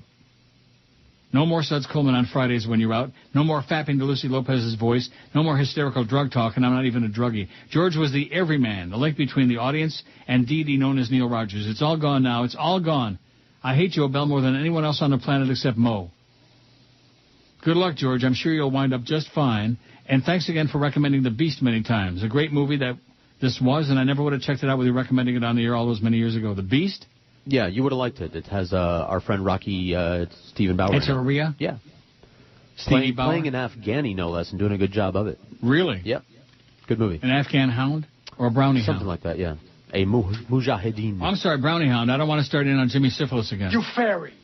No more Suds Coleman on Fridays when you're out. No more fapping to Lucy Lopez's voice. No more hysterical drug talk, and I'm not even a druggie. George was the everyman, the link between the audience and Dee known as Neil Rogers. It's all gone now. It's all gone. I hate Joe Bell more than anyone else on the planet except Moe. Good luck, George. I'm sure you'll wind up just fine. And thanks again for recommending The Beast many times. A great movie that this was, and I never would have checked it out with you recommending it on the air all those many years ago. The Beast? Yeah, you would have liked it. It has our friend Rocky Stephen Bauer. It's Aria? Yeah. Stevie Bauer? Playing an Afghani, no less, and doing a good job of it. Really? Yep. Good movie. An Afghan hound? Or a brownie Something hound? like that, yeah. A mujahideen. I'm sorry, brownie hound. I don't want to start in on Jimmy Syphilis again. You fairy.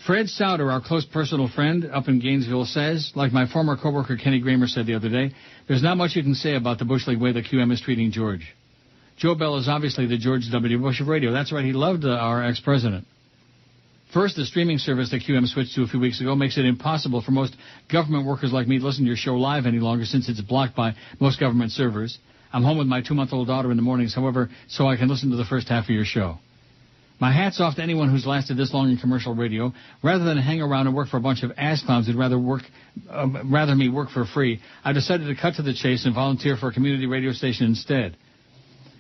Fred Souter, our close personal friend up in Gainesville, says, like my former coworker Kenny Kramer said the other day, there's not much you can say about the Bush League way that QM is treating George. Joe Bell is obviously the George W. Bush of radio. That's right, he loved our ex-president. First, the streaming service that QM switched to a few weeks ago makes it impossible for most government workers like me to listen to your show live any longer since it's blocked by most government servers. I'm home with my 2-month-old daughter in the mornings, however, so I can listen to the first half of your show. My hat's off to anyone who's lasted this long in commercial radio. Rather than hang around and work for a bunch of ass clowns who'd rather me work for free, I decided to cut to the chase and volunteer for a community radio station instead.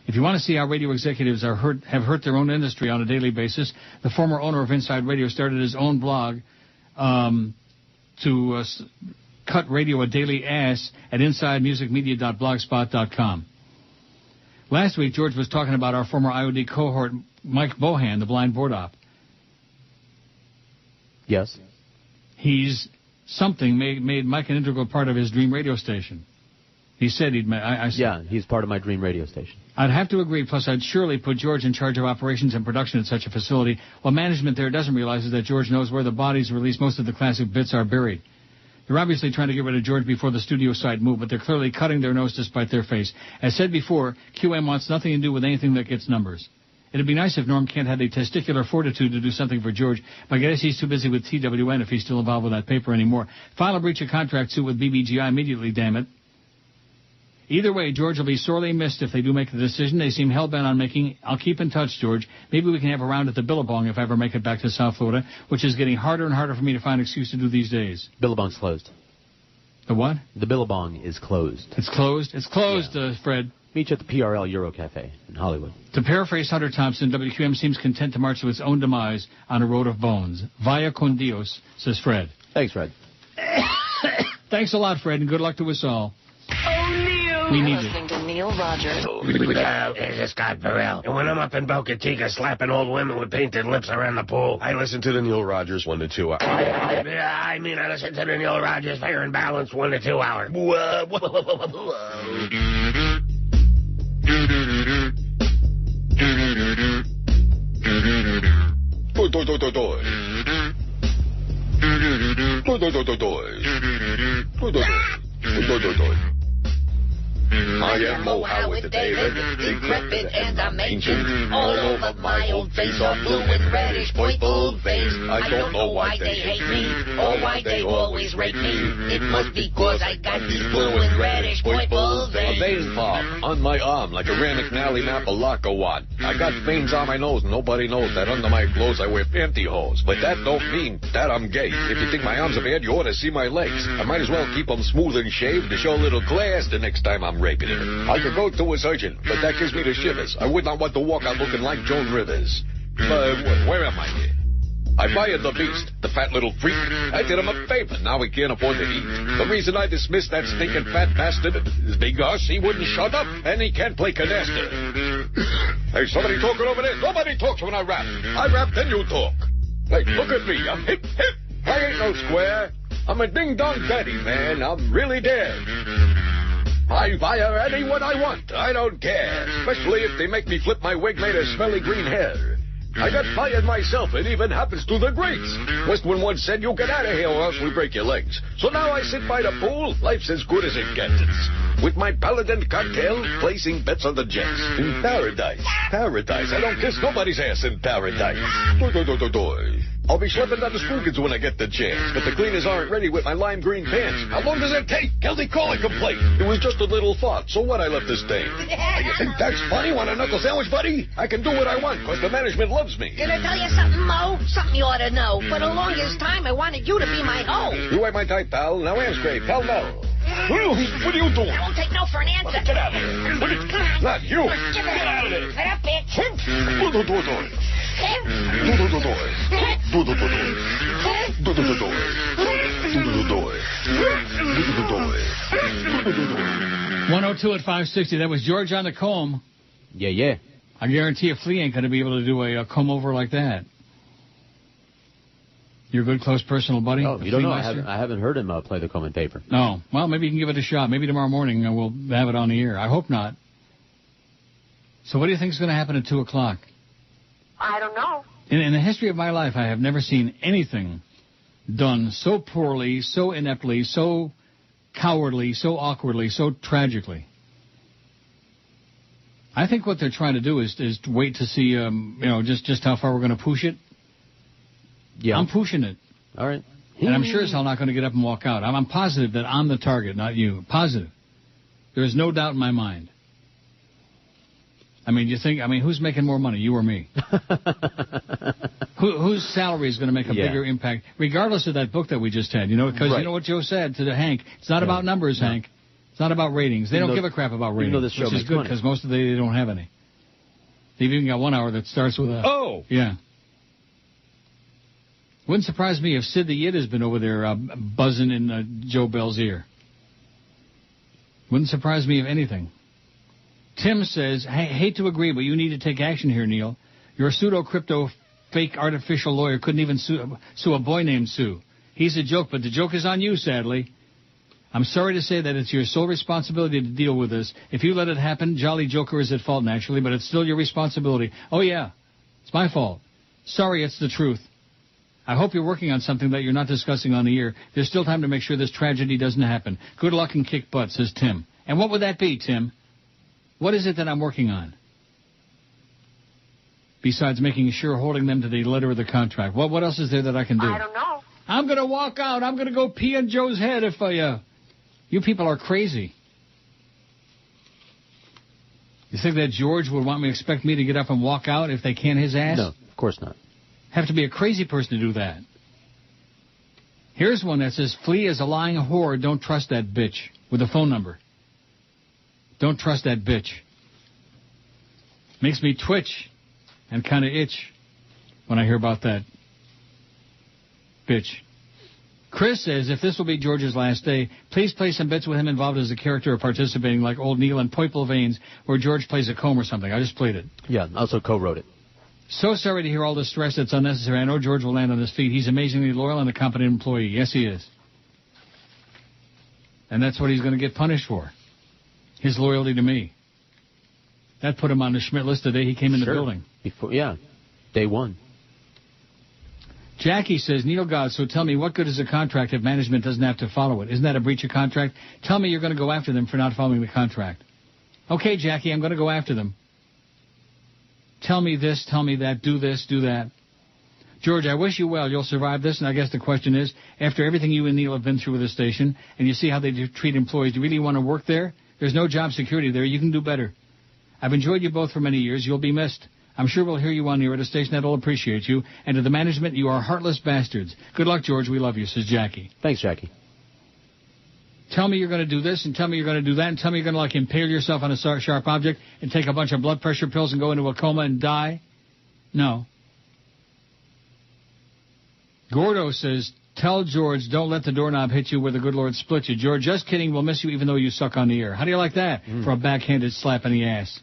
If you want to see how radio executives have hurt their own industry on a daily basis, the former owner of Inside Radio started his own blog to cut radio a daily ass at insidemusicmedia.blogspot.com. Last week, George was talking about our former IOD cohort, Mike Bohan, the blind board op. Yes. He's made Mike an integral part of his dream radio station. He said he'd made... Yeah, he's part of my dream radio station. I'd have to agree, plus I'd surely put George in charge of operations and production at such a facility. What management there doesn't realize is that George knows where the bodies release most of the classic bits are buried. They're obviously trying to get rid of George before the studio site move, but they're clearly cutting their nose to spite their face. As said before, QM wants nothing to do with anything that gets numbers. It'd be nice if Norm Kent had the testicular fortitude to do something for George, but I guess he's too busy with TWN if he's still involved with that paper anymore. File a breach of contract suit with BBGI immediately, damn it. Either way, George will be sorely missed if they do make the decision they seem hell-bent on making. I'll keep in touch, George. Maybe we can have a round at the Billabong if I ever make it back to South Florida, which is getting harder and harder for me to find an excuse to do these days. Billabong's closed. The what? The Billabong is closed. It's closed? It's closed, yeah. Fred. Meet you at the PRL Euro Cafe in Hollywood. To paraphrase Hunter Thompson, WQM seems content to march to its own demise on a road of bones. Vaya con Dios, says Fred. Thanks, Fred. Thanks a lot, Fred, and good luck to us all. We need listening to Neil Rogers. It's Scott Burrell. And when I'm up in Boca Chica slapping old women with painted lips around the pool, I listen to the Neil Rogers 1 to 2 hour. I listen to the Neil Rogers Fair and Balanced 1 to 2 hour. I am Mohawk with the David, decrepit and I'm ancient. All over my old face are blue and reddish, purple veins. I don't know why they hate me, or why they always rate me. It must be cause I got these blue and reddish, purple veins. A vein pop on my arm like a Rand McNally map of Lackawanna. I got veins on my nose, nobody knows that under my clothes I wear pantyhose. But that don't mean that I'm gay. If you think my arms are bad, you ought to see my legs. I might as well keep them smooth and shaved to show a little class the next time I'm raping her. I could go to a surgeon, but that gives me the shivers. I would not want to walk out looking like Joan Rivers. Where am I here? I fired the beast, the fat little freak. I did him a favor. Now he can't afford to eat. The reason I dismissed that stinking fat bastard is because he wouldn't shut up and he can't play canasta. Hey, somebody talking over there? Nobody talks when I rap. I rap, then you talk. Hey, look at me. I'm hip, hip. I ain't no square. I'm a ding-dong daddy, man. I'm really dead. I fire anyone I want. I don't care. Especially if they make me flip my wig made of smelly green hair. I got fired myself. It even happens to the greats. Westwood once said, you get out of here or else we break your legs. So now I sit by the pool. Life's as good as it gets. With my Paladin cocktail, placing bets on the Jets. In paradise. Paradise. I don't kiss nobody's ass in paradise. I'll be schlepping down the Spookins when I get the chance, but the cleaners aren't ready with my lime green pants. How long does it take? Guilty calling complaint. It was just a little thought, so what I left this stain. You think that's funny? Want a knuckle sandwich, buddy? I can do what I want, because the management loves me. Can I tell you something, Mo? Something you ought to know. For the longest time, I wanted you to be my hoe. You ain't my type, pal. Now answer, pal, no. What are you doing? I won't take no for an answer. Get out of here. Not you. Get out of there. Get up, bitch. Do the door. .102 at 560. That was George on the comb. Yeah. I guarantee you Flea ain't going to be able to do a comb over like that. Your good, close, personal buddy? Oh, you don't know. I haven't heard him play the comb and paper. No. Well, maybe you can give it a shot. Maybe tomorrow morning we'll have it on the air. I hope not. So what do you think is going to happen at 2 o'clock? I don't know. In the history of my life, I have never seen anything done so poorly, so ineptly, so cowardly, so awkwardly, so tragically. I think what they're trying to do is wait to see, just how far we're going to push it. Yeah. I'm pushing it. All right. And I'm sure as hell not going to get up and walk out. I'm positive that I'm the target, not you. Positive. There is no doubt in my mind. I mean, who's making more money, you or me? Whose salary is going to make a bigger impact, regardless of that book that we just had? Because you know what Joe said to Hank? It's not about numbers, Hank. It's not about ratings. They don't give a crap about ratings, this show which is good because most of they don't have any. They've even got 1 hour that starts with a... Oh! Yeah. Wouldn't surprise me if Sid the Yid has been over there buzzing in Joe Bell's ear. Wouldn't surprise me if anything. Tim says, hey, hate to agree, but you need to take action here, Neil. Your pseudo-crypto fake artificial lawyer couldn't even sue a boy named Sue. He's a joke, but the joke is on you, sadly. I'm sorry to say that it's your sole responsibility to deal with this. If you let it happen, Jolly Joker is at fault, naturally, but it's still your responsibility. Oh, yeah, it's my fault. Sorry, it's the truth. I hope you're working on something that you're not discussing on the air. There's still time to make sure this tragedy doesn't happen. Good luck and kick butt, says Tim. And what would that be, Tim? What is it that I'm working on? Besides making sure holding them to the letter of the contract. What else is there that I can do? I don't know. I'm going to walk out. I'm going to go pee on Joe's head if you people are crazy. You think that George would expect me to get up and walk out if they can his ass? No, of course not. Have to be a crazy person to do that. Here's one that says, Flea is a lying whore. Don't trust that bitch. With a phone number. Don't trust that bitch. Makes me twitch and kind of itch when I hear about that bitch. Chris says, if this will be George's last day, please play some bits with him involved as a character or participating like old Neil in Poiple Veins, where George plays a comb or something. I just played it. Yeah, also co-wrote it. So sorry to hear all the stress that's unnecessary. I know George will land on his feet. He's amazingly loyal and a competent employee. Yes, he is. And that's what he's going to get punished for. His loyalty to me. That put him on the Schmidt list the day he came in the building. Day one. Jackie says, Neil God, so tell me, what good is a contract if management doesn't have to follow it? Isn't that a breach of contract? Tell me you're going to go after them for not following the contract. Okay, Jackie, I'm going to go after them. Tell me this, tell me that, do this, do that. George, I wish you well. You'll survive this, and I guess the question is, after everything you and Neil have been through with the station, and you see how they treat employees, do you really want to work there? There's no job security there. You can do better. I've enjoyed you both for many years. You'll be missed. I'm sure we'll hear you on the air at a station that'll appreciate you. And to the management, you are heartless bastards. Good luck, George. We love you, says Jackie. Thanks, Jackie. Tell me you're going to do this, and tell me you're going to do that, and tell me you're going to, impale yourself on a sharp object and take a bunch of blood pressure pills and go into a coma and die? No. Gordo says, tell George, don't let the doorknob hit you where the good Lord split you. George, just kidding. We'll miss you even though you suck on the air. How do you like that for a backhanded slap in the ass?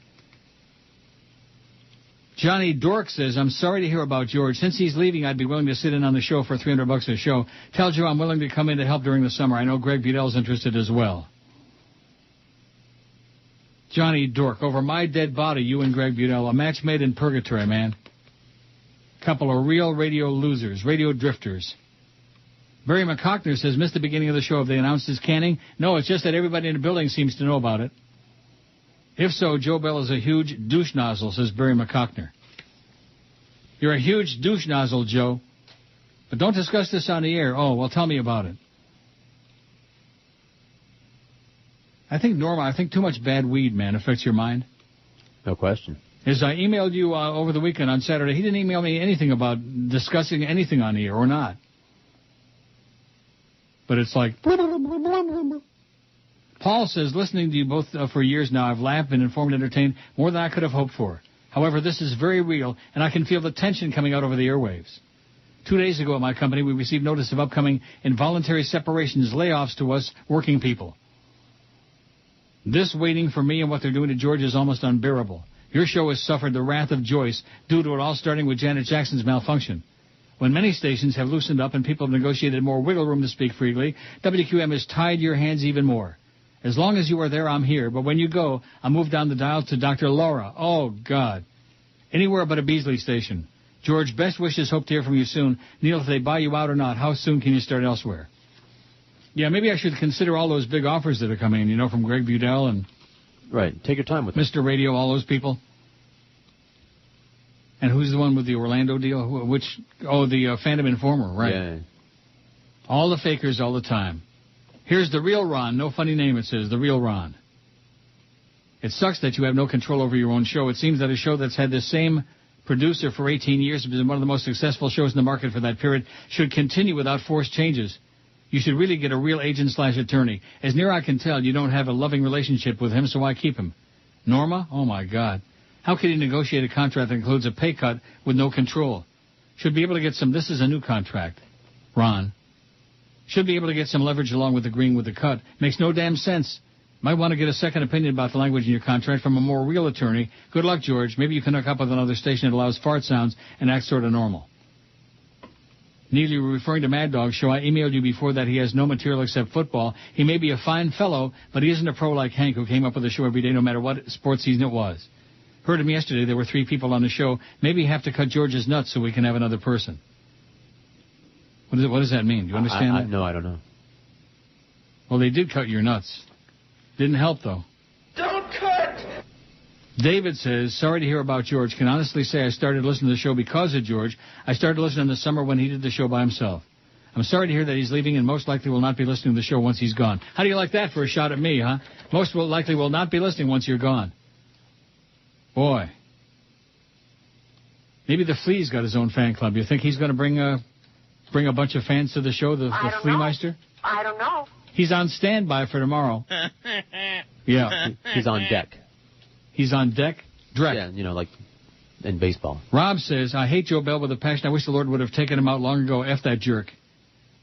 Johnny Dork says, I'm sorry to hear about George. Since he's leaving, I'd be willing to sit in on the show for $300 a show. Tell Joe I'm willing to come in to help during the summer. I know Greg Budel's interested as well. Johnny Dork, over my dead body, you and Greg Budel, a match made in purgatory, man. Couple of real radio losers, radio drifters. Barry McCockner says, missed the beginning of the show. Have they announced his canning? No, it's just that everybody in the building seems to know about it. If so, Joe Bell is a huge douche nozzle, says Barry McCockner. You're a huge douche nozzle, Joe. But don't discuss this on the air. Oh, well, tell me about it. I think too much bad weed, man, affects your mind. No question. As I emailed you over the weekend on Saturday, he didn't email me anything about discussing anything on the air or not. But it's like... Paul says, listening to you both for years now, I've laughed, been informed, entertained, more than I could have hoped for. However, this is very real, and I can feel the tension coming out over the airwaves. 2 days ago at my company, we received notice of upcoming involuntary separations, layoffs to us working people. This waiting for me and what they're doing to George is almost unbearable. Your show has suffered the wrath of Joyce due to it all starting with Janet Jackson's malfunction. When many stations have loosened up and people have negotiated more wiggle room to speak freely, WQAM has tied your hands even more. As long as you are there, I'm here. But when you go, I'll move down the dial to Dr. Laura. Oh, God. Anywhere but a Beasley station. George, best wishes. Hope to hear from you soon. Neil, if they buy you out or not, how soon can you start elsewhere? Yeah, maybe I should consider all those big offers that are coming in, from Greg Budel and Right. Take your time with it. Mr. Radio, all those people. And who's the one with the Orlando deal? The Phantom Informer, right. Yeah. All the fakers all the time. Here's the real Ron. No funny name, it says. The real Ron. It sucks that you have no control over your own show. It seems that a show that's had the same producer for 18 years, has been one of the most successful shows in the market for that period, should continue without forced changes. You should really get a real agent/attorney. As near I can tell, you don't have a loving relationship with him, so why keep him? Norma? Oh, my God. How can you negotiate a contract that includes a pay cut with no control? Should be able to get some... This is a new contract. Ron. Should be able to get some leverage along with agreeing with the cut. Makes no damn sense. Might want to get a second opinion about the language in your contract from a more real attorney. Good luck, George. Maybe you can hook up with another station that allows fart sounds and acts sort of normal. Neil, you were referring to Mad Dog's show. I emailed you before that he has no material except football. He may be a fine fellow, but he isn't a pro like Hank, who came up with the show every day no matter what sports season it was. Heard him yesterday. There were 3 people on the show. Maybe you have to cut George's nuts so we can have another person. What does that mean? Do you understand that? No, I don't know. Well, they did cut your nuts. Didn't help, though. Don't cut! David says, sorry to hear about George. Can honestly say I started listening to the show because of George. I started listening in the summer when he did the show by himself. I'm sorry to hear that he's leaving and most likely will not be listening to the show once he's gone. How do you like that for a shot at me, huh? Most likely will not be listening once you're gone. Boy. Maybe the Flea's got his own fan club. You think he's going to bring a bunch of fans to the show, the Flea Meister? I don't know. He's on standby for tomorrow. Yeah. He's on deck. He's on deck? Dreck. Yeah, like in baseball. Rob says, I hate Joe Bell with a passion. I wish the Lord would have taken him out long ago. F that jerk.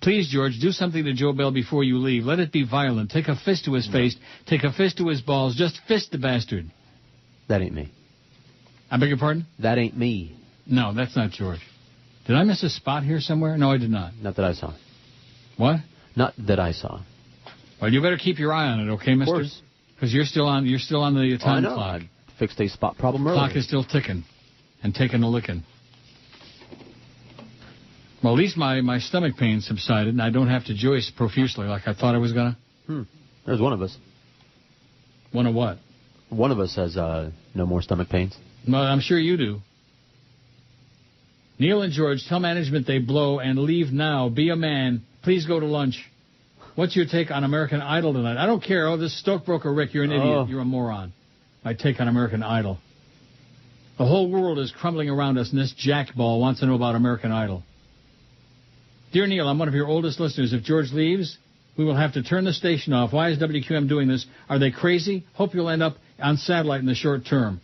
Please, George, do something to Joe Bell before you leave. Let it be violent. Take a fist to his face. Take a fist to his balls. Just fist the bastard. That ain't me. I beg your pardon? That ain't me. No, that's not George. Did I miss a spot here somewhere? No, I did not. Not that I saw. What? Not that I saw. Well, you better keep your eye on it, okay, mister? Of course. Because you're still on the time clock. I fixed a spot problem earlier. Clock is still ticking and taking a licking. Well, at least my stomach pain subsided, and I don't have to joist profusely like I thought I was going to. There's one of us. One of what? One of us has no more stomach pains. Well, I'm sure you do. Neil and George, tell management they blow and leave now. Be a man. Please go to lunch. What's your take on American Idol tonight? I don't care. Oh, this stockbroker Rick, you're an idiot. You're a moron. My take on American Idol. The whole world is crumbling around us, and this jackball wants to know about American Idol. Dear Neil, I'm one of your oldest listeners. If George leaves, we will have to turn the station off. Why is WQAM doing this? Are they crazy? Hope you'll end up on satellite in the short term.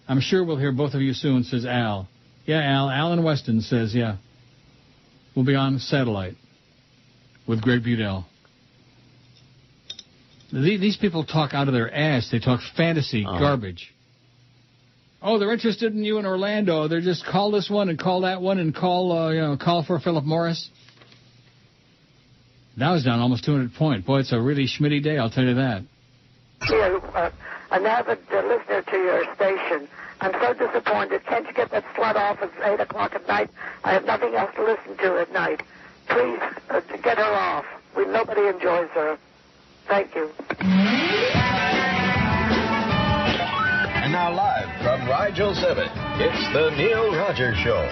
I'm sure we'll hear both of you soon, says Al. Yeah, Al. Al in Weston says, yeah. We'll be on satellite with Greg Budell. These people talk out of their ass. They talk fantasy garbage. Oh, they're interested in you in Orlando. They're just call this one and call that one and call for Philip Morris. Now it's down almost 200 points. Boy, it's a really schmitty day, I'll tell you that. An avid listener to your station. I'm so disappointed. Can't you get that slut off at 8 o'clock at night? I have nothing else to listen to at night. Please get her off. Nobody enjoys her. Thank you. And now live from Rigel 7, it's the Neil Rogers Show.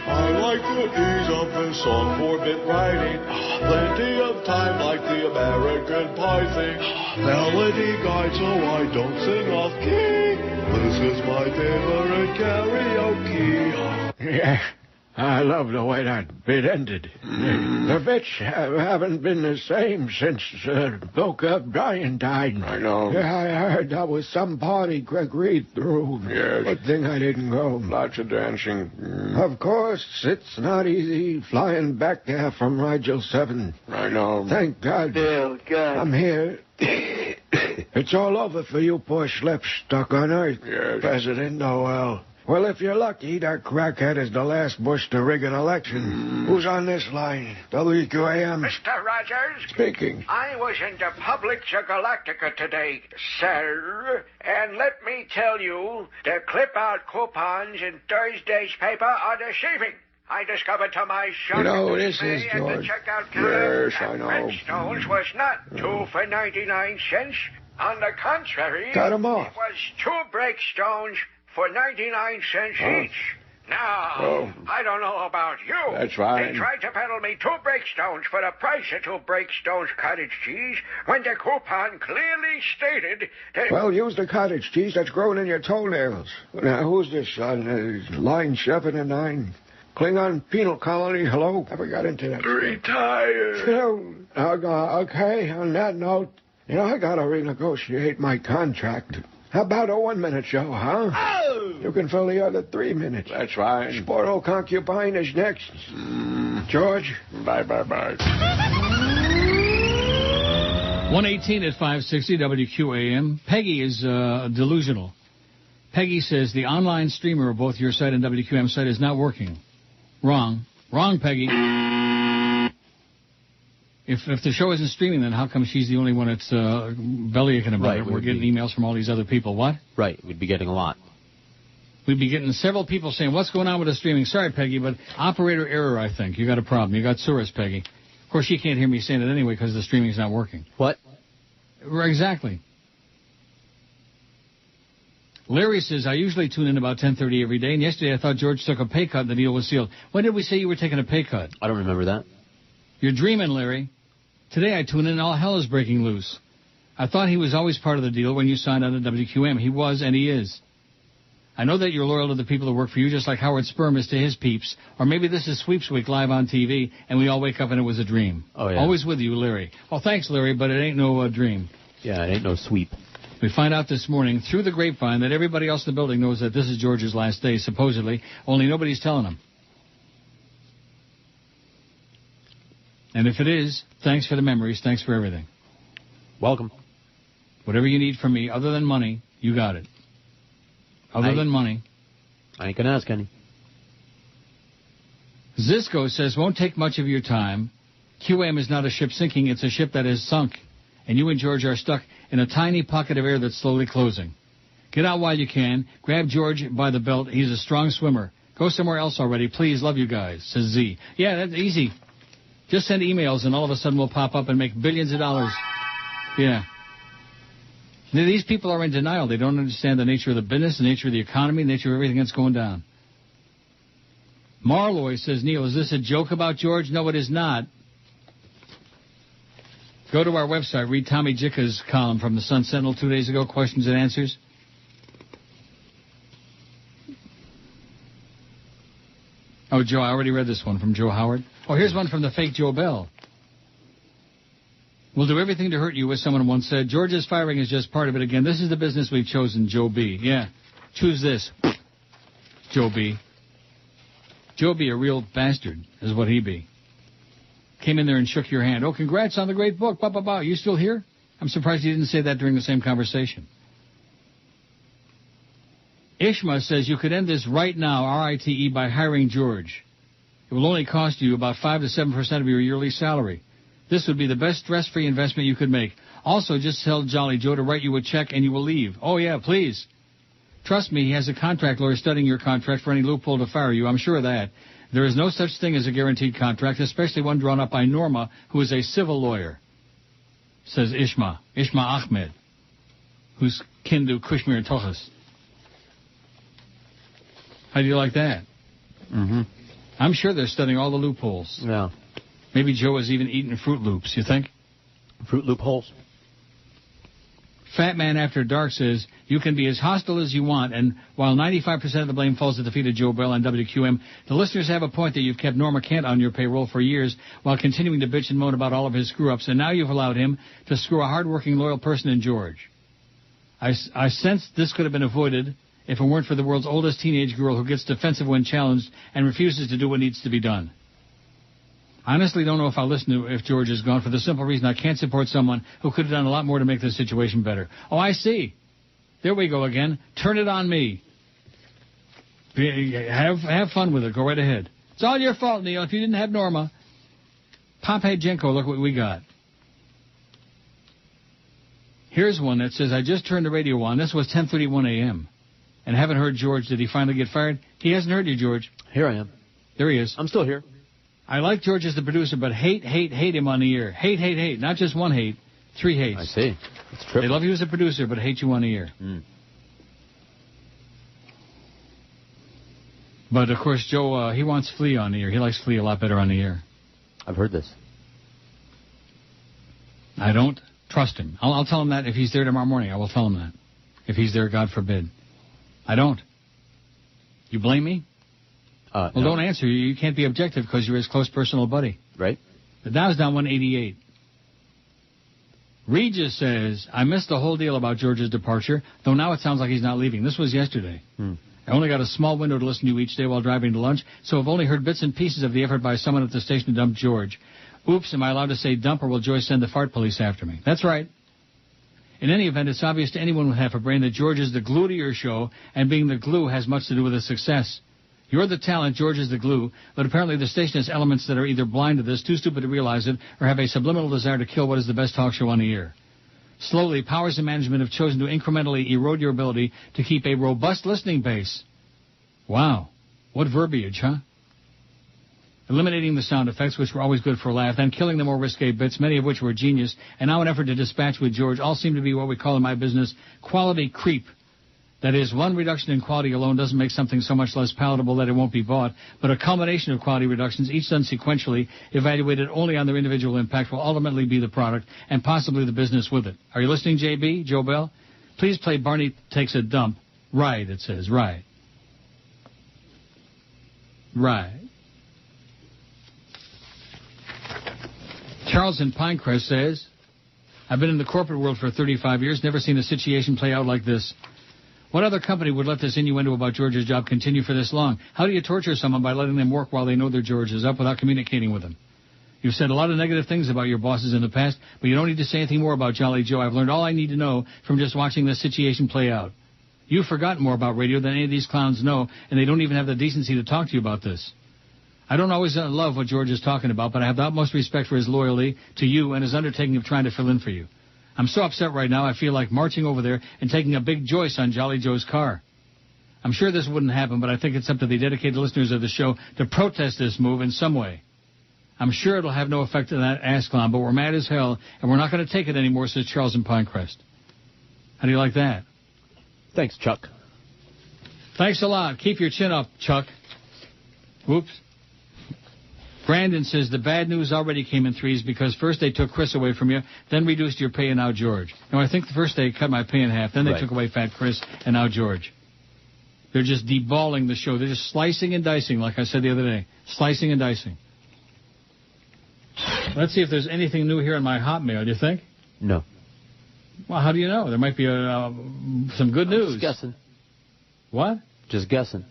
I like the ease of this song for bit writing. Plenty of time like the American Pie thing. Melody guide so I don't sing off key. This is my favorite karaoke. Yeah, I love the way that bit ended. The bits haven't been the same since Boca Brian died. I know. Yeah, I heard that was some party Greg Reed threw. Yes. Good thing I didn't go. Lots of dancing. Of course, it's not easy flying back there from Rigel 7. I know. Thank God. Bill, God. I'm here. It's all over for you poor schleps stuck on Earth. Yes. President Noel. Well, if you're lucky, that crackhead is the last Bush to rig an election. Who's on this line? WQAM? Mr. Rogers? Speaking. I was in the Publica Galactica today, sir, and let me tell you, the clip-out coupons in Thursday's paper are deceiving. I discovered to my shock this is at the George. checkout counter Yes, I know. Redstones was not 2 for 99 cents. On the contrary, Cut 'em off. it was 2 breakstones for 99 cents each. Now, I don't know about you. That's right. They tried to peddle me 2 breakstones for the price of 2 breakstones cottage cheese when the coupon clearly stated that... Well, use the cottage cheese that's growing in your toenails. Now, who's this on line 7 and 9? Klingon Penal Colony, hello? Never got into that. Retired. Okay, on that note, I gotta renegotiate my contract. How about a 1-minute show, huh? Oh! You can fill the other 3 minutes. That's right. Sporto Concubine is next. George? Bye. 118 at 560 WQAM. Peggy is delusional. Peggy says the online streamer of both your site and WQAM site is not working. Wrong, Peggy. If the show isn't streaming, then how come she's the only one that's bellyaching about it? We're getting emails from all these other people. What? Right, we'd be getting a lot. We'd be getting several people saying, what's going on with the streaming? Sorry, Peggy, but operator error, I think. You got a problem. You got Surus, Peggy. Of course, she can't hear me saying it anyway because the streaming's not working. What? Exactly. Larry says, I usually tune in about 10:30 every day, and yesterday I thought George took a pay cut and the deal was sealed. When did we say you were taking a pay cut? I don't remember that. You're dreaming, Larry. Today I tune in and all hell is breaking loose. I thought he was always part of the deal when you signed on to WQM. He was, and he is. I know that you're loyal to the people who work for you, just like Howard Sperm is to his peeps. Or maybe this is Sweeps Week live on TV, and we all wake up and it was a dream. Oh, yeah. Always with you, Larry. Well, thanks, Larry, but it ain't no dream. Yeah, it ain't no sweep. We find out this morning through the grapevine that everybody else in the building knows that this is George's last day, supposedly, only nobody's telling him. And if it is, thanks for the memories, thanks for everything. Welcome. Whatever you need from me, other than money, you got it. Other than money. I ain't gonna ask any. Zisco says, won't take much of your time. QM is not a ship sinking, it's a ship that is sunk. And you and George are stuck in a tiny pocket of air that's slowly closing. Get out while you can. Grab George by the belt. He's a strong swimmer. Go somewhere else already. Please, love you guys, says Z. Yeah, that's easy. Just send emails and all of a sudden we'll pop up and make billions of dollars. Yeah. These people are in denial. They don't understand the nature of the business, the nature of the economy, the nature of everything that's going down. Marloy says, Neil, is this a joke about George? No, it is not. Go to our website, read Tommy Jicka's column from the Sun Sentinel 2 days ago, questions and answers. Oh, Joe, I already read this one from Joe Howard. Oh, here's one from the fake Joe Bell. We'll do everything to hurt you, as someone once said. George's firing is just part of it again. This is the business we've chosen, Joe B. Yeah, choose this, Joe B. Joe B, a real bastard, is what he be. Came in there and shook your hand. Oh, congrats on the great book. Bah, bah, bah. You still here? I'm surprised you didn't say that during the same conversation. Ishma says you could end this right now, RITE, by hiring George. It will only cost you about 5 to 7% of your yearly salary. This would be the best stress-free investment you could make. Also, just tell Jolly Joe to write you a check and you will leave. Oh, yeah, please. Trust me, he has a contract lawyer studying your contract for any loophole to fire you. I'm sure of that. There is no such thing as a guaranteed contract, especially one drawn up by Norma, who is a civil lawyer, says Ishma Ahmed, who's kin to Kushmir and Tochas. How do you like that? Mm-hmm. I'm sure they're studying all the loopholes. Yeah. Maybe Joe was even eating Fruit Loops, you think? Fruit loopholes? Fat Man After Dark says, you can be as hostile as you want, and while 95% of the blame falls at the feet of Joe Bell and WQM, the listeners have a point that you've kept Norma Kent on your payroll for years while continuing to bitch and moan about all of his screw-ups, and now you've allowed him to screw a hard-working, loyal person in George. I sensed this could have been avoided if it weren't for the world's oldest teenage girl who gets defensive when challenged and refuses to do what needs to be done. I honestly don't know if I'll listen to if George is gone for the simple reason I can't support someone who could have done a lot more to make this situation better. Oh, I see. There we go again. Turn it on me. Have fun with it. Go right ahead. It's all your fault, Neil. If you didn't have Norma. Popeye Jenko, look what we got. Here's one that says, I just turned the radio on. This was 10:31 a.m. and haven't heard George. Did he finally get fired? He hasn't heard you, George. Here I am. There he is. I'm still here. I like George as the producer, but hate him on the air. Hate. Not just one hate, 3 hates. I see. It's triple. They love you as a producer, but hate you on the air. But, of course, Joe, he wants Flea on the air. He likes Flea a lot better on the air. I've heard this. I don't trust him. I'll tell him that if he's there tomorrow morning. I will tell him that. If he's there, God forbid. I don't. You blame me? No. Don't answer. You can't be objective because you're his close personal buddy. Right. The Dow's down 188. Regis says, I missed the whole deal about George's departure, though now it sounds like he's not leaving. This was yesterday. I only got a small window to listen to each day while driving to lunch, so I've only heard bits and pieces of the effort by someone at the station to dump George. Oops, am I allowed to say dump, or will Joyce send the fart police after me? That's right. In any event, it's obvious to anyone with half a brain that George is the glue to your show, and being the glue has much to do with its success. You're the talent, George is the glue, but apparently the station has elements that are either blind to this, too stupid to realize it, or have a subliminal desire to kill what is the best talk show on the air. Slowly, powers and management have chosen to incrementally erode your ability to keep a robust listening base. Wow. What verbiage, huh? Eliminating the sound effects, which were always good for a laugh, then killing the more risque bits, many of which were genius, and now an effort to dispatch with George, all seem to be what we call in my business quality creep. That is, one reduction in quality alone doesn't make something so much less palatable that it won't be bought, but a combination of quality reductions, each done sequentially, evaluated only on their individual impact, will ultimately be the product and possibly the business with it. Are you listening, JB, Joe Bell? Please play Barney Takes a Dump. Right, it says, right. Right. Charles in Pinecrest says, I've been in the corporate world for 35 years, never seen a situation play out like this. What other company would let this innuendo about George's job continue for this long? How do you torture someone by letting them work while they know their George is up without communicating with them? You've said a lot of negative things about your bosses in the past, but you don't need to say anything more about Jolly Joe. I've learned all I need to know from just watching this situation play out. You've forgotten more about radio than any of these clowns know, and they don't even have the decency to talk to you about this. I don't always love what George is talking about, but I have the utmost respect for his loyalty to you and his undertaking of trying to fill in for you. I'm so upset right now, I feel like marching over there and taking a big Joyce on Jolly Joe's car. I'm sure this wouldn't happen, but I think it's up to the dedicated listeners of the show to protest this move in some way. I'm sure it'll have no effect on that ass clown, but we're mad as hell, and we're not going to take it anymore, says Charles in Pinecrest. How do you like that? Thanks, Chuck. Thanks a lot. Keep your chin up, Chuck. Whoops. Brandon says the bad news already came in threes because first they took Chris away from you, then reduced your pay, and now George. Now, I think the first they cut my pay in half, then they took away Fat Chris, and now George. They're just deballing the show. They're just slicing and dicing, like I said the other day. Slicing and dicing. Let's see if there's anything new here in my Hotmail, do you think? No. Well, how do you know? There might be some good news. Just guessing. What? Just guessing.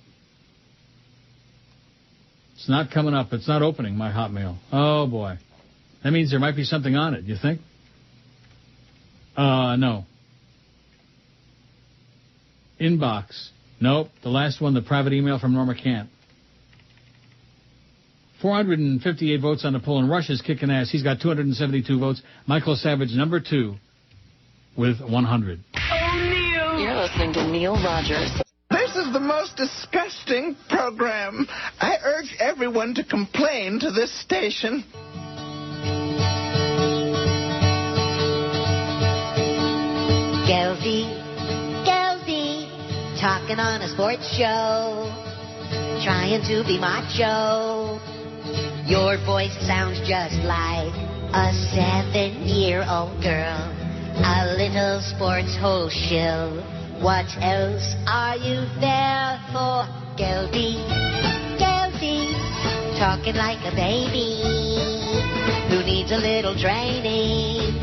It's not coming up. It's not opening, my Hotmail. Oh, boy. That means there might be something on it, you think? No. Inbox. Nope. The last one, the private email from Norma Camp. 458 votes on the poll, and Russia's kicking ass. He's got 272 votes. Michael Savage, number 2, with 100. Neil! You're listening to Neil Rogers. This is the most disgusting program. I urge everyone to complain to this station. Geldy, talking on a sports show, trying to be macho. Your voice sounds just like a 7-year-old girl, a little sports hole shill. What else are you there for? Geldy, talking like a baby who needs a little training.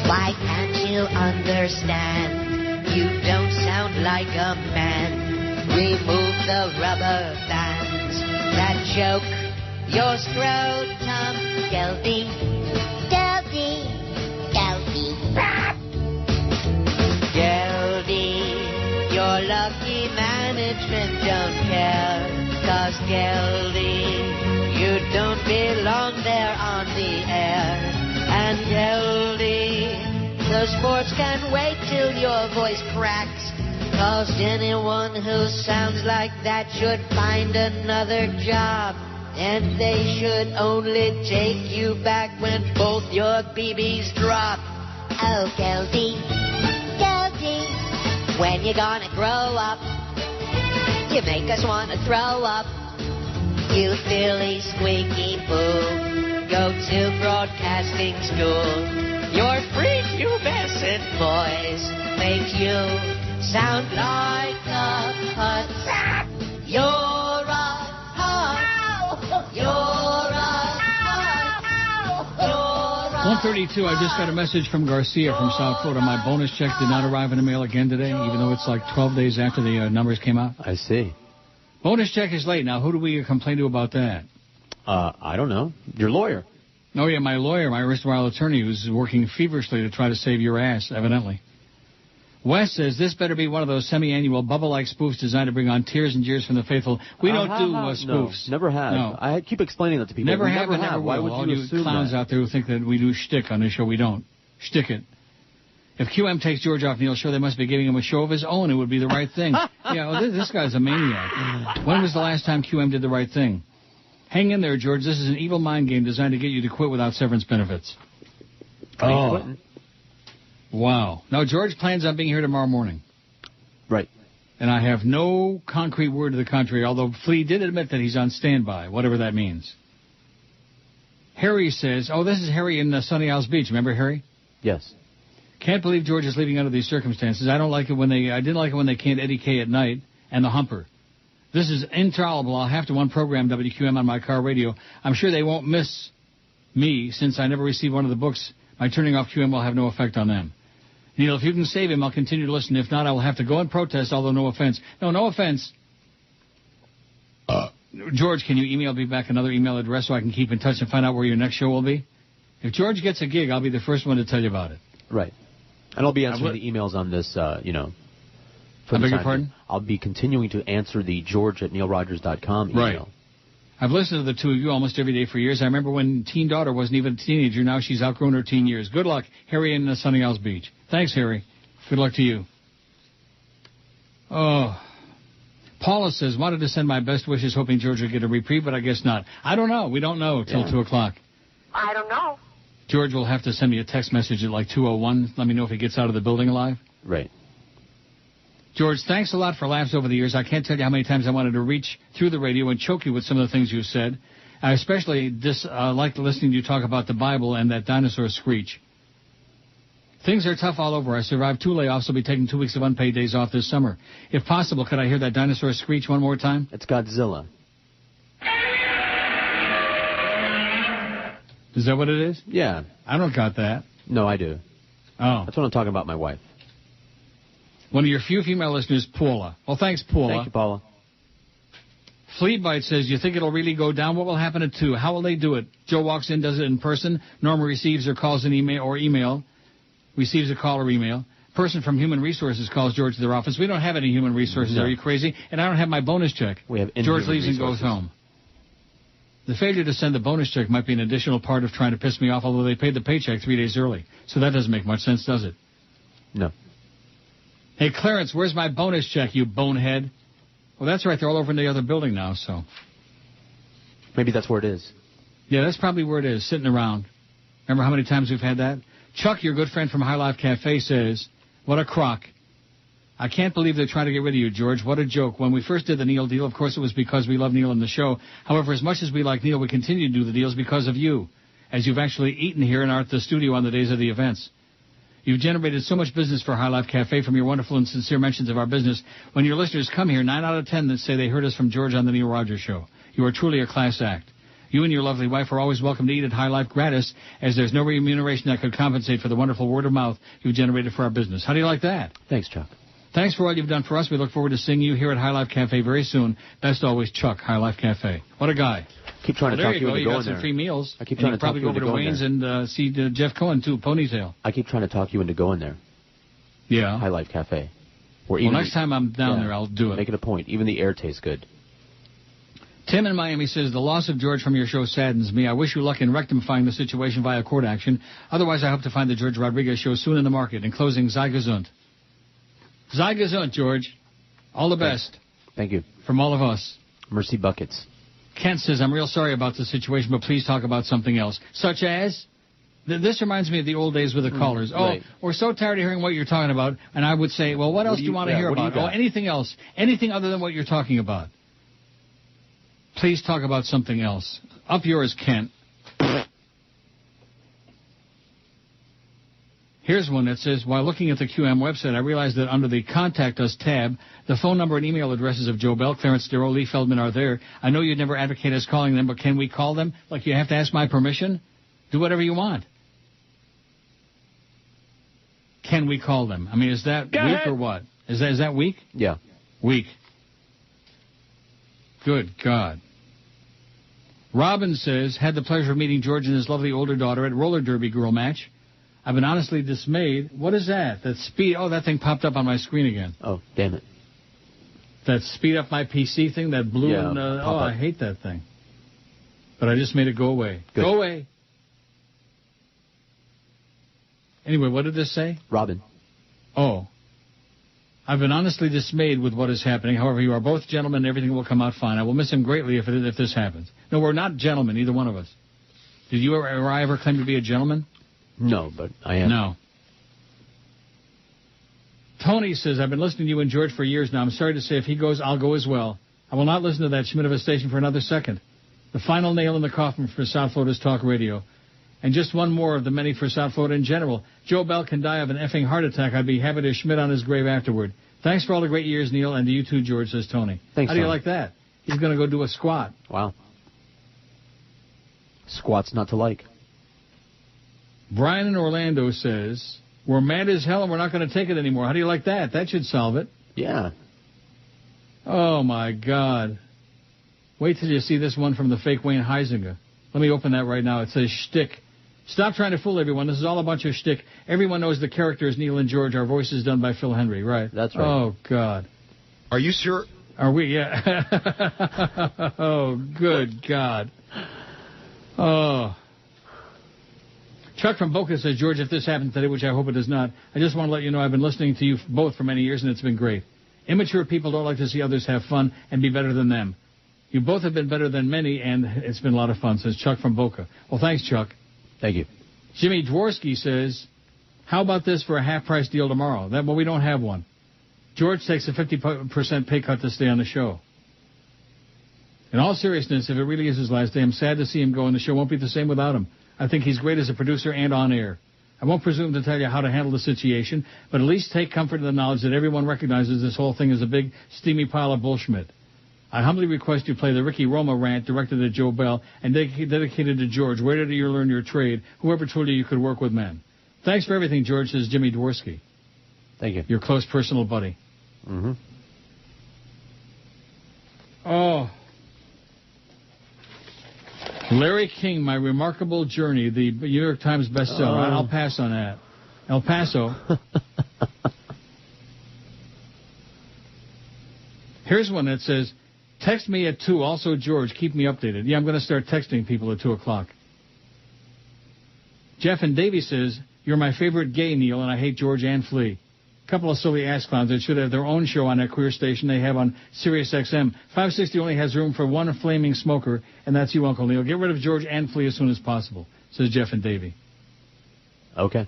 Why can't you understand? You don't sound like a man. Remove the rubber bands that choke your scrotum. Geldy, your lucky management don't care, 'cause Geldy, you don't belong there on the air. And Geldy, the sports can wait till your voice cracks, 'cause anyone who sounds like that should find another job And they should only take you back when both your BBs drop. Oh, Goldie, Goldie, when you gonna grow up? You make us wanna throw up. You silly squeaky boo, go to broadcasting school. Your prepubescent voice makes you sound like a putz. You're a putz. You're a putz. You're a 132, I just got a message from Garcia from South Florida. My bonus check did not arrive in the mail again today, even though it's like 12 days after the numbers came out. I see. Bonus check is late. Now, who do we complain to about that? I don't know. Your lawyer. Oh, yeah, my lawyer, my erstwhile attorney, who's working feverishly to try to save your ass, evidently. Wes says, this better be one of those semi-annual bubble-like spoofs designed to bring on tears and jeers from the faithful. We don't do spoofs. No, never have. No. I keep explaining that to people. Never We have and never will. Why would All you you assume clowns that? out there who think that we do shtick on this show, we don't. Shtick it. If QM takes George off Neil's show, they must be giving him a show of his own. It would be the right thing. This guy's a maniac. When was the last time QM did the right thing? Hang in there, George. This is an evil mind game designed to get you to quit without severance benefits. Oh. Wow. Now, George plans on being here tomorrow morning. Right. And I have no concrete word to the contrary, although Flea did admit that he's on standby, whatever that means. Harry says, this is Harry in Sunny Isles Beach. Remember Harry? Yes. Can't believe George is leaving under these circumstances. I didn't like it when they canned Eddie K at night and the Humper. This is intolerable. I'll have to program WQM on my car radio. I'm sure they won't miss me since I never received one of the books. My turning off QM will have no effect on them. Neil, if you can save him, I'll continue to listen. If not, I will have to go and protest, although no offense. No offense. George, can you email me back another email address so I can keep in touch and find out where your next show will be? If George gets a gig, I'll be the first one to tell you about it. Right. And I'll be answering the emails on this, I beg your pardon? I'll be continuing to answer the george@neilrogers.com email. Right. I've listened to the two of you almost every day for years. I remember when teen daughter wasn't even a teenager. Now she's outgrown her teen years. Good luck, Harry in Sunny Isles Beach. Thanks, Harry. Good luck to you. Paula says, wanted to send my best wishes, hoping George would get a reprieve, but I guess not. I don't know. We don't know till 2 o'clock. I don't know. George will have to send me a text message at like 2:01. Let me know if he gets out of the building alive. Right. George, thanks a lot for laughs over the years. I can't tell you how many times I wanted to reach through the radio and choke you with some of the things you said. I especially liked listening to you talk about the Bible and that dinosaur screech. Things are tough all over. I survived 2 layoffs. I'll be taking 2 weeks of unpaid days off this summer. If possible, could I hear that dinosaur screech one more time? It's Godzilla. Is that what it is? Yeah. I don't got that. No, I do. Oh. That's what I'm talking about, my wife. One of your few female listeners, Paula. Well, thanks, Paula. Thank you, Paula. Fleabite says, you think it'll really go down? What will happen at 2? How will they do it? Joe walks in, does it in person. Norma receives or calls an email. Receives a call or email. Person from Human Resources calls George to their office. We don't have any Human Resources. No. Are you crazy? And I don't have my bonus check. We have George leaves and goes home. The failure to send the bonus check might be an additional part of trying to piss me off, although they paid the paycheck 3 days early. So that doesn't make much sense, does it? No. Hey, Clarence, where's my bonus check, you bonehead? Well, that's right. They're all over in the other building now, so. Maybe that's where it is. Yeah, that's probably where it is, sitting around. Remember how many times we've had that? Chuck, your good friend from High Life Cafe, says, what a crock. I can't believe they're trying to get rid of you, George. What a joke. When we first did the Neil deal, of course, it was because we love Neil and the show. However, as much as we like Neil, we continue to do the deals because of you, as you've actually eaten here and are at the studio on the days of the events. You've generated so much business for High Life Cafe from your wonderful and sincere mentions of our business. When your listeners come here, 9 out of 10 that say they heard us from George on the Neil Rogers Show. You are truly a class act. You and your lovely wife are always welcome to eat at High Life gratis, as there's no remuneration that could compensate for the wonderful word of mouth you've generated for our business. How do you like that? Thanks, Chuck. Thanks for all you've done for us. We look forward to seeing you here at High Life Cafe very soon. Best always, Chuck, High Life Cafe. What a guy. Keep trying to talk you into going there. You got some free meals. I keep trying to talk you into going there. Probably go over to Wayne's and see Jeff Cohen, too, Ponytail. I keep trying to talk you into going there. Yeah. High Life Cafe. Well, next time I'm down there, I'll do it. Make it a point. Even the air tastes good. Tim in Miami says, the loss of George from your show saddens me. I wish you luck in rectifying the situation via court action. Otherwise, I hope to find the George Rodriguez show soon in the market. In closing, sei gesund. Sei gesund, George. All the best. Thank you. From all of us. Mercy buckets. Kent says, I'm real sorry about the situation, but please talk about something else. Such as? This reminds me of the old days with the callers. Oh, right. We're so tired of hearing what you're talking about. And I would say, well, what else do you want to hear about? Oh, anything else. Anything other than what you're talking about. Please talk about something else. Up yours, Kent. Here's one that says, while looking at the QM website, I realized that under the Contact Us tab, the phone number and email addresses of Joe Bell, Clarence Darrow, Lee Feldman are there. I know you'd never advocate us calling them, but can we call them? Like, you have to ask my permission? Do whatever you want. Can we call them? I mean, is that weak or what? Is that weak? Yeah. Weak. Good God. Robin says, had the pleasure of meeting George and his lovely older daughter at roller derby girl match. I've been honestly dismayed. What is that? That speed. Oh, that thing popped up on my screen again. Oh, damn it. That speed up my PC thing, that blue and... I hate that thing. But I just made it go away. Good. Go away. Anyway, what did this say? Robin. Oh. I've been honestly dismayed with what is happening. However, you are both gentlemen and everything will come out fine. I will miss him greatly if this happens. No, we're not gentlemen, either one of us. Did you or I ever claim to be a gentleman? No, but I am. No. Tony says, I've been listening to you and George for years now. I'm sorry to say if he goes, I'll go as well. I will not listen to that Schmidt of a station for another second. The final nail in the coffin for South Florida's talk radio. And just one more of the many for South Florida in general. Joe Bell can die of an effing heart attack. I'd be happy to Schmidt on his grave afterward. Thanks for all the great years, Neil, and to you too, George, says Tony. Thanks, How do you Tony. like that? He's going to go do a squat. Wow. Squats not to like. Brian in Orlando says, we're mad as hell and we're not going to take it anymore. How do you like that? That should solve it. Yeah. Oh, my God. Wait till you see this one from the fake Wayne Heisinger. Let me open that right now. It says shtick. Stop trying to fool everyone. This is all a bunch of shtick. Everyone knows the characters Neil and George. Our voice is done by Phil Henry, right? That's right. Oh, God. Are you sure? Are we? Yeah. Oh, good God. Oh. Chuck from Boca says, George, if this happens today, which I hope it does not, I just want to let you know I've been listening to you both for many years, and it's been great. Immature people don't like to see others have fun and be better than them. You both have been better than many, and it's been a lot of fun, says Chuck from Boca. Well, thanks, Chuck. Thank you. Jimmy Dworsky says, how about this for a half-price deal tomorrow? Well, we don't have one. George takes a 50% pay cut to stay on the show. In all seriousness, if it really is his last day, I'm sad to see him go, and the show won't be the same without him. I think he's great as a producer and on air. I won't presume to tell you how to handle the situation, but at least take comfort in the knowledge that everyone recognizes this whole thing is a big, steamy pile of bullshit. I humbly request you play the Ricky Roma rant directed at Joe Bell and dedicated to George. Where did you learn your trade? Whoever told you could work with men? Thanks for everything, George, says Jimmy Dworsky. Thank you. Your close personal buddy. Mm-hmm. Oh. Larry King, My Remarkable Journey, the New York Times bestseller. I'll pass on that. El Paso. Here's one that says, text me at 2. Also, George, keep me updated. Yeah, I'm going to start texting people at 2 o'clock. Jeff and Davey says, you're my favorite gay, Neil, and I hate George and Flea. A couple of silly ass clowns that should have their own show on that queer station they have on Sirius XM. 560 only has room for one flaming smoker, and that's you, Uncle Neil. Get rid of George and Flea as soon as possible, says Jeff and Davey. Okay.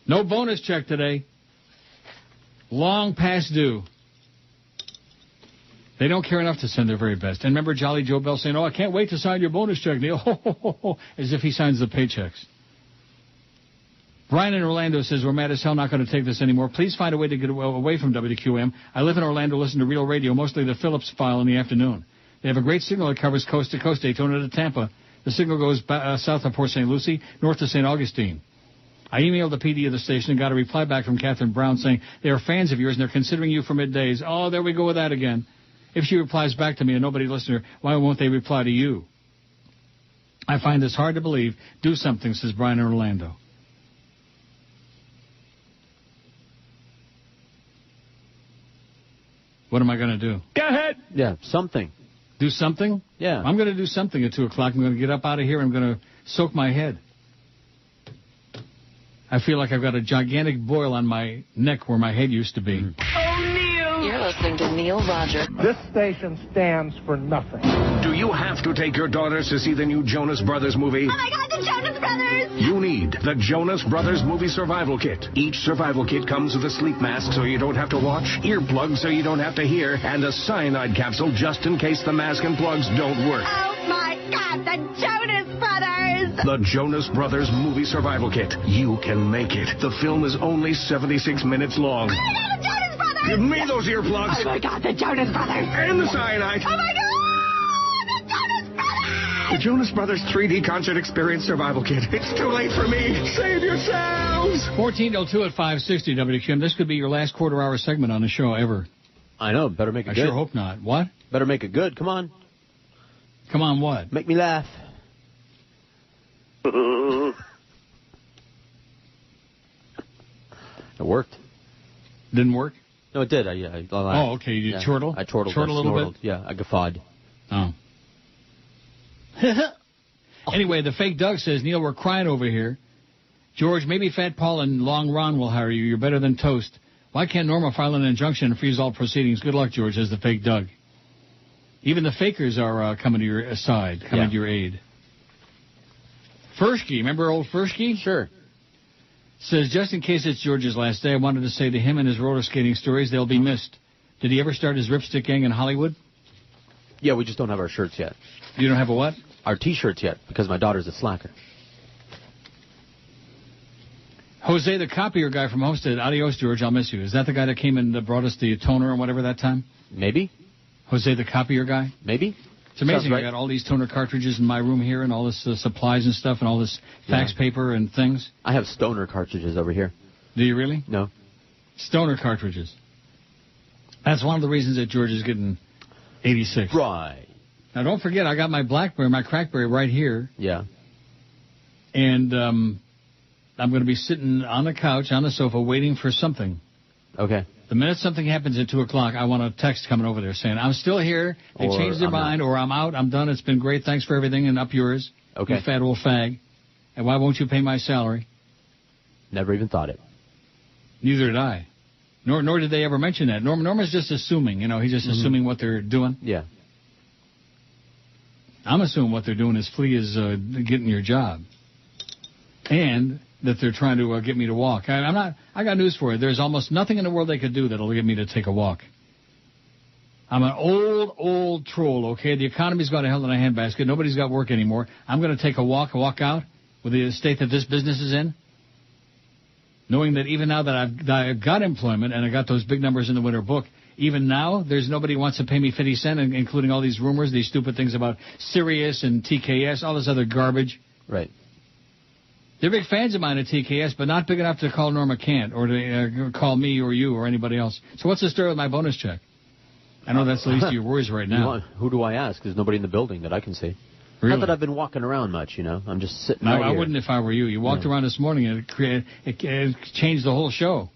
No bonus check today. Long past due. They don't care enough to send their very best. And remember Jolly Joe Bell saying, I can't wait to sign your bonus check, Neil. As if he signs the paychecks. Brian in Orlando says, we're mad as hell, not going to take this anymore. Please find a way to get away from WQAM. I live in Orlando, listen to real radio, mostly the Phillips file in the afternoon. They have a great signal that covers coast to coast, Daytona to Tampa. The signal goes south of Port St. Lucie, north to St. Augustine. I emailed the PD of the station and got a reply back from Catherine Brown saying, they are fans of yours and they're considering you for middays. Oh, there we go with that again. If she replies back to me and nobody listener, why won't they reply to you? I find this hard to believe. Do something, says Brian in Orlando. What am I going to do? Go ahead. Yeah, something. Do something? Yeah. I'm going to do something at 2 o'clock. I'm going to get up out of here. I'm going to soak my head. I feel like I've got a gigantic boil on my neck where my head used to be. Oh, Neil. You're listening to Neil Rogers. This station stands for nothing. Do you have to take your daughters to see the new Jonas Brothers movie? Oh my God, the Jonas Brothers! You need the Jonas Brothers Movie Survival Kit. Each survival kit comes with a sleep mask so you don't have to watch, earplugs so you don't have to hear, and a cyanide capsule just in case the mask and plugs don't work. Oh my God, the Jonas Brothers! The Jonas Brothers Movie Survival Kit. You can make it. The film is only 76 minutes long. Oh my God, the Jonas Brothers! Give me those earplugs. Oh my God, the Jonas Brothers! And the cyanide. Oh my God, the Jonas Brothers! The Jonas Brothers 3D Concert Experience Survival Kit. It's too late for me. Save yourselves. 14:02 at 560 WQAM. This could be your last quarter-hour segment on the show ever. I know. Better make it good. I sure hope not. What? Better make it good. Come on. Come on, what? Make me laugh. It worked. Didn't work? No, it did. I oh, okay. You did chortle? I chortled. Chortle a little snortled. bit? Yeah, I guffawed. Oh. Anyway, the fake Doug says, Neil, we're crying over here. George, maybe Fat Paul and Long Ron will hire you. You're better than Toast. Why can't Norma file an injunction and freeze all proceedings? Good luck, George, says the fake Doug. Even the fakers are coming to your side, coming to your aid. Fursky, remember old Fursky? Sure. Says, just in case it's George's last day, I wanted to say to him and his roller skating stories, they'll be missed. Did he ever start his Ripstick gang in Hollywood? Yeah, we just don't have our shirts yet. You don't have a what? Our T-shirts yet, because my daughter's a slacker. Jose, the copier guy from Homestead. Adios, George. I'll miss you. Is that the guy that came and brought us the toner or whatever that time? Maybe. Jose, the copier guy? Maybe. It's amazing. Right. I got all these toner cartridges in my room here and all this supplies and stuff and all this fax paper and things. I have stoner cartridges over here. Do you really? No. Stoner cartridges. That's one of the reasons that George is getting 86. Right. Now, don't forget, I got my Blackberry, my Crackberry right here. Yeah. And I'm going to be sitting on the couch, on the sofa, waiting for something. Okay. The minute something happens at 2 o'clock, I want a text coming over there saying, I'm still here, they changed their mind, or I'm out, I'm done, it's been great, thanks for everything, and up yours, okay. You fat old fag. And why won't you pay my salary? Never even thought it. Neither did I. Nor did they ever mention that. Norma's just assuming, he's just assuming what they're doing. Yeah. I'm assuming what they're doing is Flea is getting your job. And that they're trying to get me to walk. I got news for you. There's almost nothing in the world they could do that'll get me to take a walk. I'm an old troll, okay? The economy's got a hell in a handbasket. Nobody's got work anymore. I'm going to take a walk out with the state that this business is in, knowing that even now that I've got employment and I got those big numbers in the winter book, even now there's nobody who wants to pay me 50 cents, including all these rumors, these stupid things about Sirius and TKS, all this other garbage. Right. They're big fans of mine at TKS, but not big enough to call Norma Kent or to call me or you or anybody else. So what's the story with my bonus check? I know that's the least of your worries right now. Who do I ask? There's nobody in the building that I can see. Really? Not that I've been walking around much, I'm just sitting right I here. wouldn't if I were you. You walked around this morning and it changed the whole show.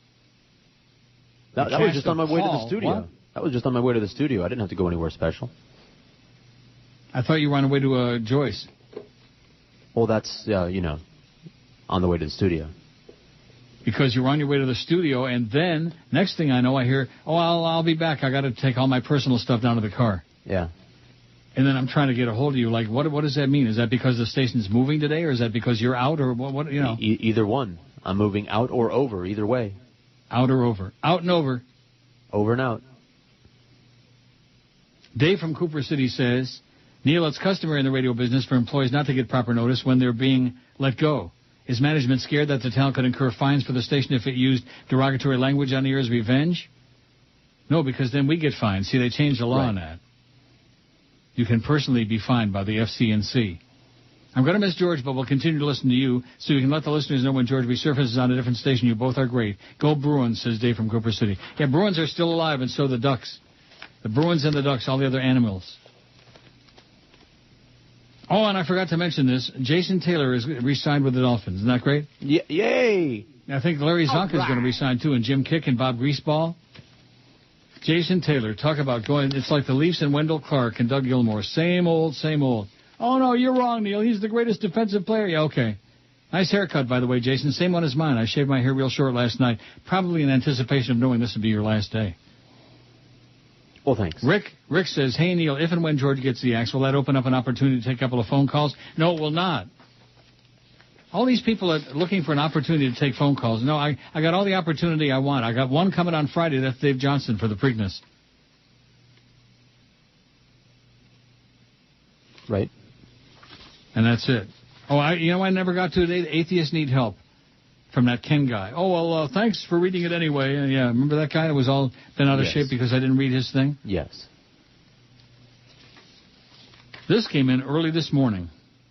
That was just on my way to the studio. What? That was just on my way to the studio. I didn't have to go anywhere special. I thought you were on the way to Joyce. Well, that's, on the way to the studio. Because you were on your way to the studio, and then, next thing I know, I hear, I'll be back. I got to take all my personal stuff down to the car. Yeah. And then I'm trying to get a hold of you. Like, what does that mean? Is that because the station's moving today, or is that because you're out, or what Either one. I'm moving out or over, either way. Out or over. Out and over. Over and out. Dave from Cooper City says, Neil, it's customary in the radio business for employees not to get proper notice when they're being let go. Is management scared that the town could incur fines for the station if it used derogatory language on the air as revenge? No, because then we get fined. See, they changed the law on that. You can personally be fined by the FCNC. I'm going to miss George, but we'll continue to listen to you so you can let the listeners know when George resurfaces on a different station. You both are great. Go Bruins, says Dave from Cooper City. Yeah, Bruins are still alive, and so the Ducks. The Bruins and the Ducks, all the other animals. Oh, and I forgot to mention this. Jason Taylor is re-signed with the Dolphins. Isn't that great? Yay! I think Larry Zonka is going to re-sign, too, and Jim Kick and Bob Greaseball. Jason Taylor, talk about going. It's like the Leafs and Wendell Clark and Doug Gilmour. Same old, same old. Oh, no, you're wrong, Neil. He's the greatest defensive player. Yeah, okay. Nice haircut, by the way, Jason. Same one as mine. I shaved my hair real short last night, probably in anticipation of knowing this would be your last day. Well, thanks. Rick says, hey, Neil, if and when George gets the axe, will that open up an opportunity to take a couple of phone calls? No, it will not. All these people are looking for an opportunity to take phone calls. No, I got all the opportunity I want. I got one coming on Friday. That's Dave Johnson for the Preakness. Right. And that's it. Oh, I never got to today. The atheists need help. From that Ken guy. Oh, well, thanks for reading it anyway. Yeah, remember that guy that was all bent out of shape because I didn't read his thing? Yes. This came in early this morning.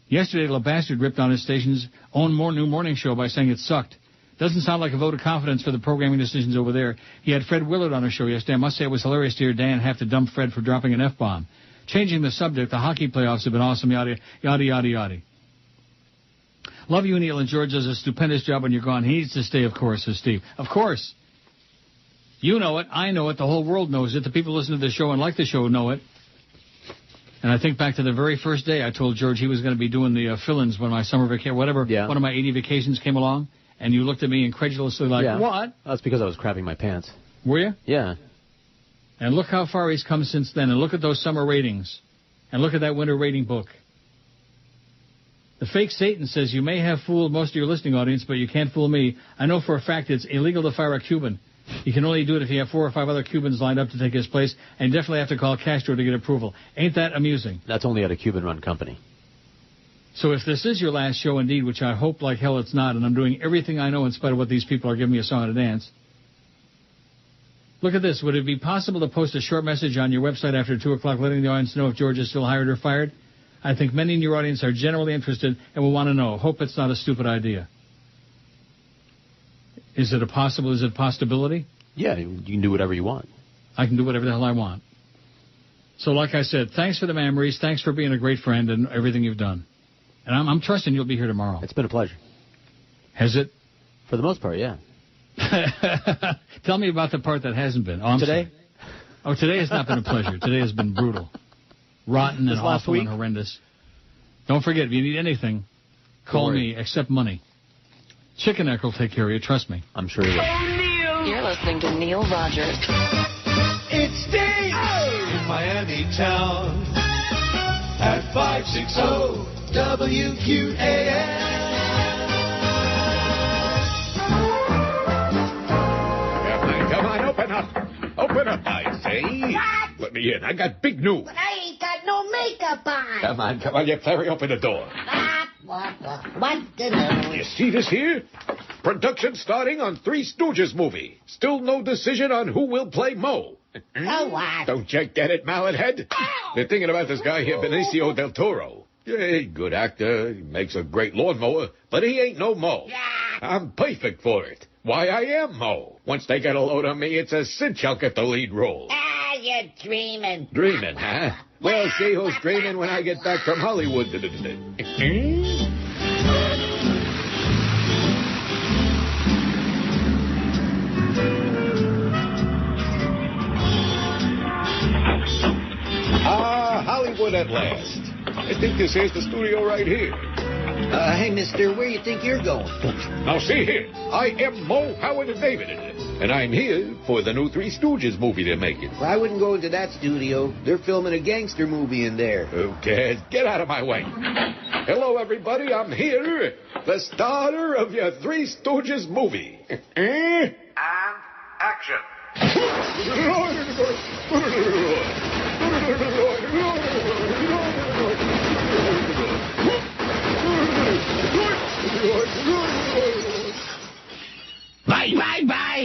Yesterday, the bastard ripped on his station's own new morning show by saying it sucked. Doesn't sound like a vote of confidence for the programming decisions over there. He had Fred Willard on his show yesterday. I must say it was hilarious to hear Dan have to dump Fred for dropping an F-bomb. Changing the subject, the hockey playoffs have been awesome, yada, yada, yada, yada. Love you, Neil, and George does a stupendous job when you're gone. He needs to stay, of course, says Steve. Of course. You know it. I know it. The whole world knows it. The people listen to the show and like the show know it. And I think back to the very first day I told George he was going to be doing the fill-ins when my summer vacation, whatever, one of my 80 vacations came along, and you looked at me incredulously like, what? That's because I was crapping my pants. Were you? Yeah. And look how far he's come since then, and look at those summer ratings, and look at that winter rating book. The fake Satan says, you may have fooled most of your listening audience, but you can't fool me. I know for a fact it's illegal to fire a Cuban. You can only do it if you have 4 or 5 other Cubans lined up to take his place, and you definitely have to call Castro to get approval. Ain't that amusing? That's only at a Cuban-run company. So if this is your last show indeed, which I hope like hell it's not, and I'm doing everything I know in spite of what these people are giving me a song and a dance, look at this. Would it be possible to post a short message on your website after 2 o'clock letting the audience know if George is still hired or fired? I think many in your audience are generally interested and will want to know. Hope it's not a stupid idea. Is it a possibility? Yeah, you can do whatever you want. I can do whatever the hell I want. So like I said, thanks for the memories. Thanks for being a great friend and everything you've done. And I'm trusting you'll be here tomorrow. It's been a pleasure. Has it? For the most part, yeah. Tell me about the part that hasn't been. Oh, today? Sorry. Oh, today has not been a pleasure. Today has been brutal. Rotten and awful and horrendous. Don't forget, if you need anything, call me, accept money. Chicken Neck will take care of you, trust me. I'm sure he will. You're listening to Neil Rogers. It's Dave in Miami town at 560 WQAM. Come on, open up. Open up, I say. What? Let me in. I got big news. But I ain't got no makeup on. Come on, you Clary, open the door. What the news? You see this here? Production starting on Three Stooges movie. Still no decision on who will play Mo. So what? Don't you get it, mallet head? They're thinking about this guy here, Benicio del Toro. Yeah, good actor. He makes a great lawnmower, but he ain't no Mo. Yeah. I'm perfect for it. Why, I am Mo. Once they get a load of me, it's a cinch I'll get the lead role. You're dreaming. Dreaming, huh? Well, see who's dreaming when I get back from Hollywood. Hollywood at last. I think this here's the studio right here. Hey, mister, where you think you're going? Now, see here. I am Mo Howard and David, and I'm here for the new Three Stooges movie they're making. Well, I wouldn't go into that studio. They're filming a gangster movie in there. Who cares? Get out of my way. Hello, everybody. I'm here, the starter of your Three Stooges movie. And action.